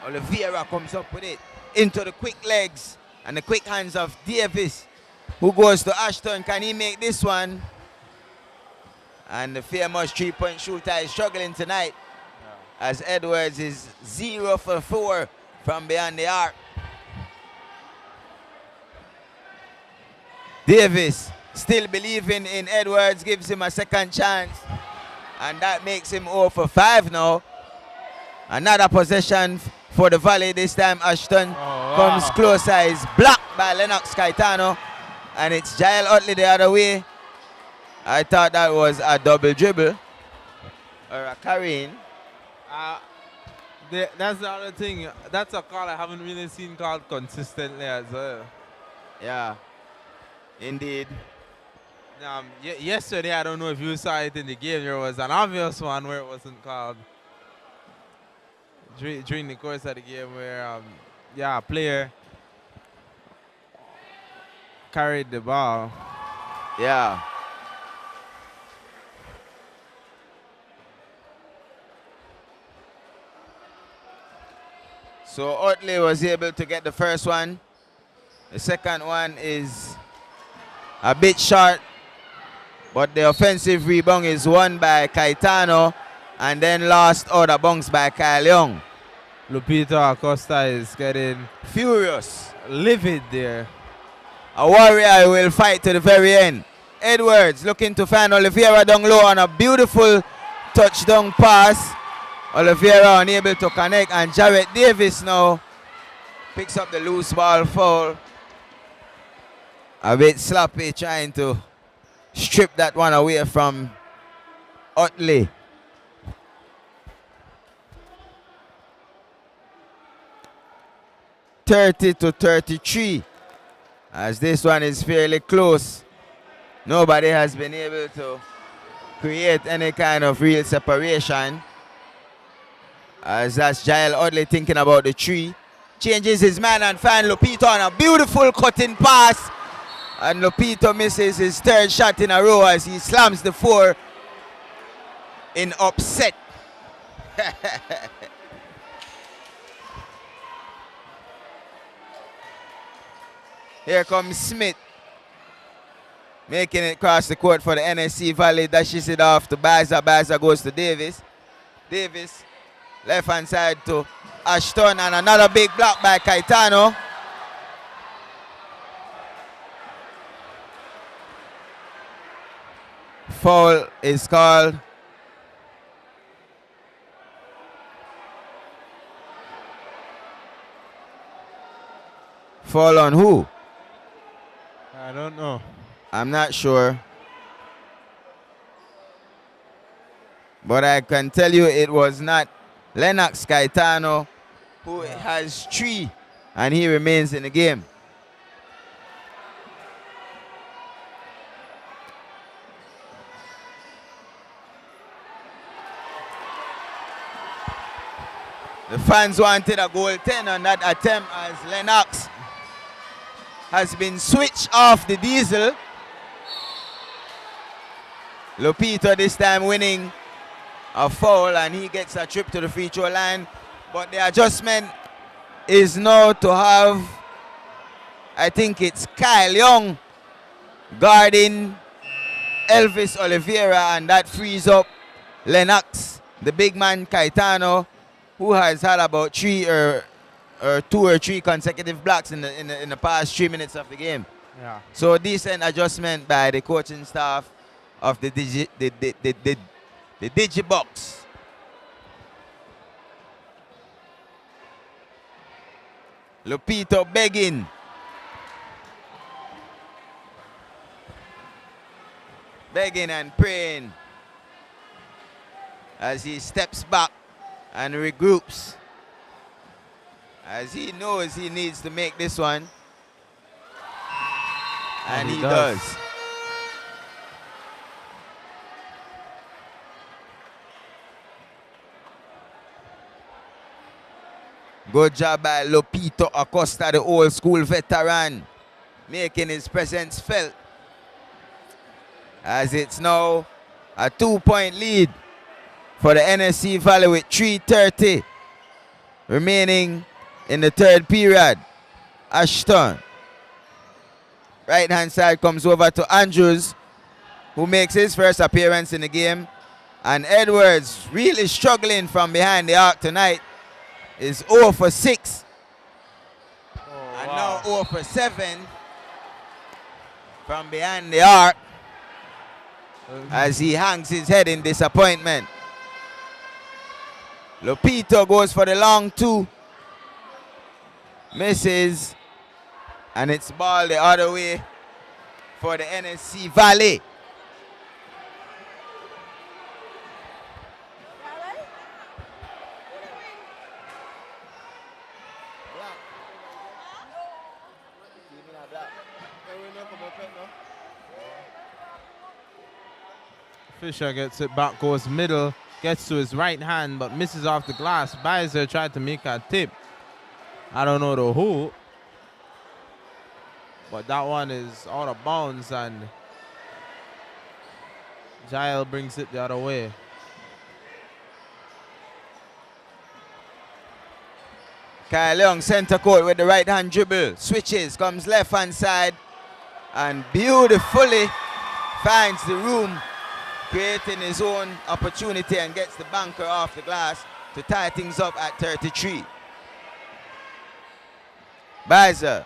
S16: Oliveira comes up with it into the quick legs and the quick hands of Davis, who goes to Ashton. Can he make this one? And the famous three-point shooter is struggling tonight, as Edwards is 0 for 4 from beyond the arc. Davis still believing in Edwards, gives him a second chance, and that makes him 0 for 5 now. Another possession for the Valley. This time Ashton comes closer, is blocked by Lennox Caetano, and it's Jael Utley the other way. I thought that was a double dribble or a carrying.
S17: That's the other thing. That's a call I haven't really seen called consistently as well.
S16: Yeah, indeed.
S17: Yesterday, I don't know if you saw it in the game, there was an obvious one where it wasn't called during the course of the game where, a player carried the ball.
S16: Yeah. So Utley was able to get the first one. The second one is a bit short, but the offensive rebound is won by Caetano and then lost out of bounds by Kyle Young.
S17: Lupito Acosta is getting
S16: furious,
S17: livid there.
S16: A warrior will fight to the very end. Edwards looking to find Oliveira down low on a beautiful touchdown pass. Oliveira unable to connect, and Jarrett Davis now picks up the loose ball foul. A bit sloppy trying to strip that one away from Utley. (30-33) as this one is fairly close. Nobody has been able to create any kind of real separation. As that's Jael Utley thinking about the tree. Changes his man and finds Lupito on a beautiful cutting pass. And Lupito misses his third shot in a row as he slams the 4 in upset. Here comes Smith, making it across the court for the NSC Valley. Dashes it off to Baza. Baza goes to Davis. Davis, left hand side to Ashton, and another big block by Caetano. Foul is called. Foul on who?
S17: I don't know.
S16: I'm not sure. But I can tell you it was not Lennox Caetano who has 3 and he remains in the game. The fans wanted a goal 10 on that attempt as Lennox has been switched off the diesel. Lupito this time winning a foul and he gets a trip to the free throw line. But the adjustment is now to have, I think it's Kyle Young guarding Elvis Oliveira, and that frees up Lennox, the big man Caetano, who has had about 2 or 3 consecutive blocks in the past 3 minutes of the game.
S17: Yeah.
S16: So decent adjustment by the coaching staff of the Digibox. Lupito begging. Begging and praying as he steps back and regroups, as he knows he needs to make this one, and he does. Good job by Lupito Acosta, the old school veteran, making his presence felt, as it's now a 2-point lead for the NSC Valley with 3:30 remaining in the third period. Ashton. Right hand side comes over to Andrews, who makes his first appearance in the game. And Edwards, really struggling from behind the arc tonight, is 0 for 6. And now 0 for 7 from behind the arc as he hangs his head in disappointment. Lupito goes for the long 2. Misses. And it's ball the other way for the NSC Valley.
S17: Fisher gets it back, goes middle, gets to his right hand, but misses off the glass. Bizer tried to make a tip. I don't know the who, but that one is out of bounds, and Jael brings it the other way.
S16: Kyle Young center court with the right hand dribble. Switches, comes left hand side, and beautifully finds the room, creating his own opportunity, and gets the banker off the glass to tie things up at 33. Bizer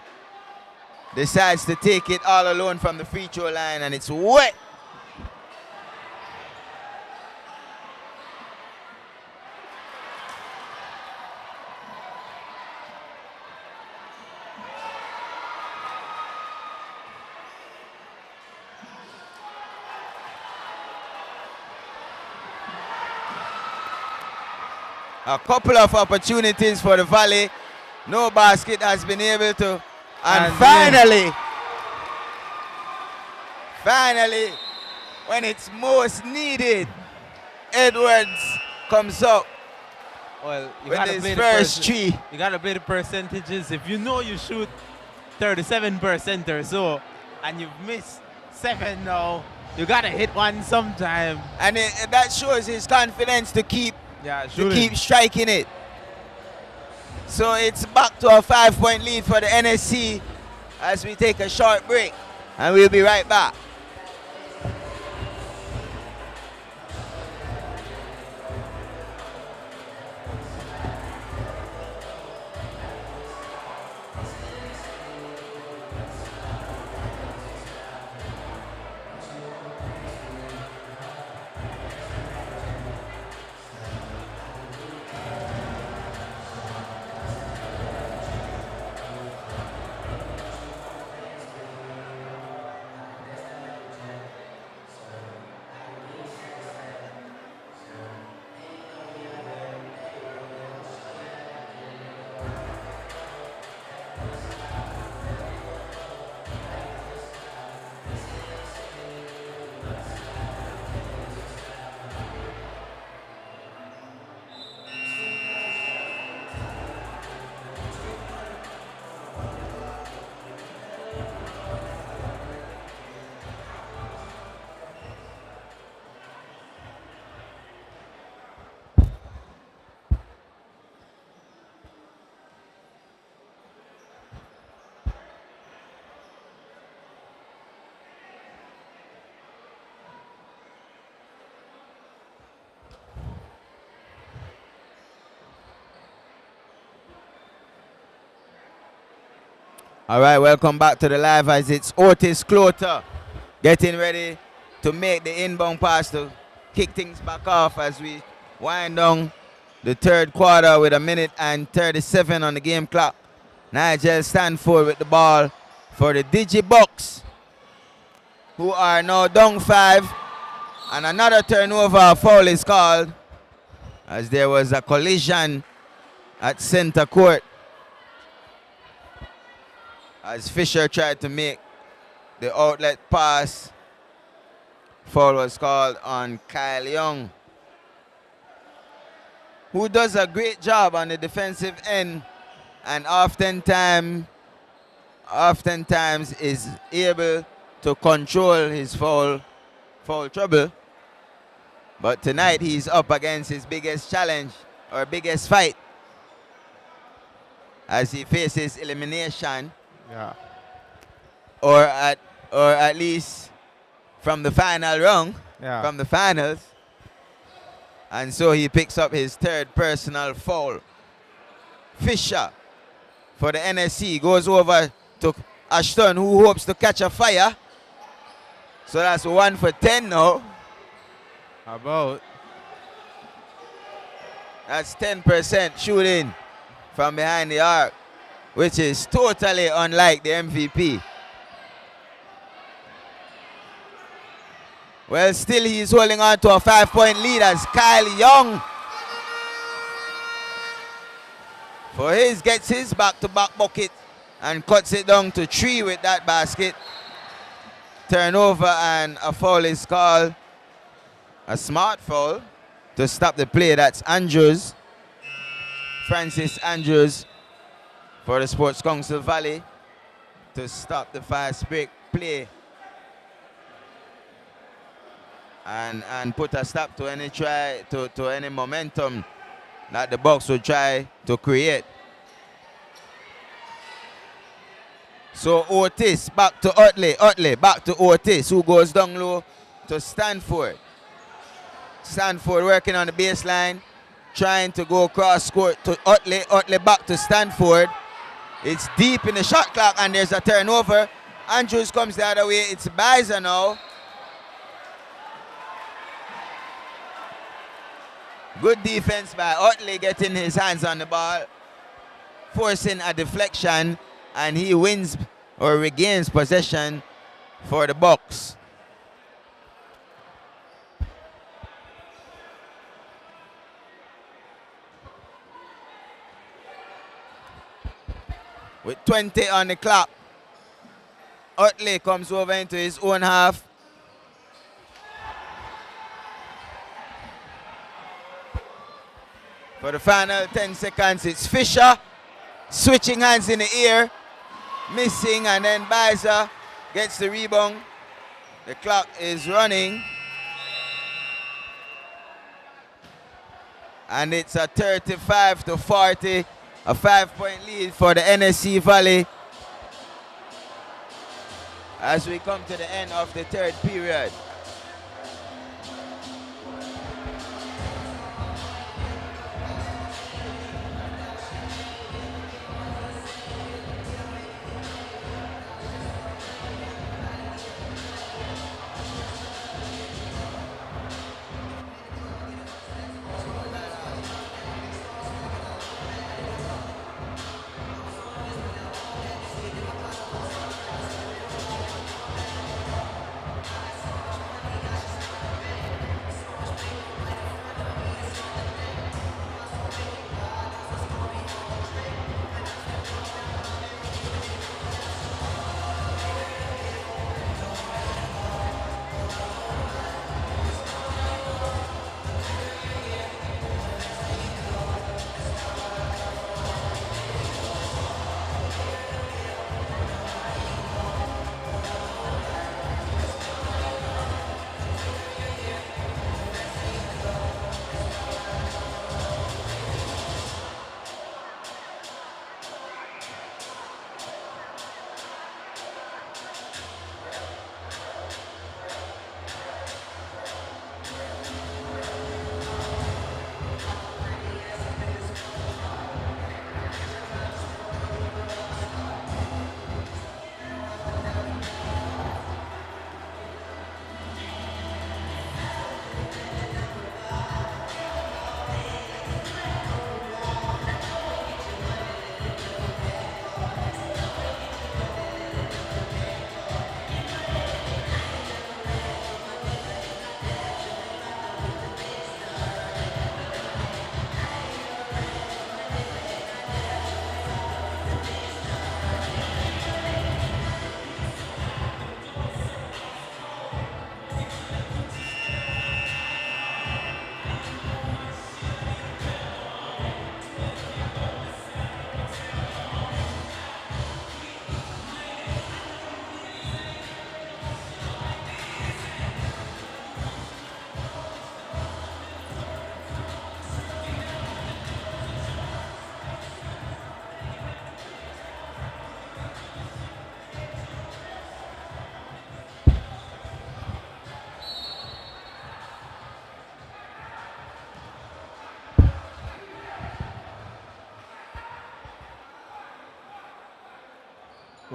S16: decides to take it all alone from the free throw line, and it's wet. A couple of opportunities for the Valley. No basket has been able to. And finally, when it's most needed, Edwards comes up.
S17: Well, you
S16: with
S17: gotta
S16: his
S17: play
S16: first 3.
S17: You gotta play the percentages. If you know you shoot 37% or so, and you've missed 7 now, you gotta hit one sometime.
S16: And that shows his confidence to keep striking it. So it's back to a 5-point lead for the NSC as we take a short break, and we'll be right back. All right, welcome back to the live as it's Otis Clotter getting ready to make the inbound pass to kick things back off as we wind down the third quarter with 1:37 on the game clock. Nigel Stanford with the ball for the Digibucks, who are now down 5. And another turnover foul is called as there was a collision at center court as Fisher tried to make the outlet pass. Foul was called on Kyle Young, who does a great job on the defensive end and oftentimes is able to control his foul trouble. But tonight he's up against his biggest challenge or biggest fight as he faces elimination.
S17: Yeah.
S16: Or at least from the final round, from the finals. And so he picks up his third personal foul. Fisher for the NSC goes over to Ashton, who hopes to catch a fire. So that's 1 for 10 now.
S17: About.
S16: That's 10% shooting from behind the arc, which is totally unlike the MVP. Well, still he's holding on to a 5-point lead as Kyle Young gets his back-to-back bucket and cuts it down to 3 with that basket. Turnover and a foul is called. A smart foul to stop the play. That's Andrews. Francis Andrews for the Sports Council Valley to stop the fast break play and put a stop to any try to any momentum that the Bucks would try to create. So Otis back to Utley back to Otis, who goes down low to Stanford. Stanford working on the baseline, trying to go cross court to Utley. Utley back to Stanford. It's deep in the shot clock and there's a turnover. Andrews comes the other way. It's Bizer now. Good defense by Utley, getting his hands on the ball, forcing a deflection, and he wins or regains possession for the Bucks. With 20 on the clock, Utley comes over into his own half. For the final 10 seconds, it's Fisher switching hands in the air, missing, and then Bizer gets the rebound. The clock is running. And it's a 35-40, a 5-point lead for the NSC Valley as we come to the end of the third period.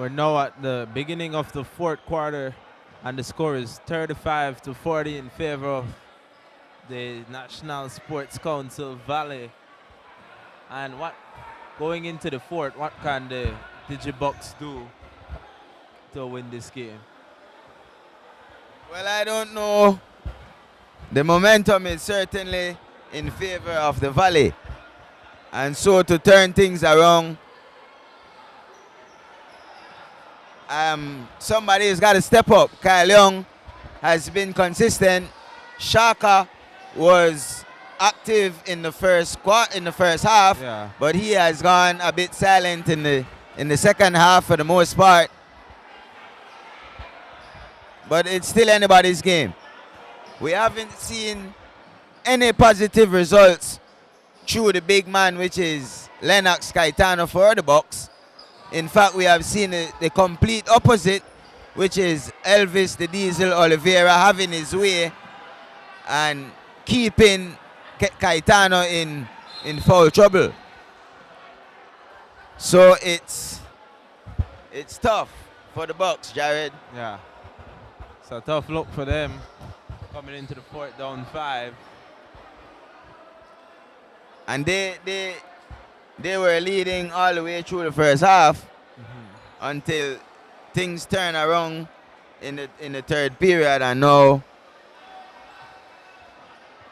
S17: We're now at the beginning of the fourth quarter, and the score is 35-40 in favor of the National Sports Council Valley. And going into the fourth, what can the Digibucks do to win this game?
S16: Well, I don't know. The momentum is certainly in favor of the Valley. And so to turn things around, somebody's got to step up. Kyle Young has been consistent. Shaka was active in the first half, but he has gone a bit silent in the second half for the most part. But it's still anybody's game. We haven't seen any positive results through the big man, which is Lennox Caetano for the Bucks. In fact, we have seen the complete opposite, which is Elvis the Diesel Oliveira having his way and keeping Caetano in foul trouble. So it's tough for the Bucks, Jared.
S17: Yeah. It's a tough look for them coming into the fourth down 5.
S16: And they were leading all the way through the first half until things turn around in the third period, and now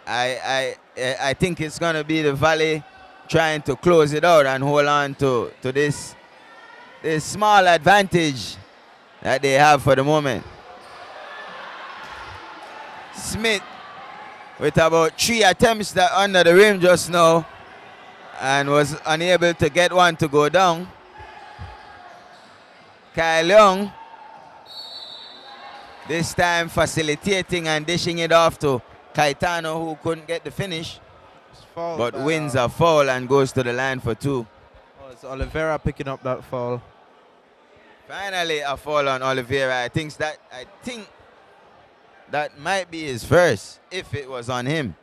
S16: I think it's gonna be the Valley trying to close it out and hold on to this small advantage that they have for the moment. Smith with about 3 attempts that under the rim just now and was unable to get one to go down. Kyle Young this time facilitating and dishing it off to Caetano, who couldn't get the finish, but wins a foul and goes to the line for 2.
S17: Oh, it's Oliveira picking up that foul.
S16: Finally a foul on Oliveira. I think that might be his first, if it was on him.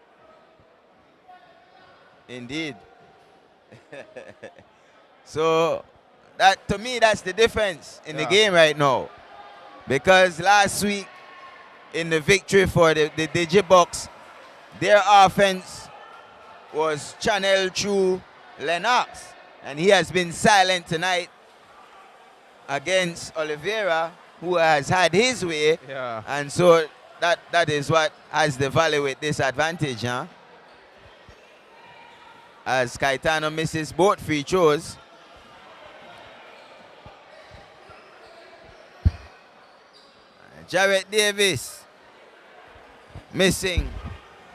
S16: Indeed. So, that to me, that's the difference in the game right now. Because last week, in the victory for the Digibucks, their offense was channeled through Lennox. And he has been silent tonight against Oliveira, who has had his way.
S17: Yeah.
S16: And so that is what has the Valley with this advantage, huh? As Caetano misses both free throws. Jarrett Davis missing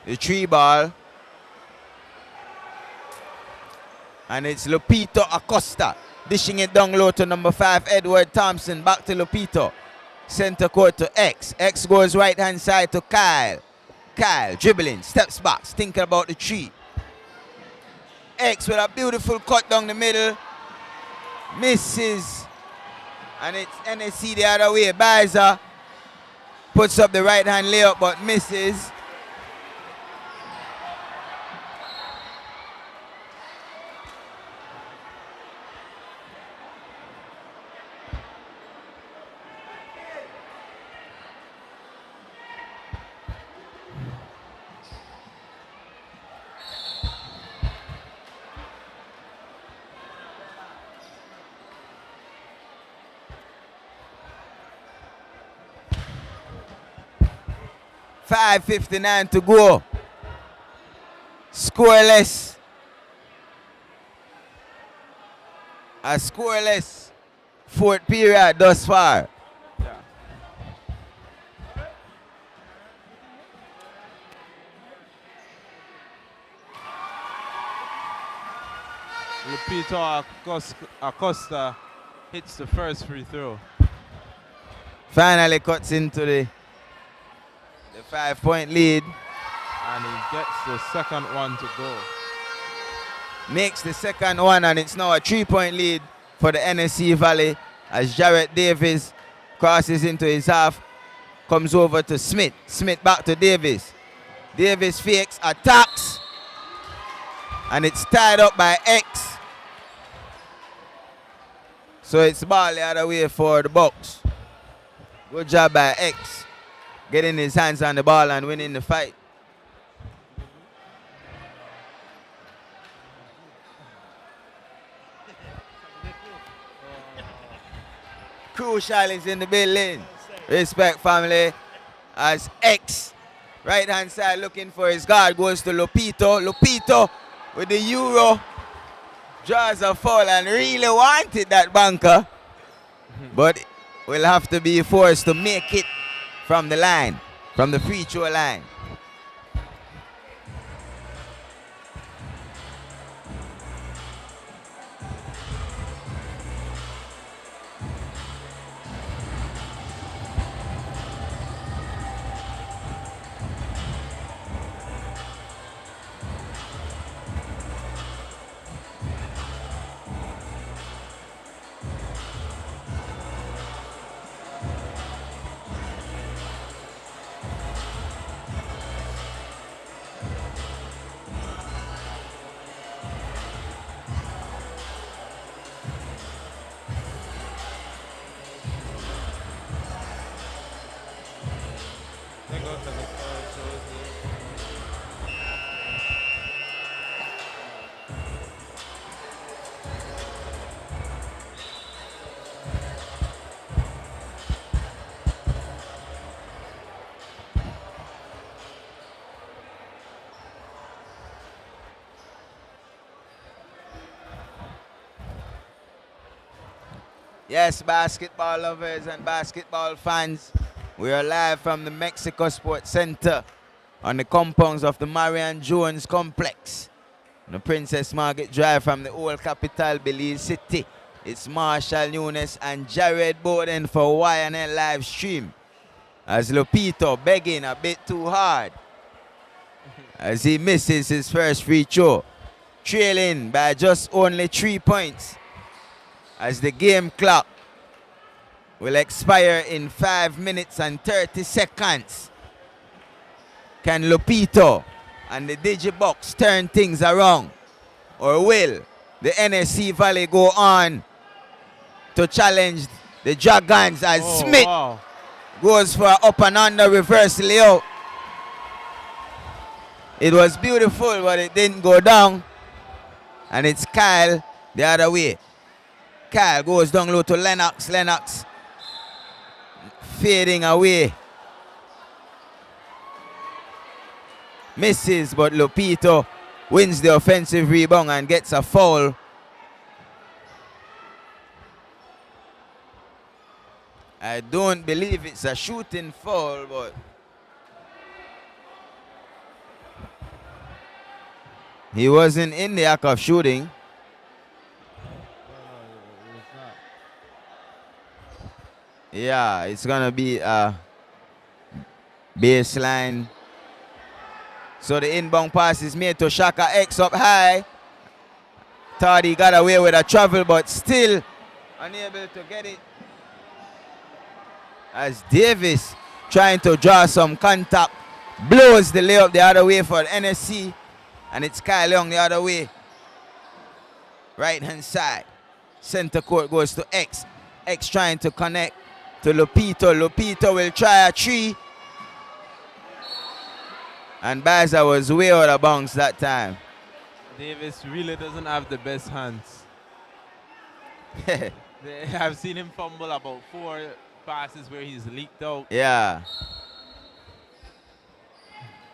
S16: the 3 ball. And it's Lupito Acosta dishing it down low to number 5, Edward Thompson. Back to Lupito. Center court to X. X goes right hand side to Kyle. Kyle dribbling, steps back, thinking about the 3. X with a beautiful cut down the middle. Misses. And it's NSC the other way. Biza puts up the right hand layup but misses. .5:59 to go. Scoreless. A scoreless fourth period thus far.
S17: Lupito Acosta hits the first free throw.
S16: Finally cuts into the 5-point lead.
S17: And he gets the second one to go.
S16: Makes the second one, and it's now a 3-point lead for the NSC Valley as Jarrett Davis crosses into his half, comes over to Smith. Smith back to Davis. Davis fakes, attacks, and it's tied up by X. So it's ball the other way for the Bucks. Good job by X. Getting his hands on the ball and winning the fight. Crucial is in the building. Respect, family. As X, right hand side looking for his guard, goes to Lupito. Lupito with the Euro. Draws a foul and really wanted that bunker. But will have to be forced to make it from the line, from the free throw line. Yes, basketball lovers and basketball fans, we are live from the Mexico Sports Center on the compounds of the Marion Jones Complex. On the Princess Margaret Drive from the old capital, Belize City. It's Marshall Nunes and Jared Bowden for YNL live stream. As Lupito begging a bit too hard as he misses his first free throw. Trailing by just only 3 points. As the game clock will expire in 5 minutes and 30 seconds. Can Lupito and the Digibox turn things around? Or will the NSC Valley go on to challenge the Dragons as Smith goes for up and under reverse layout? It was beautiful, but it didn't go down. And it's Kyle the other way. Kyle goes down low to Lennox. Lennox fading away. Misses, but Lupito wins the offensive rebound and gets a foul. I don't believe it's a shooting foul, but he wasn't in the act of shooting. Yeah, it's gonna be a baseline. So the inbound pass is made to Shaka X up high. Thought he got away with a travel, but still unable to get it. As Davis trying to draw some contact, blows the layup the other way for NSC, and it's Kyle Young the other way. Right hand side. Center court goes to X. X trying to connect to Lupito. Lupito will try a three. And Baza was way out of bounds that time.
S17: Davis really doesn't have the best hands. I've seen him fumble about 4 passes where he's leaked out.
S16: Yeah.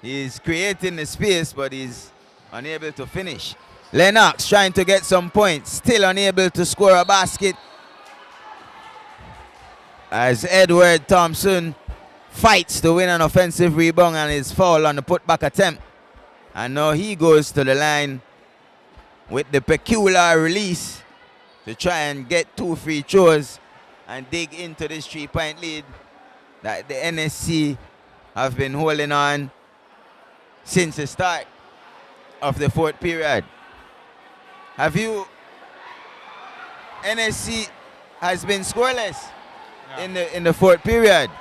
S16: He's creating the space, but he's unable to finish. Lennox trying to get some points, still unable to score a basket. As Edward Thompson fights to win an offensive rebound and is fouled on the putback attempt. And now he goes to the line with the peculiar release to try and get 2 free throws and dig into this 3-point lead that the NSC have been holding on since the start of the 4th period. NSC has been scoreless in the 4th period,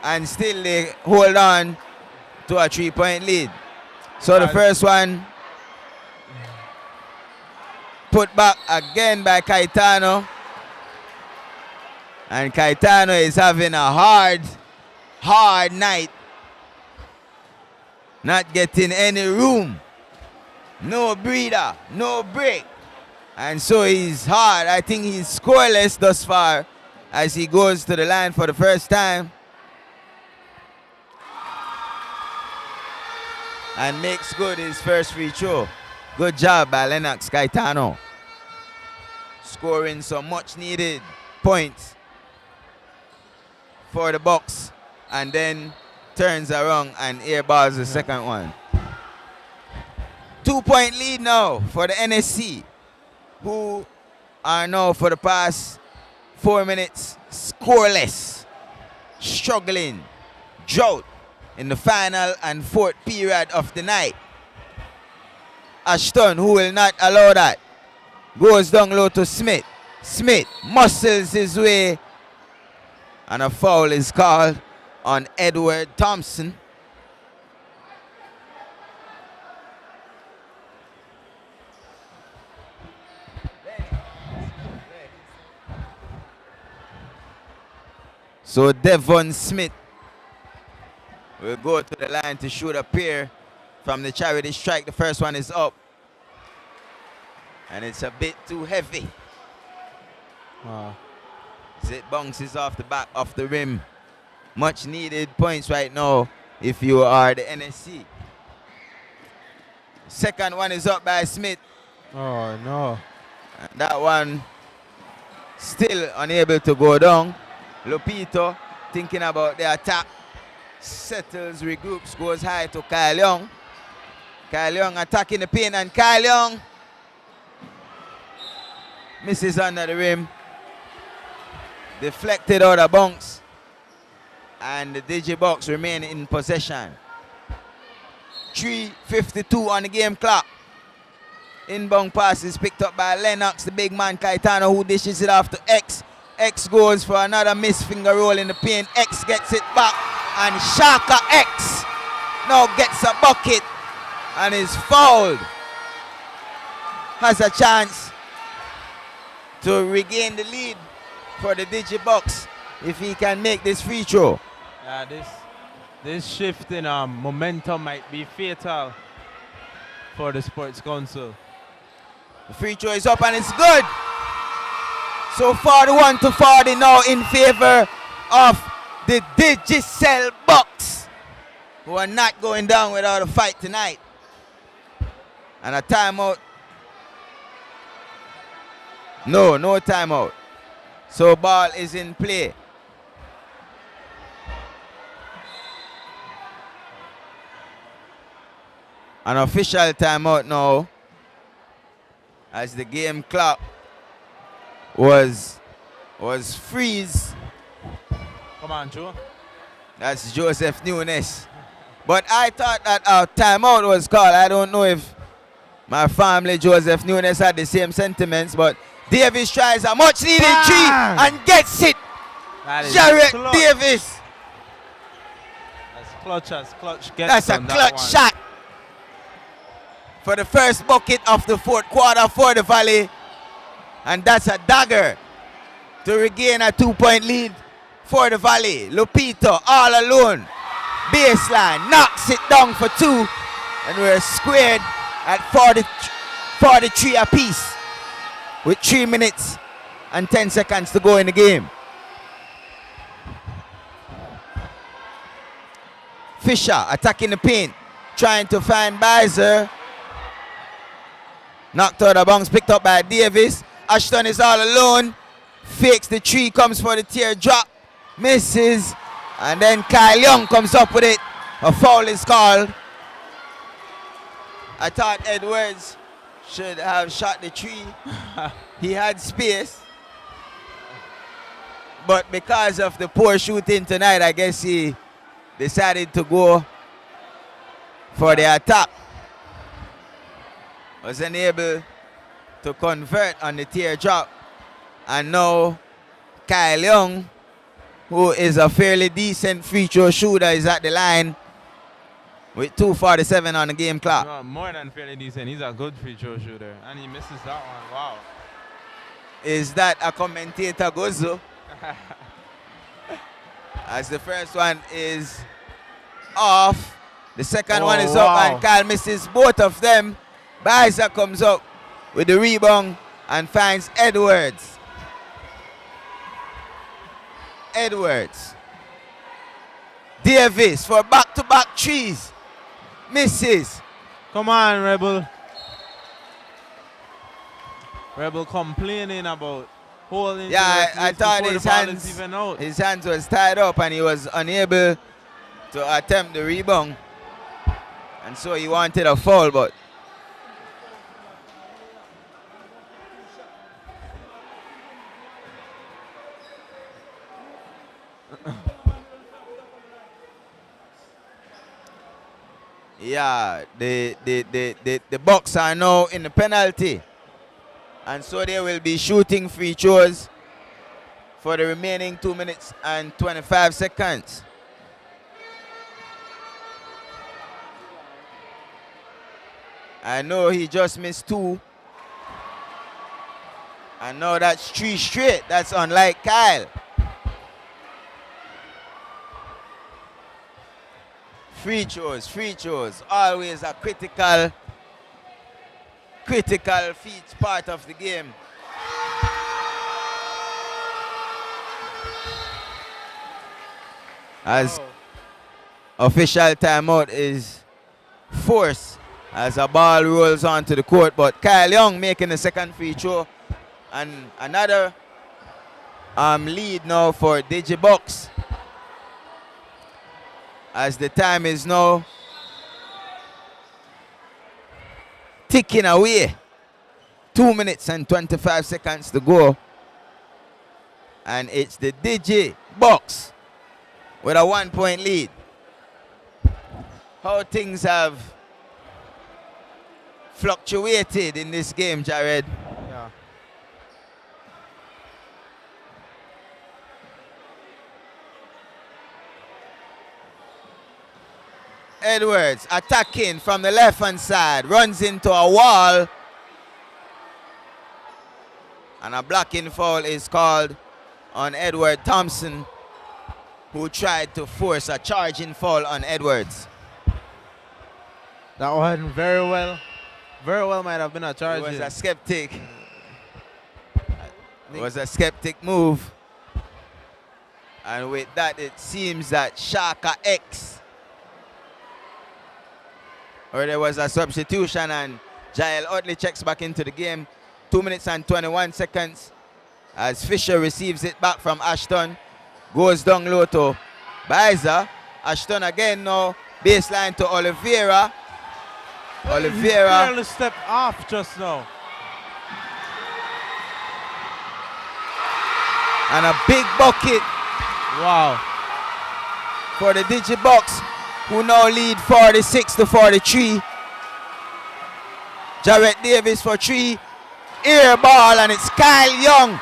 S16: and still they hold on to a 3-point lead. So the first one put back again by Caetano. And Caetano is having a hard night. Not getting any room. No breather, no break. And so he's hard. I think he's scoreless thus far as he goes to the line for the first time. And makes good his first free throw. Good job by Lennox Caetano. Scoring some much needed points for the Bucks. And then turns around and airballs the second one. 2-point lead now for the NSC, who are now for the past 4 minutes scoreless, struggling, drought in the final and fourth period of the night. Ashton, who will not allow that, goes down low to Smith. Smith muscles his way, and a foul is called on Edward Thompson. So Devon Smith will go to the line to shoot a pair from the charity strike. The first one is up. And it's a bit too heavy.
S17: Wow.
S16: As it bounces off the back of the rim. Much needed points right now if you are the NSC. Second one is up by Smith.
S17: Oh, no.
S16: And that one still unable to go down. Lupito thinking about the attack. Settles, regroups, goes high to Kyle Young. Kyle Young attacking the paint, and Kyle Young misses under the rim. Deflected out of bounce. And the Digibucks remain in possession. 3:52 on the game clock. Inbound pass is picked up by Lennox, the big man Caetano, who dishes it off to X. X goes for another miss finger roll in the paint. X gets it back, and Shaka X now gets a bucket and is fouled. Has a chance to regain the lead for the Digibucks if he can make this free throw.
S17: Yeah, this shift in momentum might be fatal for the Sports Council.
S16: The free throw is up and it's good. So 41-40 now in favor of the Digicel Bucks, who are not going down without a fight tonight. And a timeout. No timeout. So ball is in play. An official timeout now, as the game clock was freeze.
S17: Come on, Joe.
S16: That's Joseph Nunes. But I thought that our timeout was called. I don't know if my family, Joseph Nunes, had the same sentiments, but Davis tries a much needed three and gets it. Jarrett Davis.
S17: As clutch gets.
S16: That's a clutch shot for the first bucket of the fourth quarter for the Valley. And that's a dagger to regain a 2-point lead for the Valley. Lupito all alone. Baseline, knocks it down for two. And we're squared at 43 apiece with 3 minutes and 10 seconds to go in the game. Fisher attacking the paint, trying to find Bizer. Knocked out of bounds, picked up by Davis. Ashton is all alone. Fakes the three, comes for the teardrop. Misses. And then Kyle Young comes up with it. A foul is called. I thought Edwards should have shot the three. He had space. But because of the poor shooting tonight, I guess he decided to go for the attack. Was unable to convert on the teardrop. And now Kyle Young, who is a fairly decent free throw shooter, is at the line with 2:47 on the game clock.
S17: No, more than fairly decent. He's a good free throw shooter. And he misses that one. Wow.
S16: Is that a commentator Gozo? As the first one is off, the second
S17: Oh,
S16: one is up,
S17: wow.
S16: and Kyle misses both of them. Baiza comes up with the rebound and finds Edwards. Edwards. Davis for back-to-back threes. Misses.
S17: Come on, Rebel. Rebel complaining about holding.
S16: Yeah, I thought
S17: before
S16: his
S17: the ball is
S16: hands,
S17: even out.
S16: his hands was tied up and he was unable to attempt the rebound. And so he wanted a foul, but yeah, the Bucks are now in the penalty. And so they will be shooting free throws for the remaining 2 minutes and 25 seconds. I know he just missed 2. And now that's 3 straight. That's unlike Kyle. Free throws. Always a critical part of the game. As official timeout is forced as a ball rolls onto the court, but Kyle Young making the second free throw, and another lead now for Digibox as the time is now ticking away. 2 minutes and 25 seconds to go, and it's the Digibox with a 1-point lead. How things have fluctuated in this game, Jared.
S17: Yeah.
S16: Edwards attacking from the left-hand side, runs into a wall, and a blocking foul is called on Edward Thompson, who tried to force a charging foul on Edwards.
S17: That one very well might have been a charge.
S16: It was a skeptic. It was a skeptic move. And with that, it seems that Shaka X, or there was a substitution, and Jael Utley checks back into the game. 2 minutes and 21 seconds as Fisher receives it back from Ashton. Goes down low to Baiza. Ashton again now. Baseline to Oliveira. Oliveira.
S17: Barely stepped off just now.
S16: And a big bucket.
S17: Wow.
S16: For the Digibox, who now lead 46-43. Jarrett Davis for 3. Air ball, and it's Kyle Young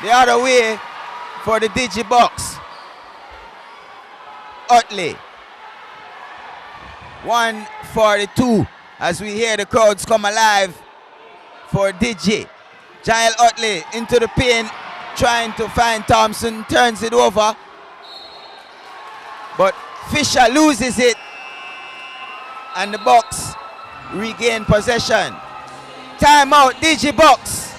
S16: the other way for the Digibox. Utley. 142 as we hear the crowds come alive for Digi. Jael Utley into the paint, trying to find Thompson, turns it over. But Fisher loses it, and the Bucks regain possession. Timeout, Digibox.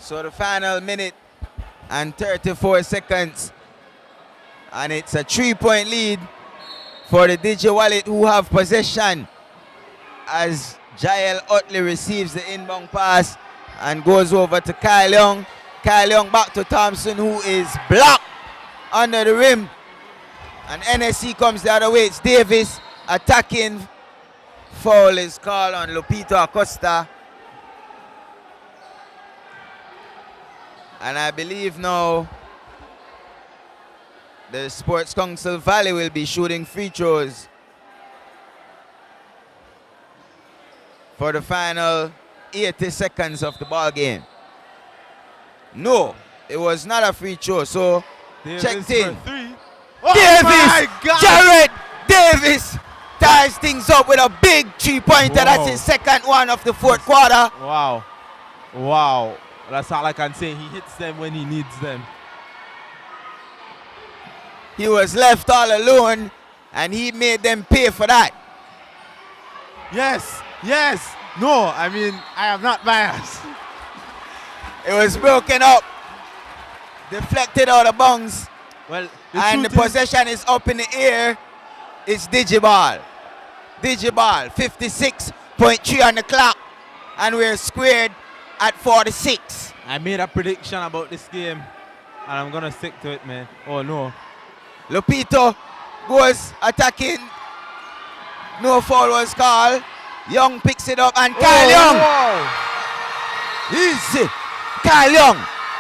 S16: So the final minute and 34 seconds. And it's a 3-point lead for the DJ Wallet, who have possession as Jael Utley receives the inbound pass and goes over to Kyle Young. Kyle Young back to Thompson, who is blocked under the rim. And NSC comes the other way. It's Davis attacking. Foul is called on Lupito Acosta. And I believe now the Sports Council Valley will be shooting free throws for the final 80 seconds of the ball game. No, it was not a free throw, so
S17: Davis
S16: checked in.
S17: for 3. Oh
S16: Davis,
S17: my God.
S16: Jared Davis ties things up with a big 3-pointer.
S17: Whoa.
S16: That's his second one of the fourth quarter.
S17: Wow. Wow. That's all I can say. He hits them when he needs them.
S16: He was left all alone, and he made them pay for that.
S17: Yes. Yes. No, I mean, I am not biased.
S16: It was broken up, deflected out of bounds.
S17: Well,
S16: and the possession is up in the air. It's Digiball. Digiball, 56.3 on the clock. And we're squared at 46.
S17: I made a prediction about this game, and I'm going to stick to it, man. Oh, no.
S16: Lupito goes attacking. No foul was called. Young picks it up, and Kyle Young.
S17: Wow.
S16: Easy. Kyle Young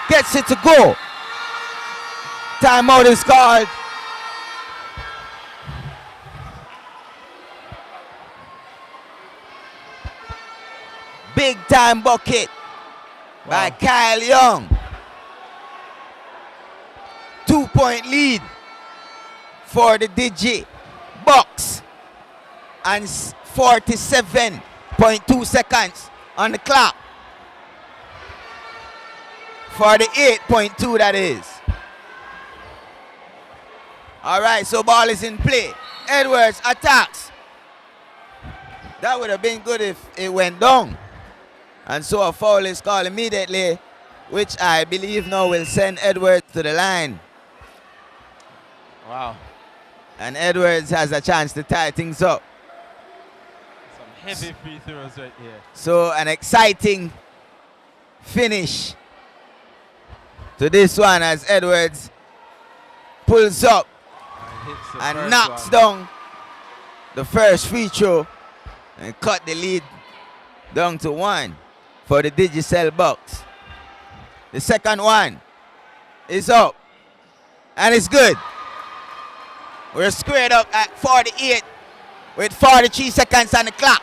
S16: gets it to go. Timeout is called. Big time bucket by Kyle Young. 2-point lead for the DJ Bucks. And 47.2 seconds on the clock. For the 8.2 that is. All right, so ball is in play. Edwards attacks. That would have been good if it went down. And so a foul is called immediately, which I believe now will send Edwards to the line.
S17: Wow.
S16: And Edwards has a chance to tie things up.
S17: Some heavy free throws right here.
S16: So an exciting finish to this one as Edwards pulls up and knocks down the first free throw and cut the lead down to 1 for the Digicel Bucks. The second one is up and it's good. We're squared up at 48 with 43 seconds on the clock.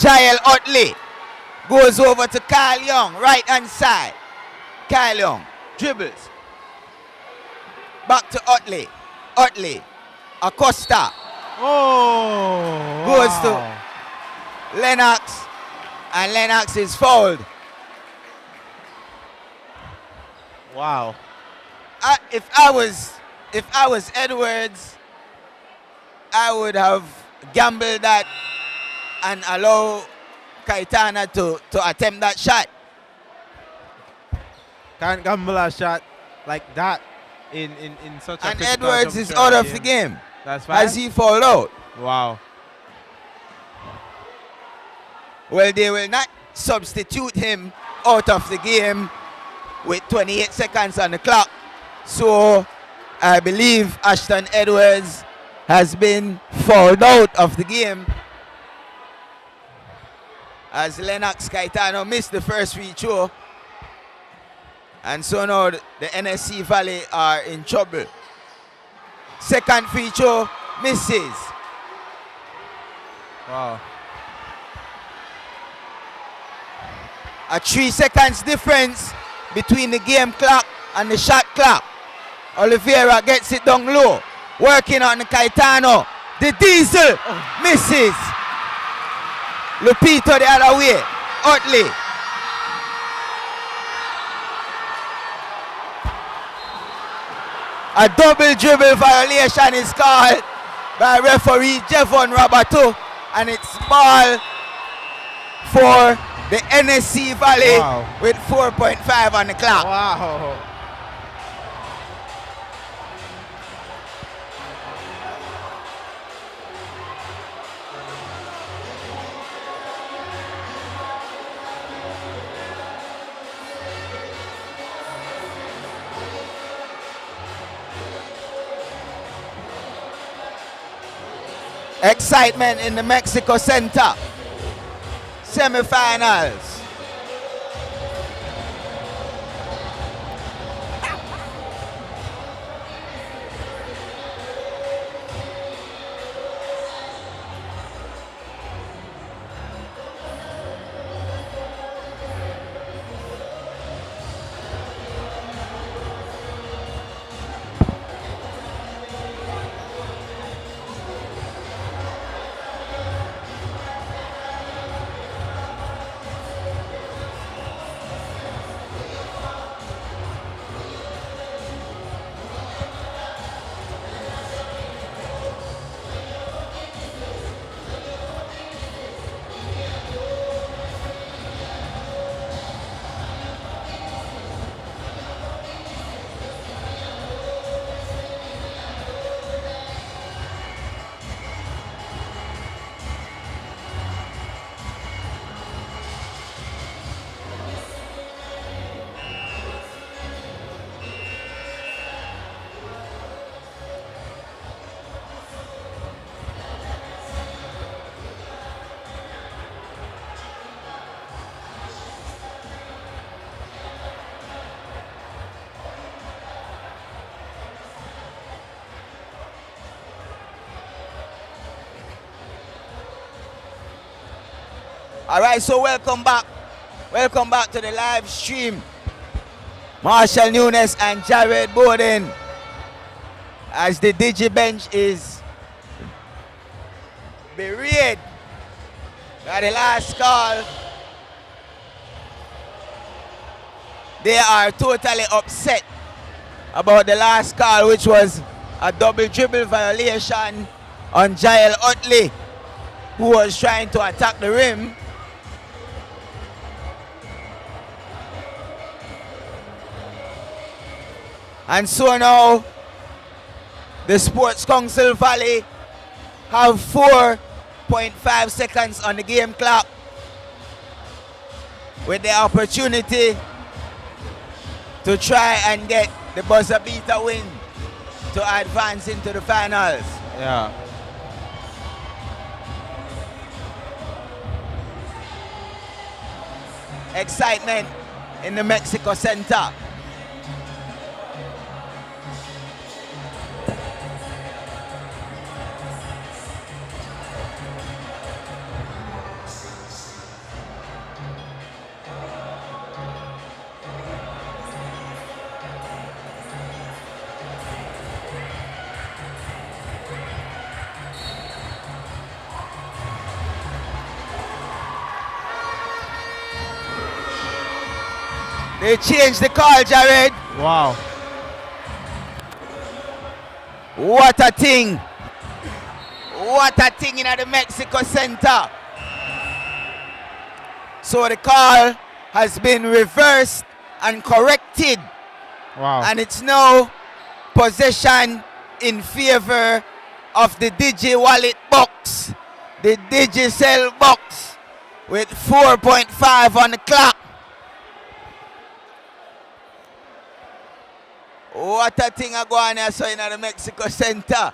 S16: Jael Utley goes over to Kyle Young, right hand side. Kyle Young dribbles. Back to Utley. Utley. Acosta.
S17: Oh.
S16: Goes to Lennox. And Lennox is fouled.
S17: Wow.
S16: If I was Edwards, I would have gambled that and allow Kaitana to attempt that shot.
S17: Can't gamble a shot like that in such a
S16: and
S17: critical
S16: Edwards is
S17: juncture
S16: out of
S17: game.
S16: the game.
S17: That's fine.
S16: As he fouled out.
S17: Wow.
S16: Well, they will not substitute him out of the game with 28 seconds on the clock. So I believe Ashton Edwards has been fouled out of the game as Lennox Caetano missed the first free throw. And so now the NSC Valley are in trouble. Second free throw misses.
S17: Wow.
S16: A 3 seconds difference between the game clock and the shot clock. Oliveira gets it down low. Working on the Caetano. The Diesel misses. Lupito the other way. Utley. A double dribble violation is called by referee Jevon Rabato. And it's ball for the NSC Valley with 4.5 on the clock.
S17: Wow.
S16: Excitement in the Mexico Center. Semifinals. All right, so welcome back. Welcome back to the live stream. Marshall Nunes and Jared Bowden as the DigiBench is berated by the last call. They are totally upset about the last call, which was a double dribble violation on Jael Utley, who was trying to attack the rim. And so now, the Sports Council Valley have 4.5 seconds on the game clock with the opportunity to try and get the buzzer beater win to advance into the finals.
S17: Yeah.
S16: Excitement in the Mexico Center. They changed the call, Jared.
S17: Wow.
S16: What a thing. What a thing in the Mexico Center. So the call has been reversed and corrected.
S17: Wow.
S16: And it's now possession in favor of the Digi Wallet box. The Digicel box with 4.5 on the clock. What a thing I go on here so in the Mexico Center.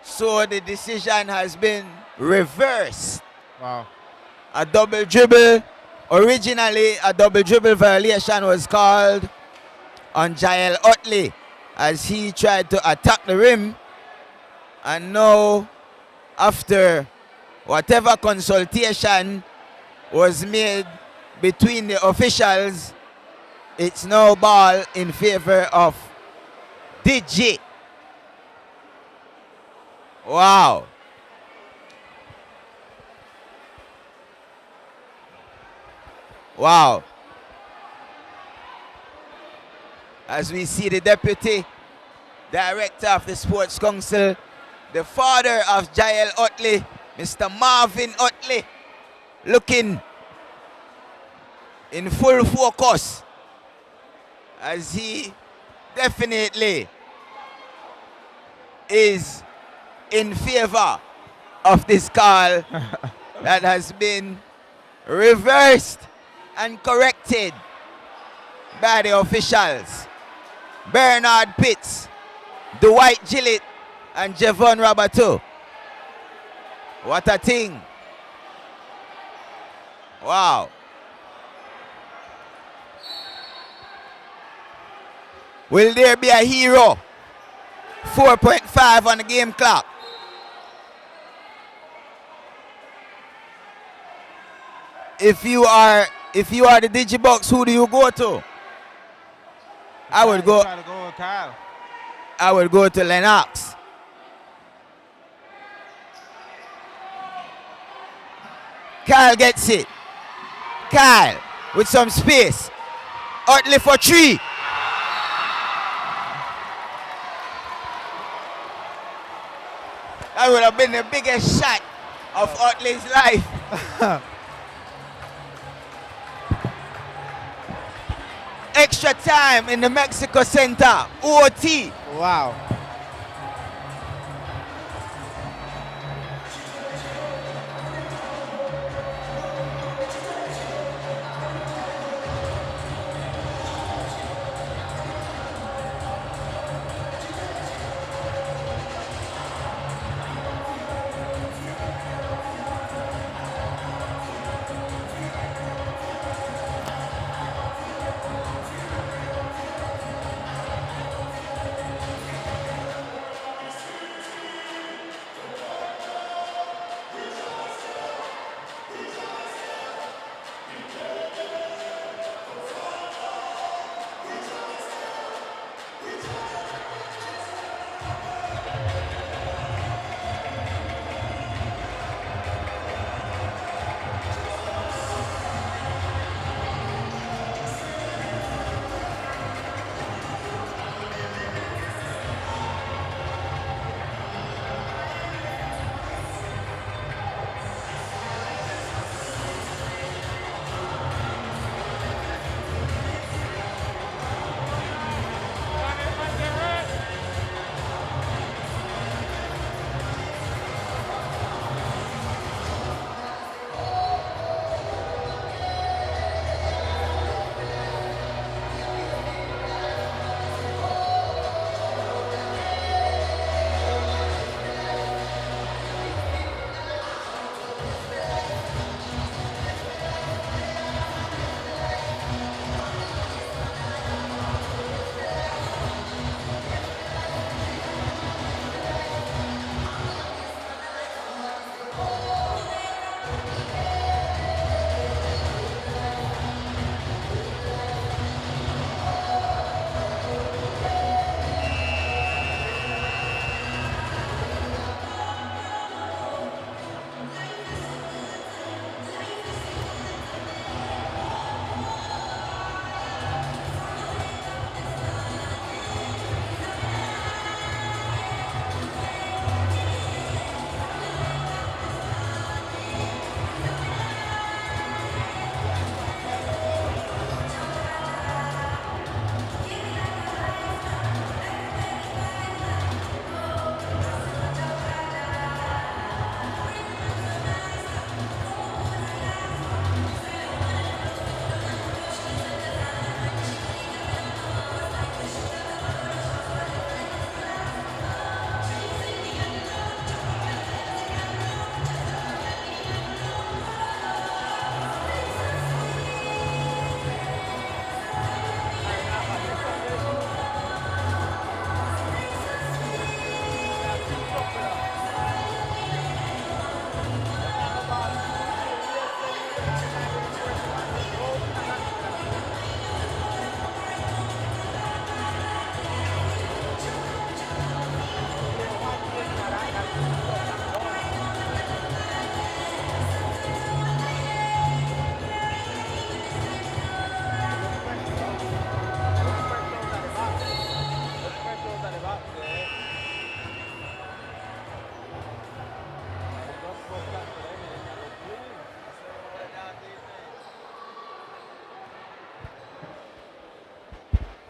S16: So the decision has been reversed.
S17: Wow.
S16: A double dribble. Originally, a double dribble violation was called on Jael Utley as he tried to attack the rim. And now, after whatever consultation was made between the officials, it's now ball in favor of Digi. Wow. Wow. as we see the Deputy Director of the Sports Council, the father of Jael Utley, Mr. Marvin Utley, looking in full focus as he definitely is in favor of this call that has been reversed and corrected by the officials. Bernard Pitts, Dwight Gillett, and Javon Rabato. What a thing. Wow. Will there be a hero? 4.5 on the game clock. If you are the Digibox, who do you go to? I would go.
S17: Try to go with Kyle.
S16: I would go to Lennox. Kyle gets it. Kyle with some space. Utley for 3. That would have been the biggest shot of Utley's life. Extra time in the Mexico Center. OT.
S17: Wow.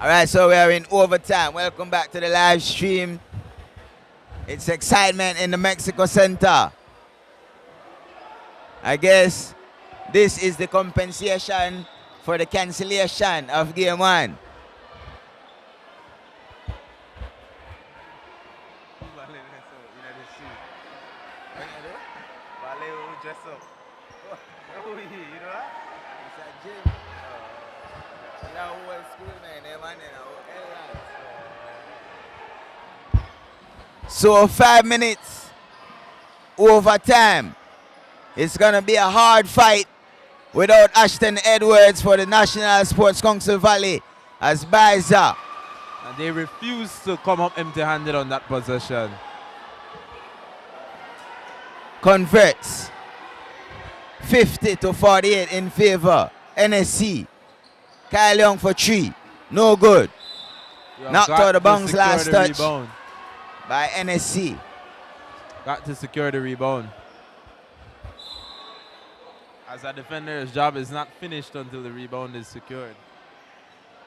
S16: All right, so we are in overtime. Welcome back to the live stream. It's excitement in the Mexico Center. I guess this is the compensation for the cancellation of game one. So 5 minutes overtime. It's going to be a hard fight without Ashton Edwards for the National Sports Council Valley as Baiza.
S17: And they refuse to come up empty-handed on that possession.
S16: Converts 50-48 in favor. NSC. Kyle Young for 3. No good. Knocked out the bounce last touch by NSC.
S17: Got to secure the rebound. As a defender, his job is not finished until the rebound is secured.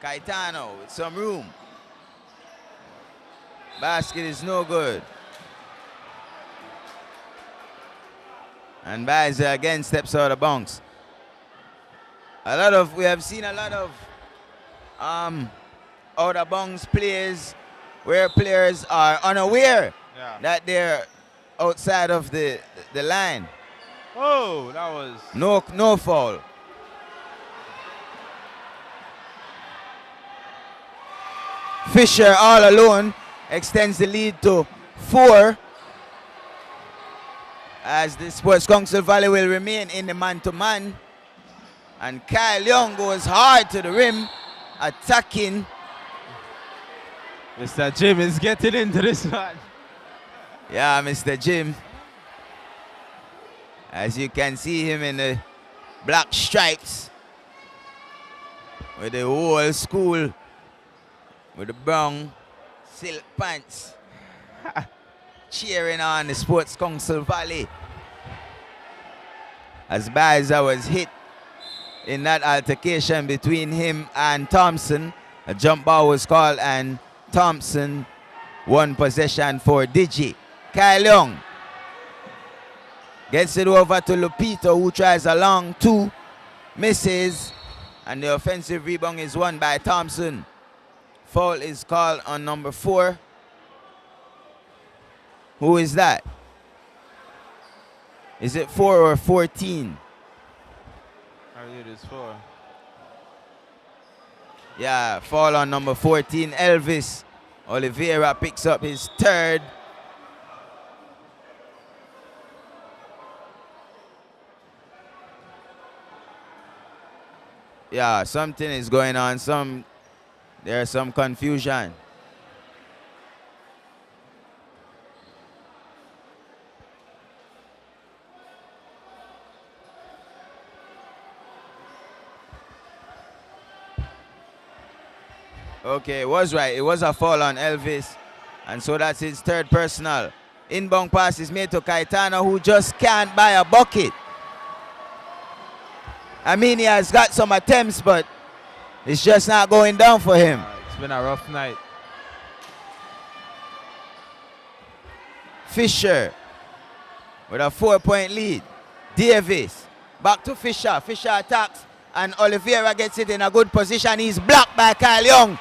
S16: Caetano with some room. Basket is no good. And Baiza again steps out of bounds. We have seen a lot of out of bounds plays where players are unaware that they're outside of the line.
S17: Oh, that was
S16: no foul. Fisher all alone extends the lead to 4 as the Sports Council Valley will remain in the man-to-man. And Kyle Young goes hard to the rim, attacking.
S17: Mr. Jim is getting into this one.
S16: Yeah, Mr. Jim. As you can see him in the black stripes with the whole school with the brown silk pants cheering on the Sports Council Valley as Baiza was hit in that altercation between him and Thompson. A jump ball was called and Thompson won possession for Digi. Kyle Young gets it over to Lupito, who tries a long 2, misses, and the offensive rebound is won by Thompson. Foul is called on number 4. Who is that? Is it 4 or 14?
S17: I believe it is 4.
S16: Yeah, foul on number 14, Elvis. Oliveira picks up his 3rd. Yeah, something is going on. There's some confusion. Okay, it was right. It was a foul on Elvis. And so that's his 3rd personal. Inbound pass is made to Caetano, who just can't buy a bucket. I mean, he has got some attempts, but it's just not going down for him.
S17: It's been a rough night.
S16: Fisher with a 4-point lead. Davis back to Fisher. Fisher attacks and Oliveira gets it in a good position. He's blocked by Kyle Young.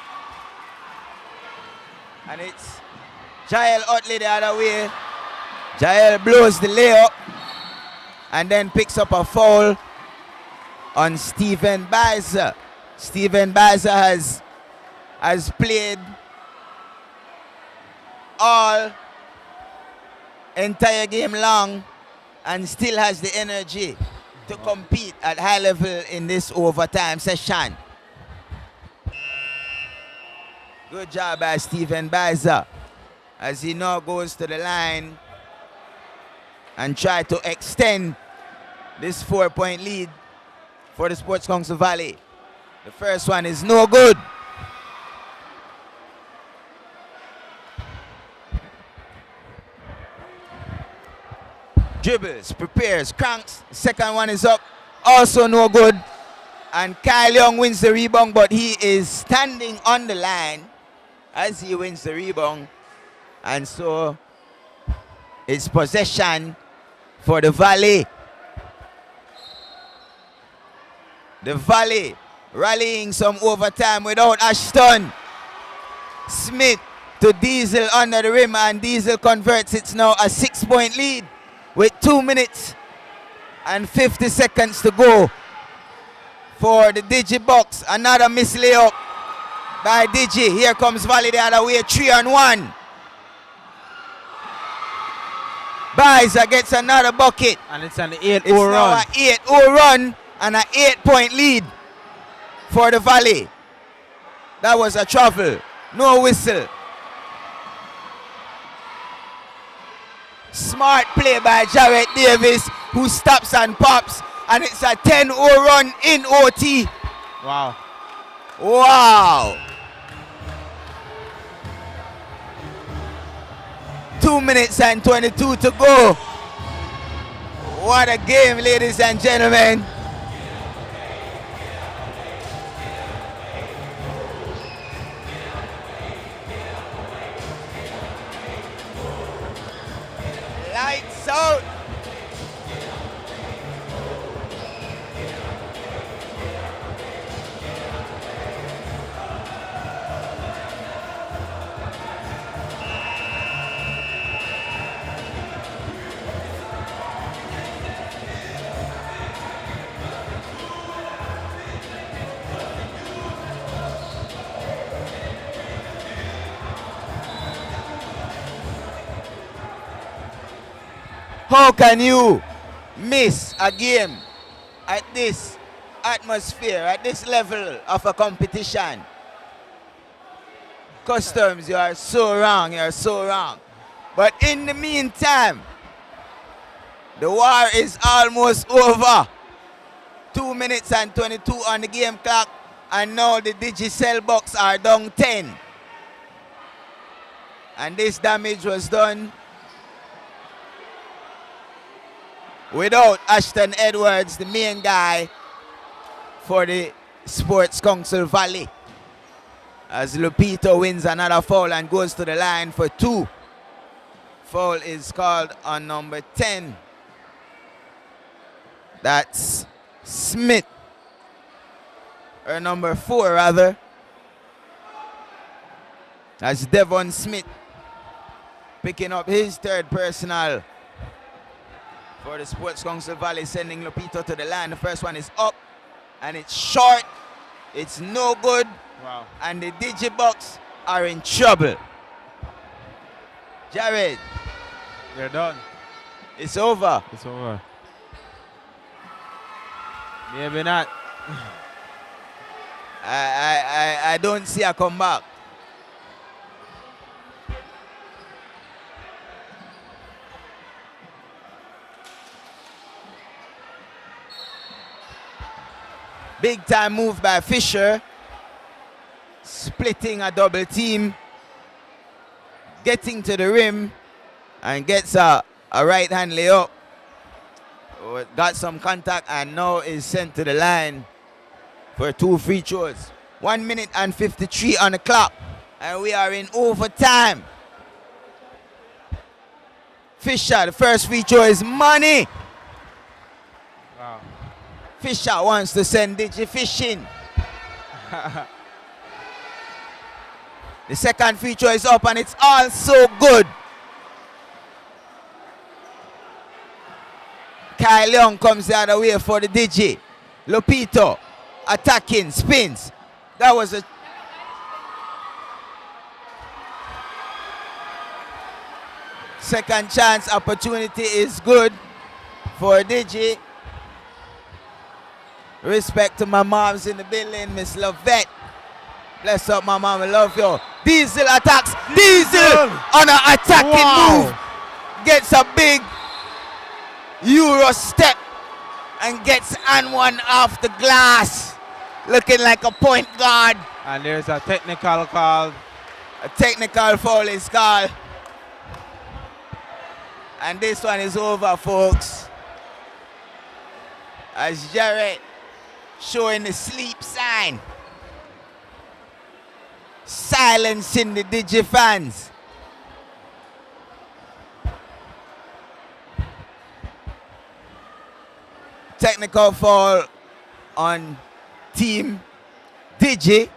S16: And it's Jael Utley the other way. Jael blows the layup and then picks up a foul on Stephen Baiza. Stephen Baiza has played all entire game long and still has the energy to compete at high level in this overtime session. Good job by Stephen Baiza as he now goes to the line and try to extend this 4-point lead for the Sports Council Valley. The first one is no good. Dribbles, prepares, cranks. Second one is up, also no good. And Kyle Young wins the rebound, but he is standing on the line as he wins the rebound. And so it's possession for the Valley. The Valley rallying some overtime without Ashton. Smith to Diesel under the rim, and Diesel converts. It's now a 6-point lead with 2 minutes and 50 seconds to go for the Digi box. Another miss layup by Digi. Here comes Valley the other way, 3-on-1. Baiza gets another bucket.
S17: And it's an 8-0
S16: It's now
S17: run.
S16: an 8-0 run and an 8-point lead for the Valley. That was a travel. No whistle. Smart play by Jarrett Davis, who stops and pops. And it's a 10-0 run in OT.
S17: Wow.
S16: Wow. 2 minutes and 22 to go. What a game, ladies and gentlemen. Lights out. How can you miss a game at this atmosphere, at this level of a competition? Customs, you are so wrong, you are so wrong. But in the meantime, the war is almost over. 2 minutes and 22 on the game clock, and now the Digicel box are down 10. And this damage was done without Ashton Edwards, the main guy for the Sports Council Valley. As Lupito wins another foul and goes to the line for 2. Foul is called on number 10. That's Smith. Or number 4 rather. That's Devon Smith picking up his 3rd personal for the Sports Council Valley, sending Lupito to the line. The first one is up, and it's short. It's no good.
S17: Wow.
S16: And the Digibox are in trouble. Jared.
S17: They're done.
S16: It's over.
S17: It's over. Maybe not.
S16: I don't see a comeback. Big time move by Fisher. Splitting a double team. Getting to the rim. And gets a right hand layup. Got some contact and now is sent to the line for 2 free throws. 1 minute and 53 on the clock. And we are in overtime. Fisher, the first free throw is money.
S17: Wow.
S16: Fisher wants to send Digi fishing. The second free throw is up and it's also good. Kyle Young comes the other way for the Digi. Lupito attacking, spins. That was a second chance opportunity is good for Digi. Respect to my moms in the building, Miss Lovette. Bless up my mom, I love you. Diesel attacks, Diesel on an attacking move. Gets a big Euro step and gets and one off the glass. Looking like a point guard.
S17: And there's a technical called.
S16: A technical foul is called. And this one is over, folks. As Jarrett showing the sleep sign. Silencing the Digifans. Technical foul on Team Digi.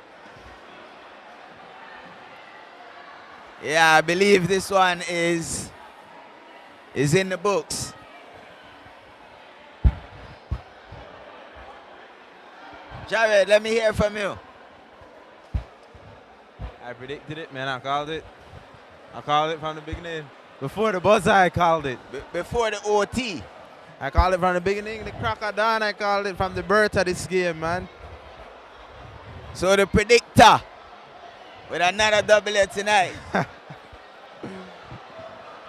S16: Yeah, I believe this one is in the books. Jared, let me hear from you.
S17: I predicted it, man. I called it. I called it from the beginning. Before the buzzer, I called it.
S16: Before the OT.
S17: I called it from the beginning. The crack of dawn, I called it from the birth of this game, man.
S16: So the predictor with another double tonight.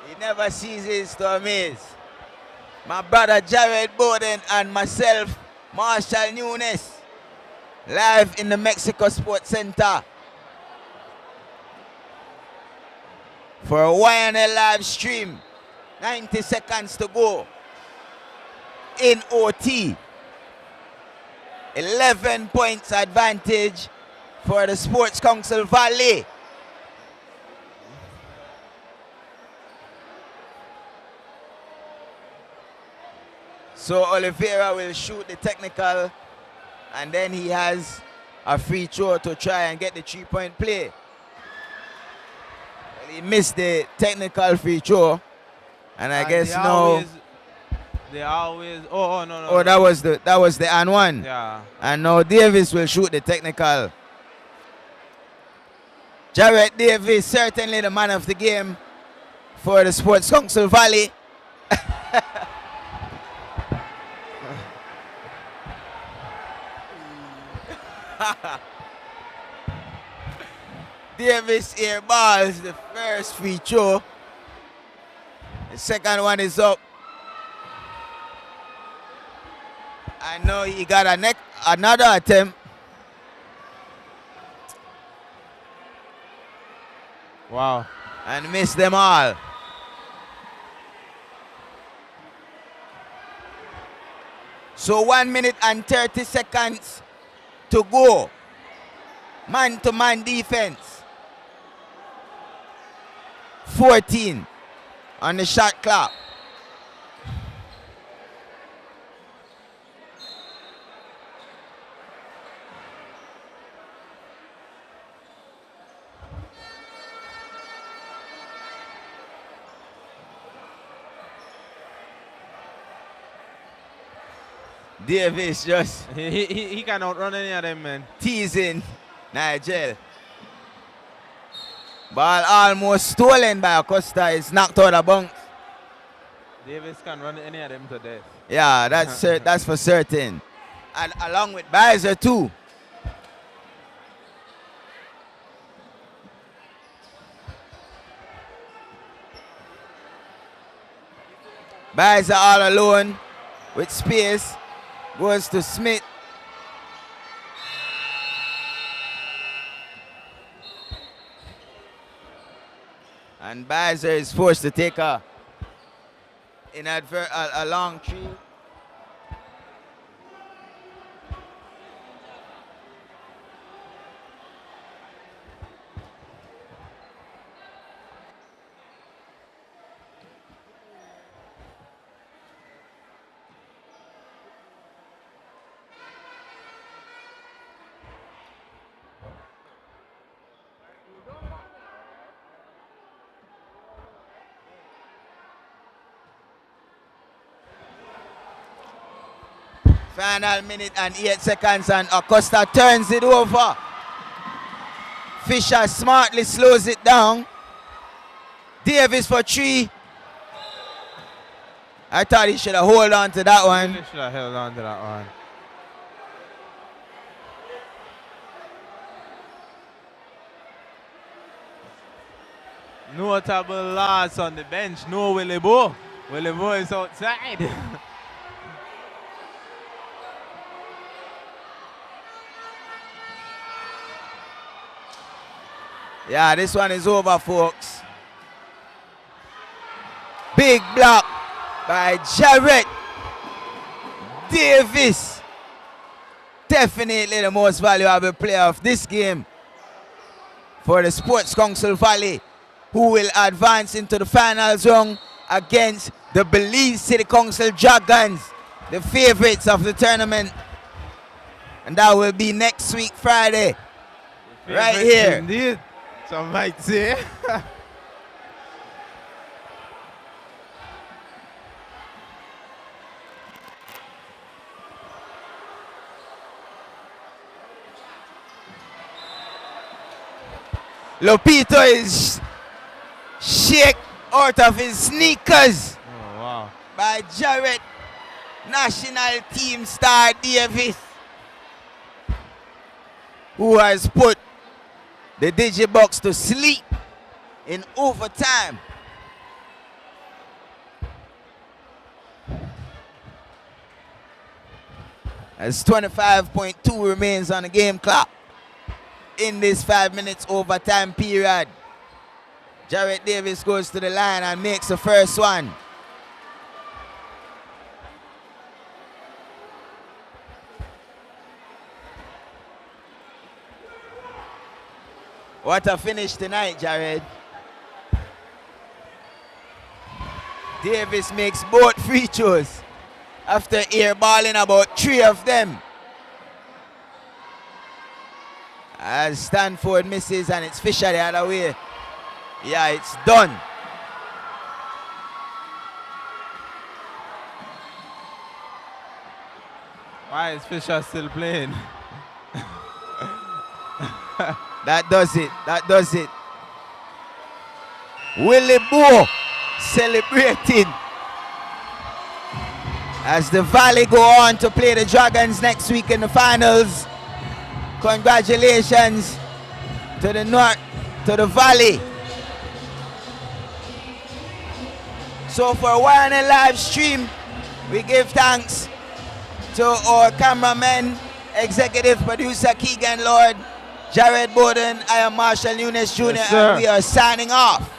S16: He never ceases to amaze. My brother Jared Bowden and myself, Marshall Nunes, live in the Mexico Sports Center for a YNL live stream. 90 seconds to go in OT. 11 points advantage for the Sports Council Valley. So Oliveira will shoot the technical, and then he has a free throw to try and get the 3-point play. Well, he missed the technical free throw, and I guess now
S17: they always. Oh no.
S16: Oh, that was the and one.
S17: Yeah.
S16: And now Davis will shoot the technical. Jarrett Davis, certainly the man of the game for the Sports Council Valley. Davis airballs the first free throw. The second one is up. I know he got another attempt.
S17: Wow.
S16: And missed them all. So 1 minute and 30 seconds to go. Man-to-man defense. 14 on the shot clock. Davis just
S17: he can outrun any of them, man.
S16: Teasing Nigel. Ball almost stolen by Acosta. It's knocked out of bounds.
S17: Davis can run any of them to death.
S16: Yeah, that's for certain. And along with Bizer too. Bizer all alone with space. Goes to Smith. And Bizer is forced to take a long three. Final minute and 8 seconds, and Acosta turns it over. Fisher smartly slows it down. Davis for 3. I thought he should have held on to that one.
S17: He should have held on to that one. Notable loss on the bench. No Willie Bo. Willie Bo is outside.
S16: Yeah, this one is over, folks. Big block by Jarrett Davis. definitely the most valuable player of this game for the Sports Council Valley, who will advance into the finals round against the Belize City Council Dragons, the favorites of the tournament. And that will be next week, Friday, right here.
S17: Indeed, some might say.
S16: Lopito is shake out of his sneakers by Jarrett, national team star Davis, who has put the Digibox to sleep in overtime. As 25.2 remains on the game clock in this 5 minutes overtime period. Jarrett Davis goes to the line and makes the first one. What a finish tonight, Jared. Davis makes both free throws after airballing about 3 of them. As Stanford misses and it's Fisher the other way. Yeah, it's done.
S17: Why is Fisher still playing?
S16: That does it. That does it. Willie Bowe celebrating as the Valley go on to play the Dragons next week in the finals. Congratulations to the North, to the Valley. So for a while in a live stream, we give thanks to our cameraman, executive producer Keegan Lord, Jared Bowden, I am Marshall Nunes Jr.,
S17: Yes,
S16: and we are signing off.